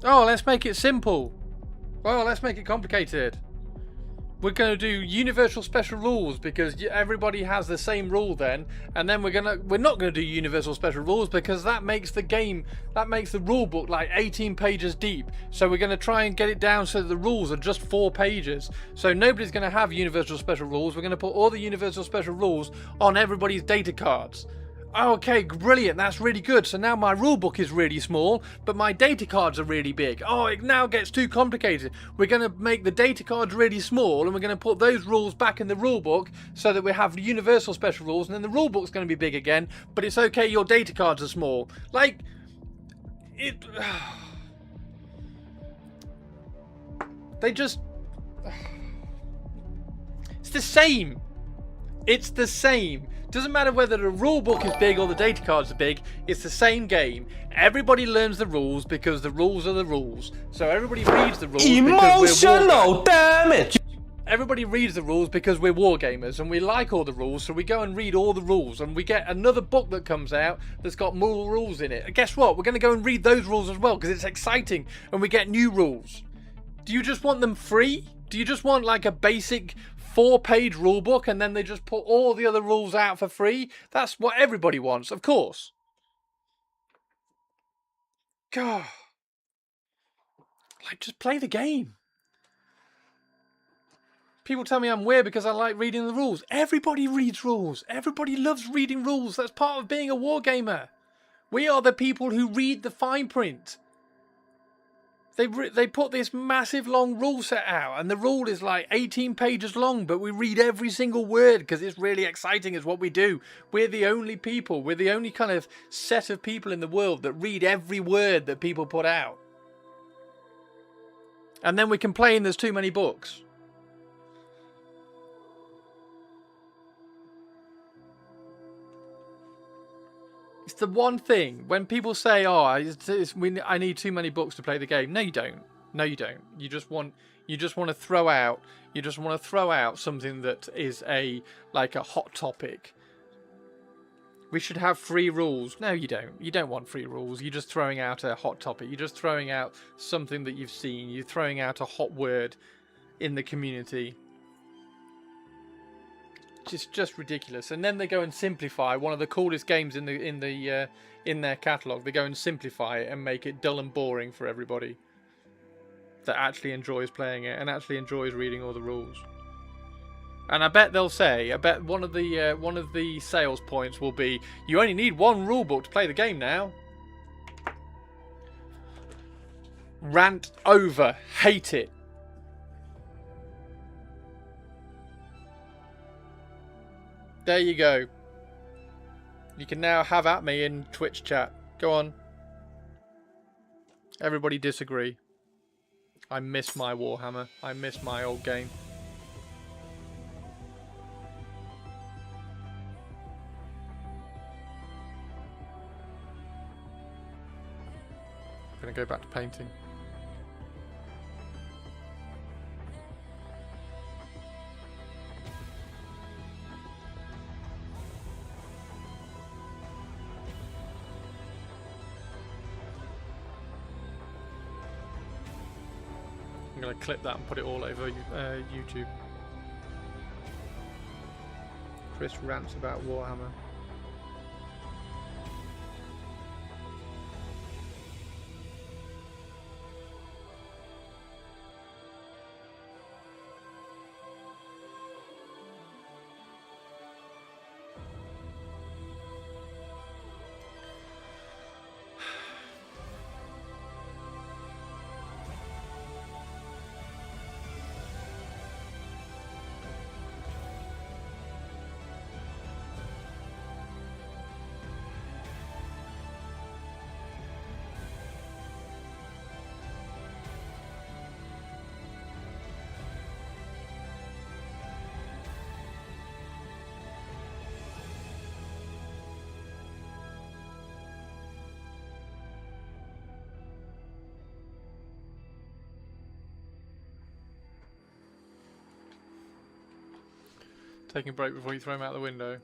Oh, let's make it simple. Well, let's make it complicated. We're going to do universal special rules because everybody has the same rule then, and then we're not going to do universal special rules because that makes the rule book like 18 pages deep. So we're going to try and get it down so that the rules are just 4 pages. So nobody's going to have universal special rules. We're going to put all the universal special rules on everybody's data cards. Okay, brilliant, that's really good. So now my rulebook is really small, but my data cards are really big. Oh, it now gets too complicated. We're going to make the data cards really small, and we're going to put those rules back in the rulebook so that we have universal special rules, and then the rulebook's going to be big again, but it's okay, your data cards are small. Like, it... They just... It's the same. It's the same. Doesn't matter whether the rule book is big or the data cards are big, it's the same game. Everybody learns the rules because the rules are the rules. So everybody reads the rules Emotional damage! Everybody reads the rules because we're wargamers and we like all the rules, so we go and read all the rules, and we get another book that comes out that's got more rules in it. And guess what? We're going to go and read those rules as well because it's exciting and we get new rules. Do you just want them free? Do you just want like a basic 4-page rulebook and then they just put all the other rules out for free? That's what everybody wants, of course. God. Like, just play the game. People tell me I'm weird because I like reading the rules. Everybody reads rules. Everybody loves reading rules. That's part of being a wargamer. We are the people who read the fine print. They put this massive long rule set out, and the rule is like 18 pages long, but we read every single word because it's really exciting. It's what we do. We're the only people, we're the only kind of set of people in the world that read every word that people put out. And then we complain there's too many books. It's the one thing when people say, "Oh, I need too many books to play the game." No, you don't. No, you don't. You just want to throw out something that is like a hot topic. We should have free rules. No, you don't. You don't want free rules. You're just throwing out a hot topic. You're just throwing out something that you've seen. You're throwing out a hot word in the community. Just ridiculous. And then they go and simplify one of the coolest games in their catalogue. They go and simplify it and make it dull and boring for everybody that actually enjoys playing it and actually enjoys reading all the rules. And I bet they'll say, I bet one of the sales points will be, you only need 1 rule book to play the game now. Rant over. Hate it. There you go. You can now have at me in Twitch chat. Go on. Everybody disagree. I miss my Warhammer. I miss my old game. I'm gonna go back to painting. I'm going to clip that and put it all over YouTube. Chris rants about Warhammer. Taking a break before you throw him out the window.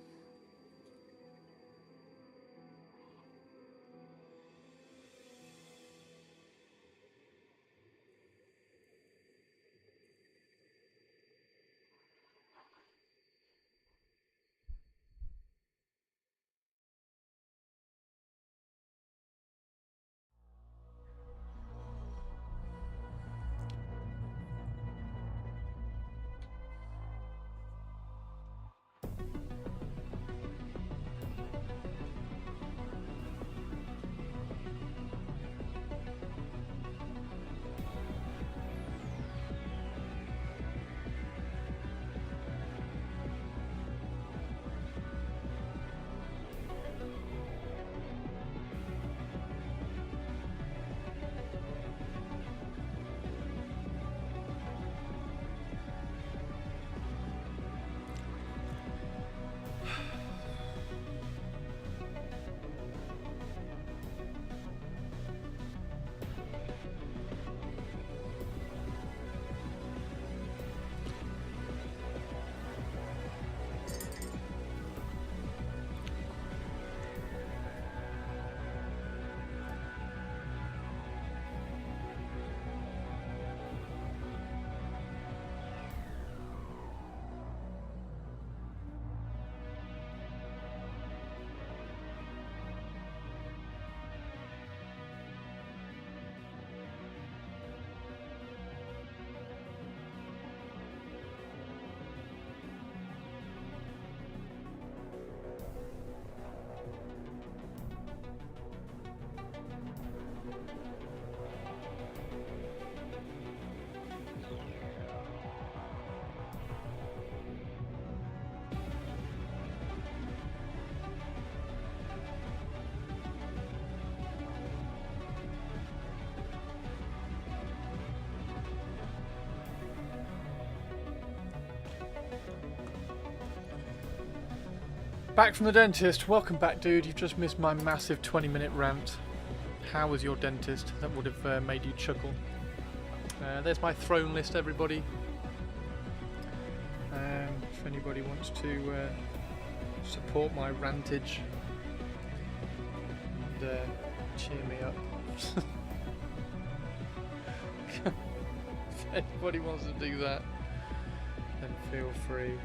Back from the dentist. Welcome back, dude. You've just missed my massive 20-minute rant. How was your dentist? That would have made you chuckle. There's my throne list, everybody. If anybody wants to support my rantage and cheer me up. If anybody wants to do that, then feel free.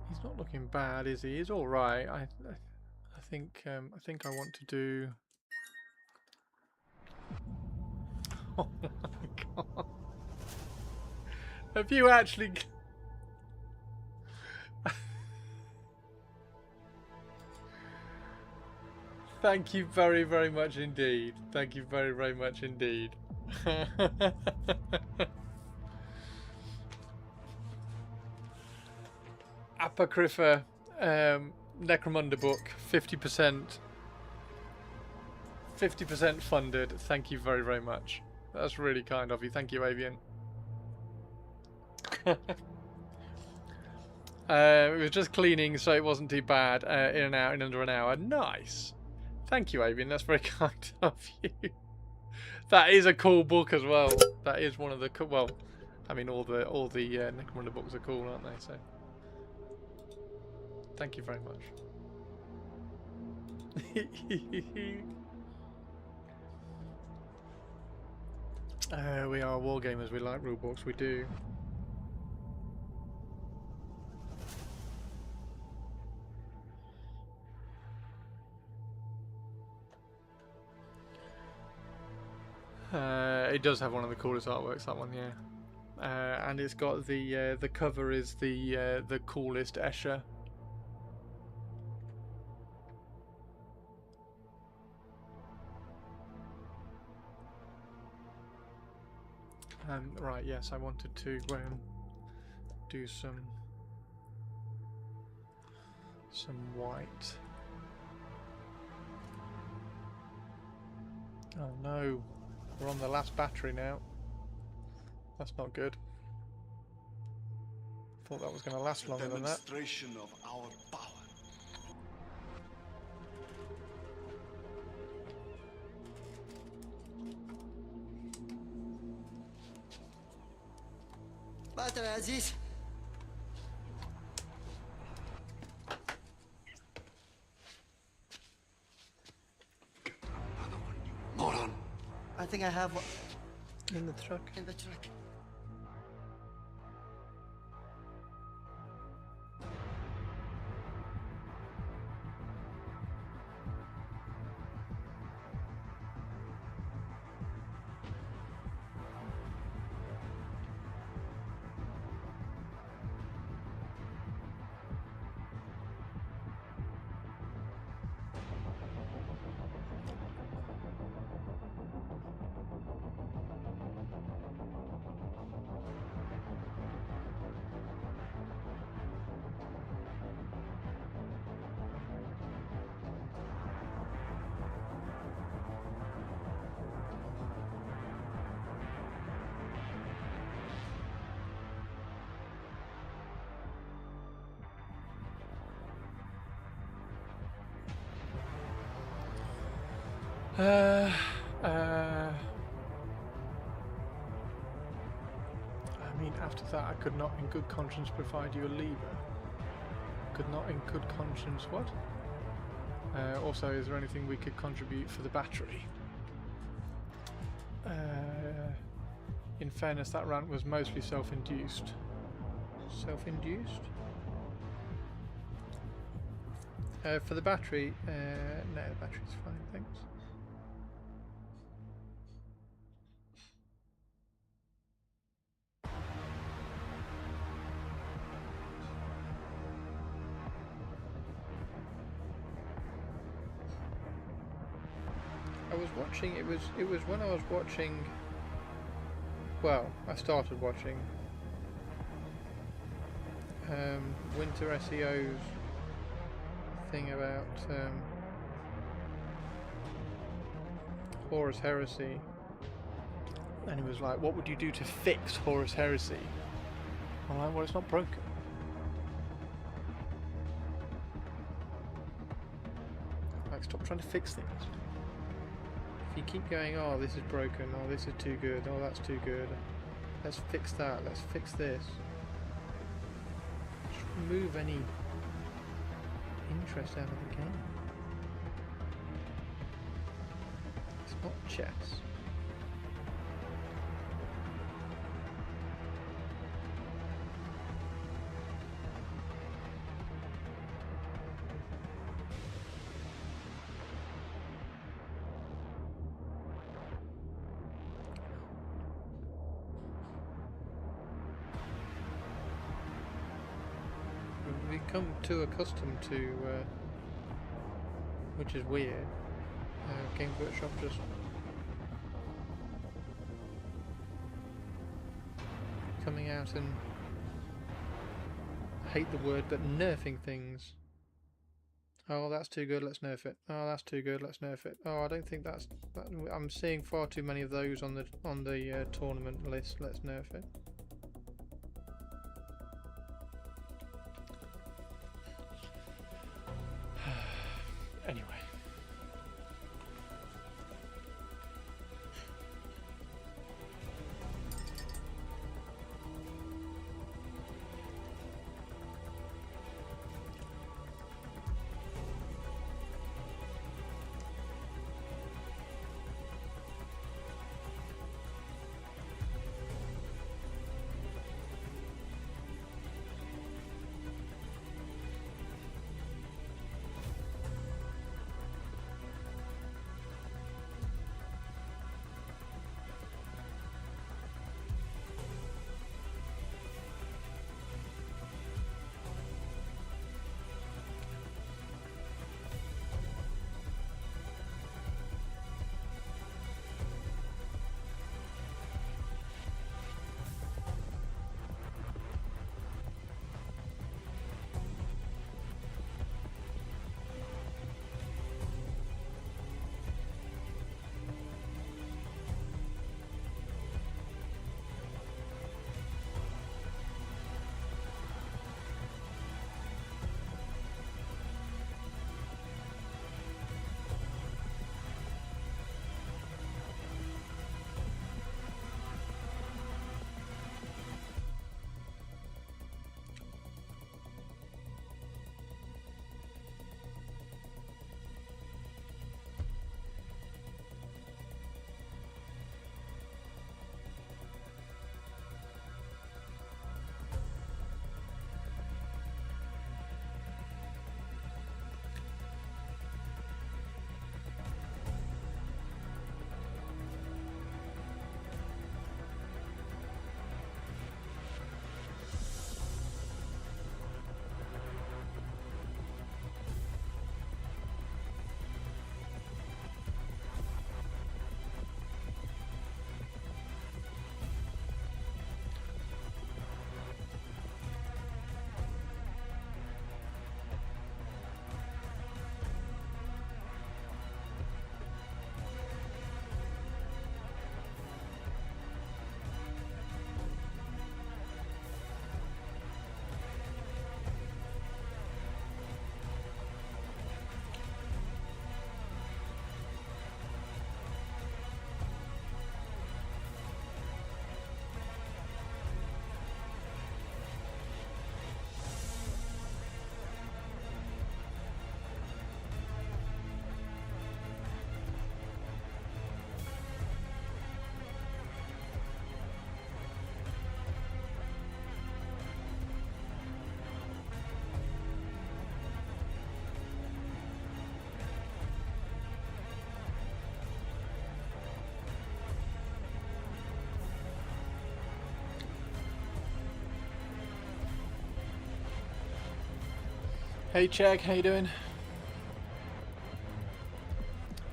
He's not looking bad, is he? He's all right. I think I want to do. Oh my god! Have you actually? Thank you very, very much indeed. Thank you very, very much indeed. Apocrypha Necromunda book, 50% funded. Thank you very, very much. That's really kind of you. Thank you, Avian. It was just cleaning, so it wasn't too bad. In under an hour. Nice. Thank you, Avian. That's very kind of you. That is a cool book as well. That is one of the cool. Well, I mean, all the Necromunda books are cool, aren't they? So, thank you very much. We are wargamers. We like rulebooks. We do. It does have one of the coolest artworks, that one, yeah. And it's got the cover is the coolest Escher. Right, yes, I wanted to do some white. Oh no. We're on the last battery now. That's not good. Thought that was going to last longer than that. Demonstration of our power. باتر يا عزيز. Moron. I think I have one In the truck. in the truck. I mean, after that, I could not in good conscience provide you a lever. Could not in good conscience what? Also, is there anything we could contribute for the battery? In fairness, that rant was mostly self-induced. Self-induced? For the battery, no, the battery's fine, thanks. I was watching, it was when I was watching, well, I started watching Winter SEO's thing about Horus Heresy, and he was like, what would you do to fix Horus Heresy? I'm like, well, it's not broken. Like, stop trying to fix things. If you keep going, oh, this is broken, oh, this is too good, oh, that's too good, let's fix that, let's fix this. Just remove any interest out of the game. It's not chess. We've become too accustomed to, which is weird. Games Workshop just coming out and, I hate the word, but nerfing things. Oh, that's too good, let's nerf it. Oh, that's too good, let's nerf it. Oh, I don't think that's... I'm seeing far too many of those on the tournament list. Let's nerf it. Anyway. Hey Chag, how you doing?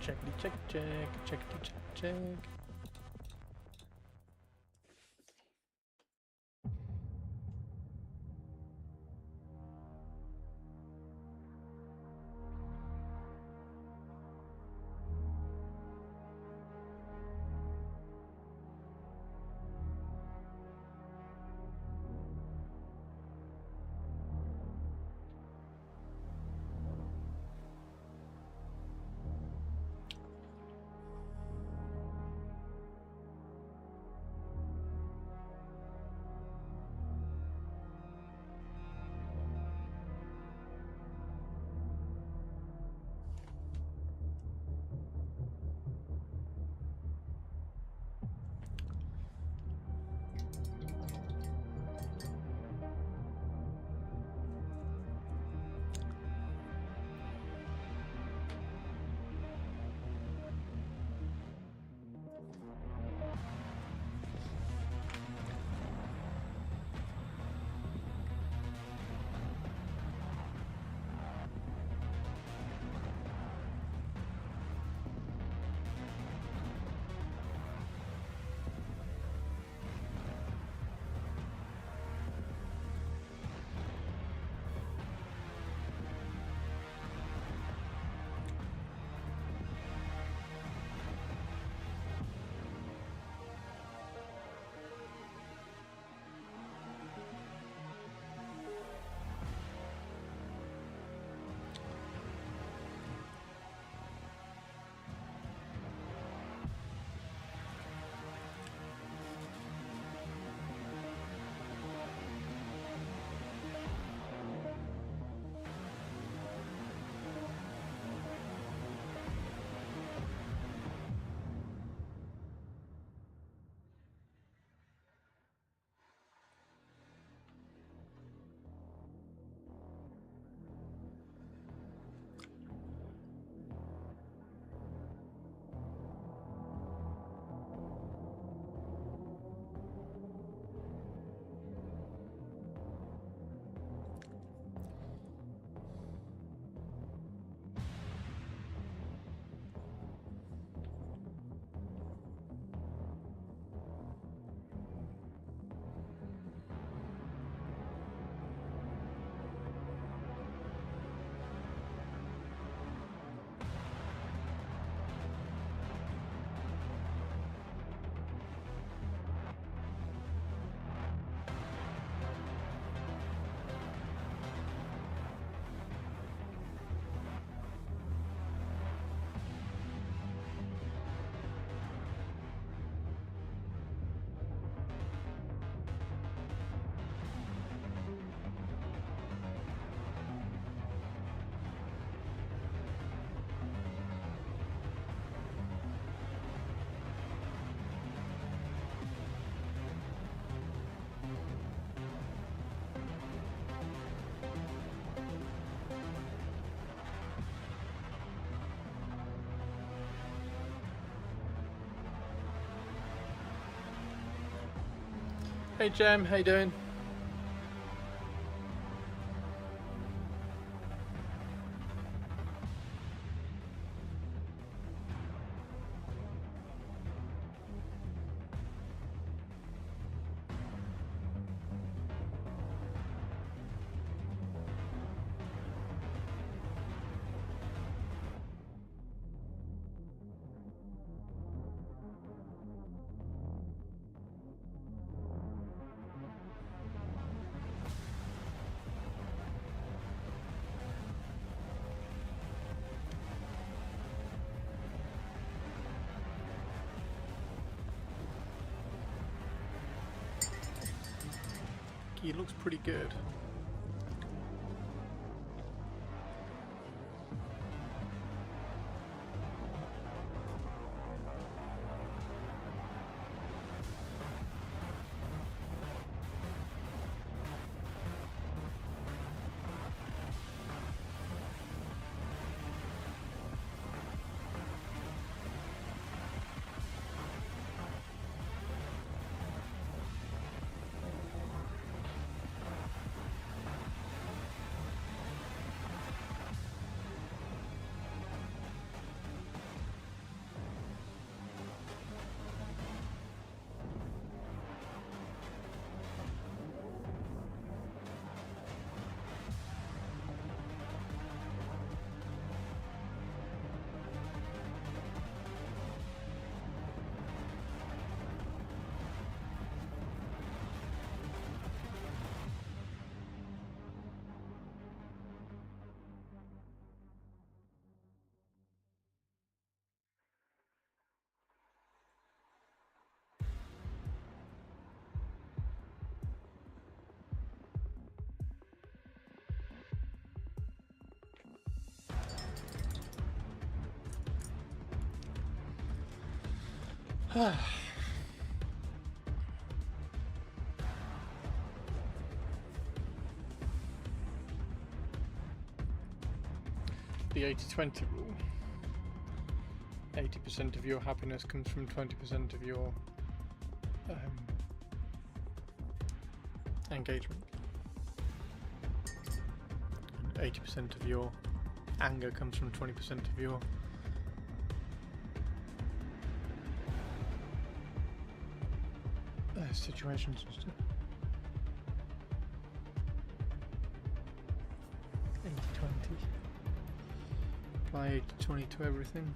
Checkity check check, checkity check check. Hey Jem, how you doing? He looks pretty good. The 80-20 rule. 80% of your happiness comes from 20% of your engagement. 80% of your anger comes from 20% of your situations and stuff. 80-20. Apply 80-20 to everything.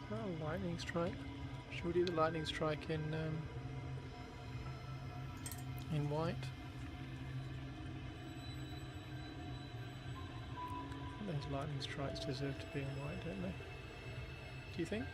Oh, lightning strike. Should we do the lightning strike in in white. Those lightning strikes deserve to be in white, don't they? Do you think?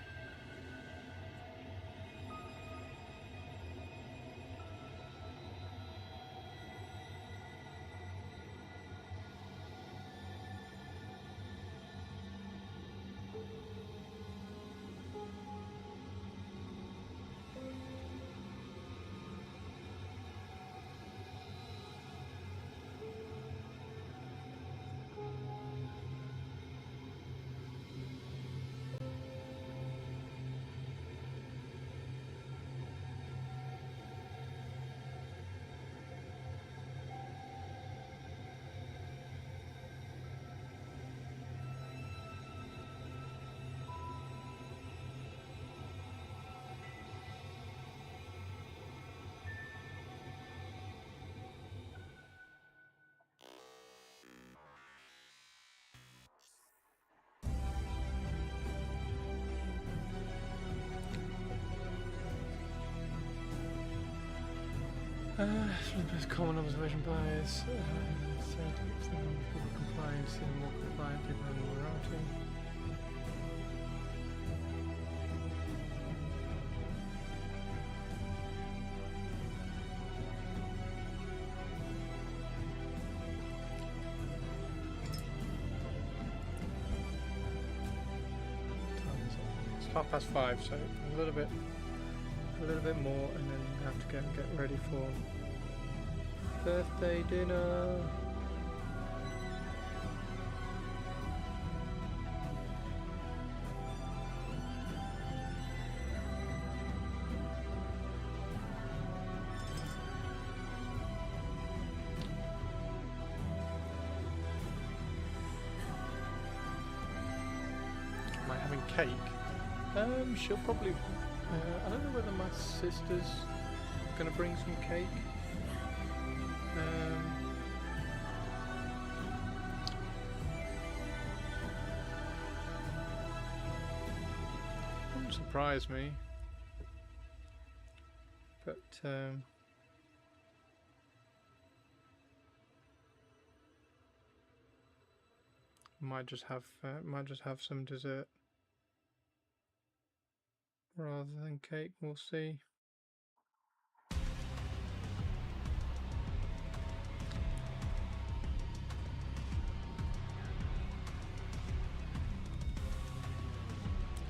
Most common observation bias. Said if the number of people complying, see the more compliant people in the morality. It's 5:30, so a little bit more, and then we have to go and get ready for birthday dinner. Am I having cake? She'll probably. I don't know whether my sister's gonna bring some cake. Wouldn't surprise me, but might just have some dessert rather than cake. We'll see.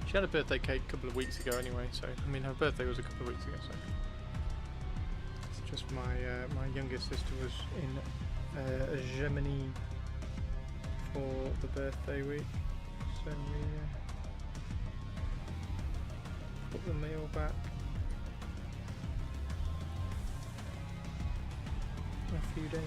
She had a birthday cake a couple of weeks ago anyway, so I mean her birthday was a couple of weeks ago, so it's just my my youngest sister was in Germany for the birthday week, so we put the meal back a few days.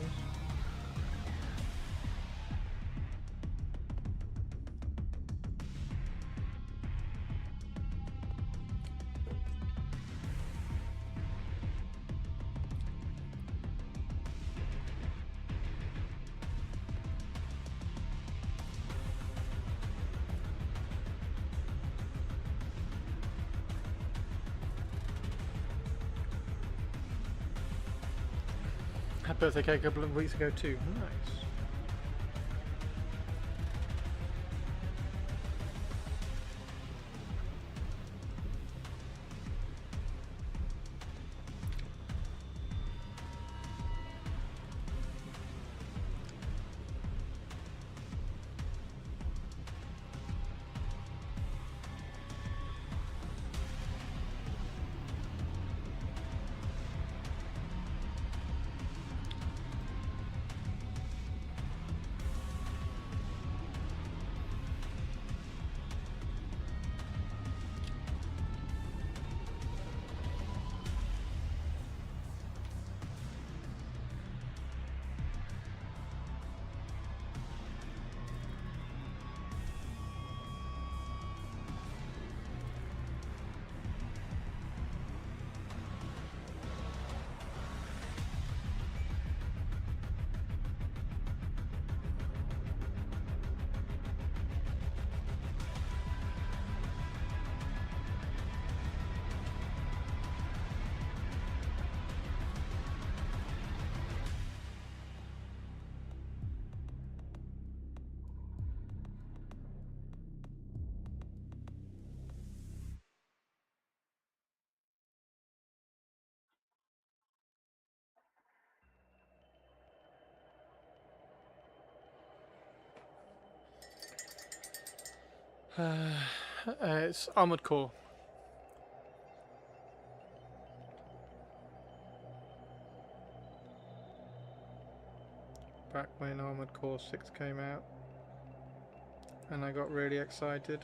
Had birthday cake a couple of weeks ago too. Nice. It's Armored Core. Back when Armored Core 6 came out, and I got really excited.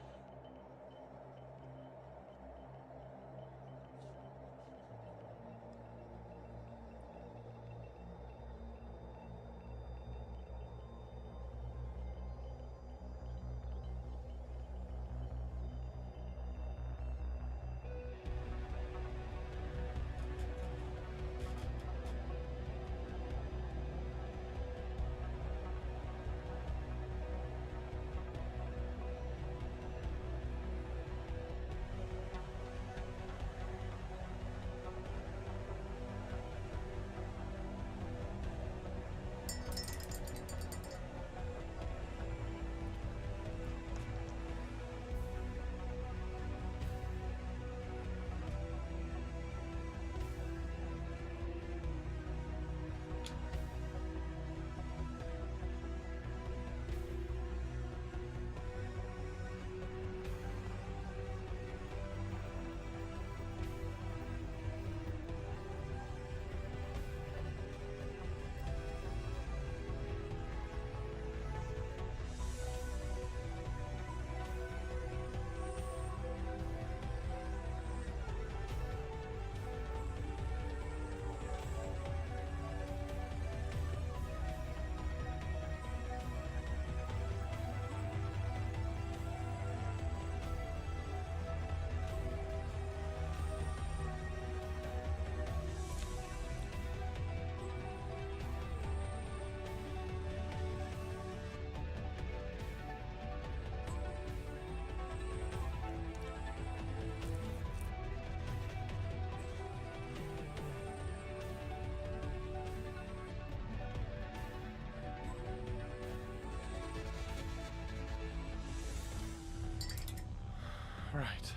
Right.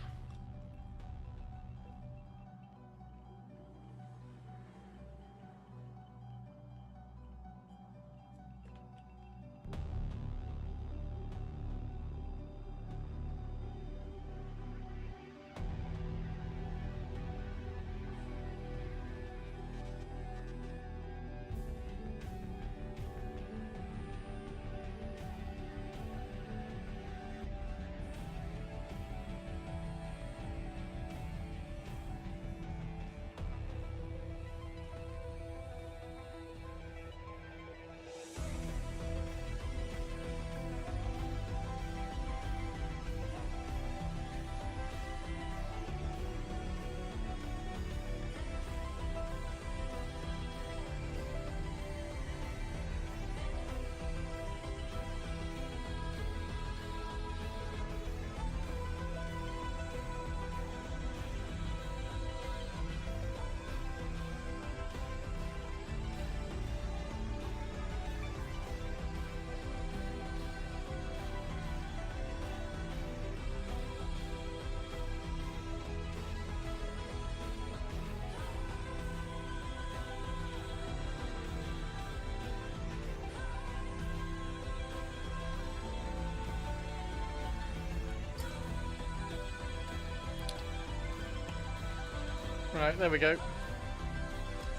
Right, there we go. I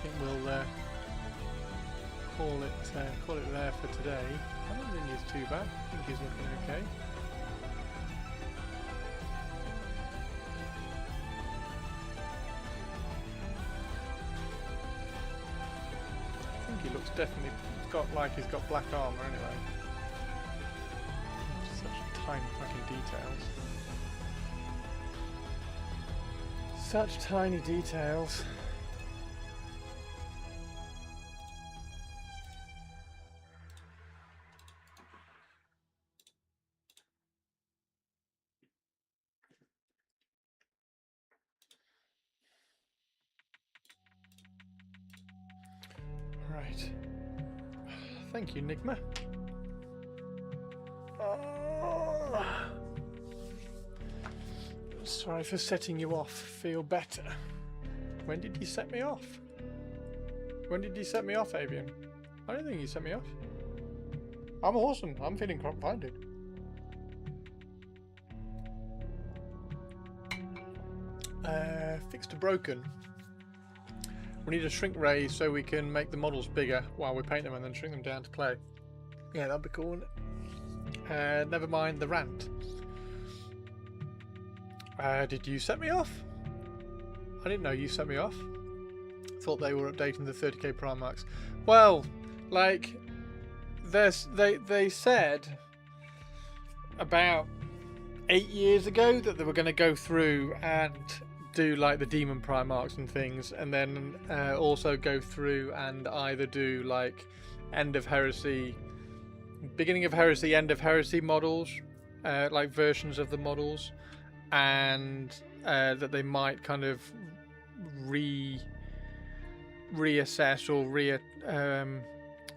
think we'll call it there for today. I don't think he's too bad. I think he's looking okay. I think he looks definitely he's got black armor anyway. Such tiny fucking details. Such tiny details. Right. Thank you, Nigma. Sorry for setting you off. Feel better. When did you set me off? When did you set me off, Avian? I don't think you set me off. I'm awesome. I'm feeling fine, dude. Fixed to broken. We need a shrink ray so we can make the models bigger while we paint them and then shrink them down to clay. Yeah, that'd be cool, wouldn't it? Never mind the rant. Did you set me off? I didn't know you set me off. Thought they were updating the 30k Primarchs. Well, like, they said about 8 years ago that they were going to go through and do like the Demon Primarchs and things, and then also go through and either do like End of Heresy, Beginning of Heresy, End of Heresy models, like versions of the models, and that they might kind of reassess or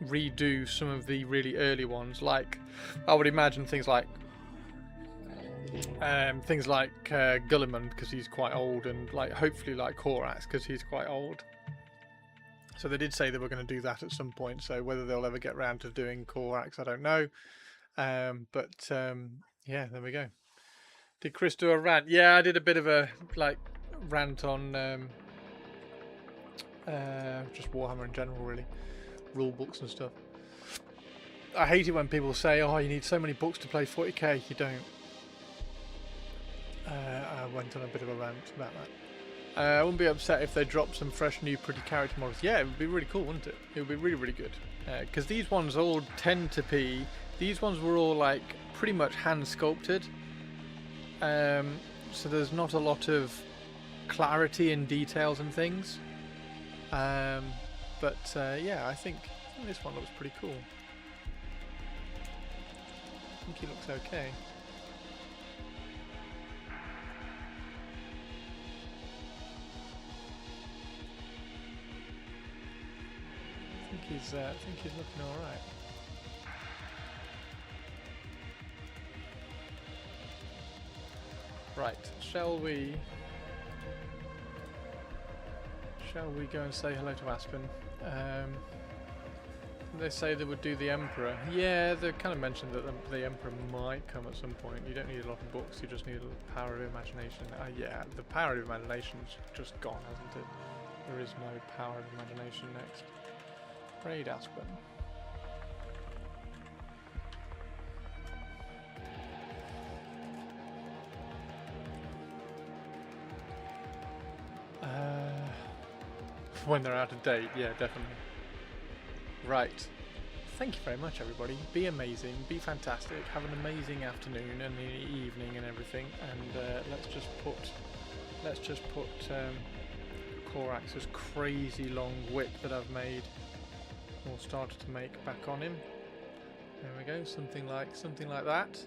redo some of the really early ones. Like, I would imagine things like Gulliman, because he's quite old, and like hopefully like Corax, because he's quite old. So they did say they were going to do that at some point. So whether they'll ever get around to doing Corax, I don't know. Yeah, there we go. Did Chris do a rant? Yeah, I did a bit of a like rant on just Warhammer in general, really, rule books and stuff. I hate it when people say, "Oh, you need so many books to play 40k." You don't. I went on a bit of a rant about that. I wouldn't be upset if they dropped some fresh new pretty character models. Yeah, it would be really cool, wouldn't it? It would be really, really good. Because these ones all tend to be... These ones were all like pretty much hand sculpted. So there's not a lot of clarity in details and things. Yeah, I think this one looks pretty cool. I think he looks okay. I think he's looking all right. Right, shall we go and say hello to Aspen? They say they would do the Emperor. Yeah, they kind of mentioned that the Emperor might come at some point. You don't need a lot of books, you just need a power of imagination. Yeah, the power of imagination's just gone, hasn't it? There is no power of imagination next. Raid Aspen. When they're out of date, yeah, definitely. Right. Thank you very much, everybody. Be amazing, be fantastic, have an amazing afternoon and evening and everything. And let's just put Corax's crazy long whip that I've made, or started to make, back on him. There we go, something like that.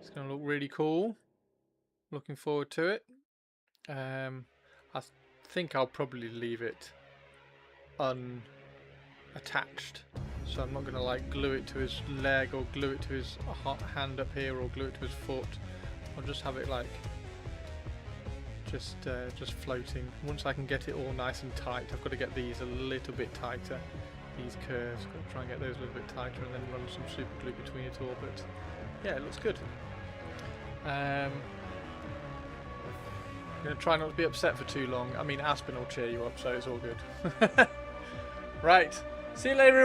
It's going to look really cool. Looking forward to it. I think I'll probably leave it unattached, so I'm not going to like glue it to his leg or glue it to his hand up here or glue it to his foot. I'll just have it like just floating. Once I can get it all nice and tight, I've got to get these a little bit tighter. These curves, got to try and get those a little bit tighter, and then run some super glue between it all. But yeah, it looks good. I'm going to try not to be upset for too long. I mean, Aspen will cheer you up, so it's all good. Right, see you later.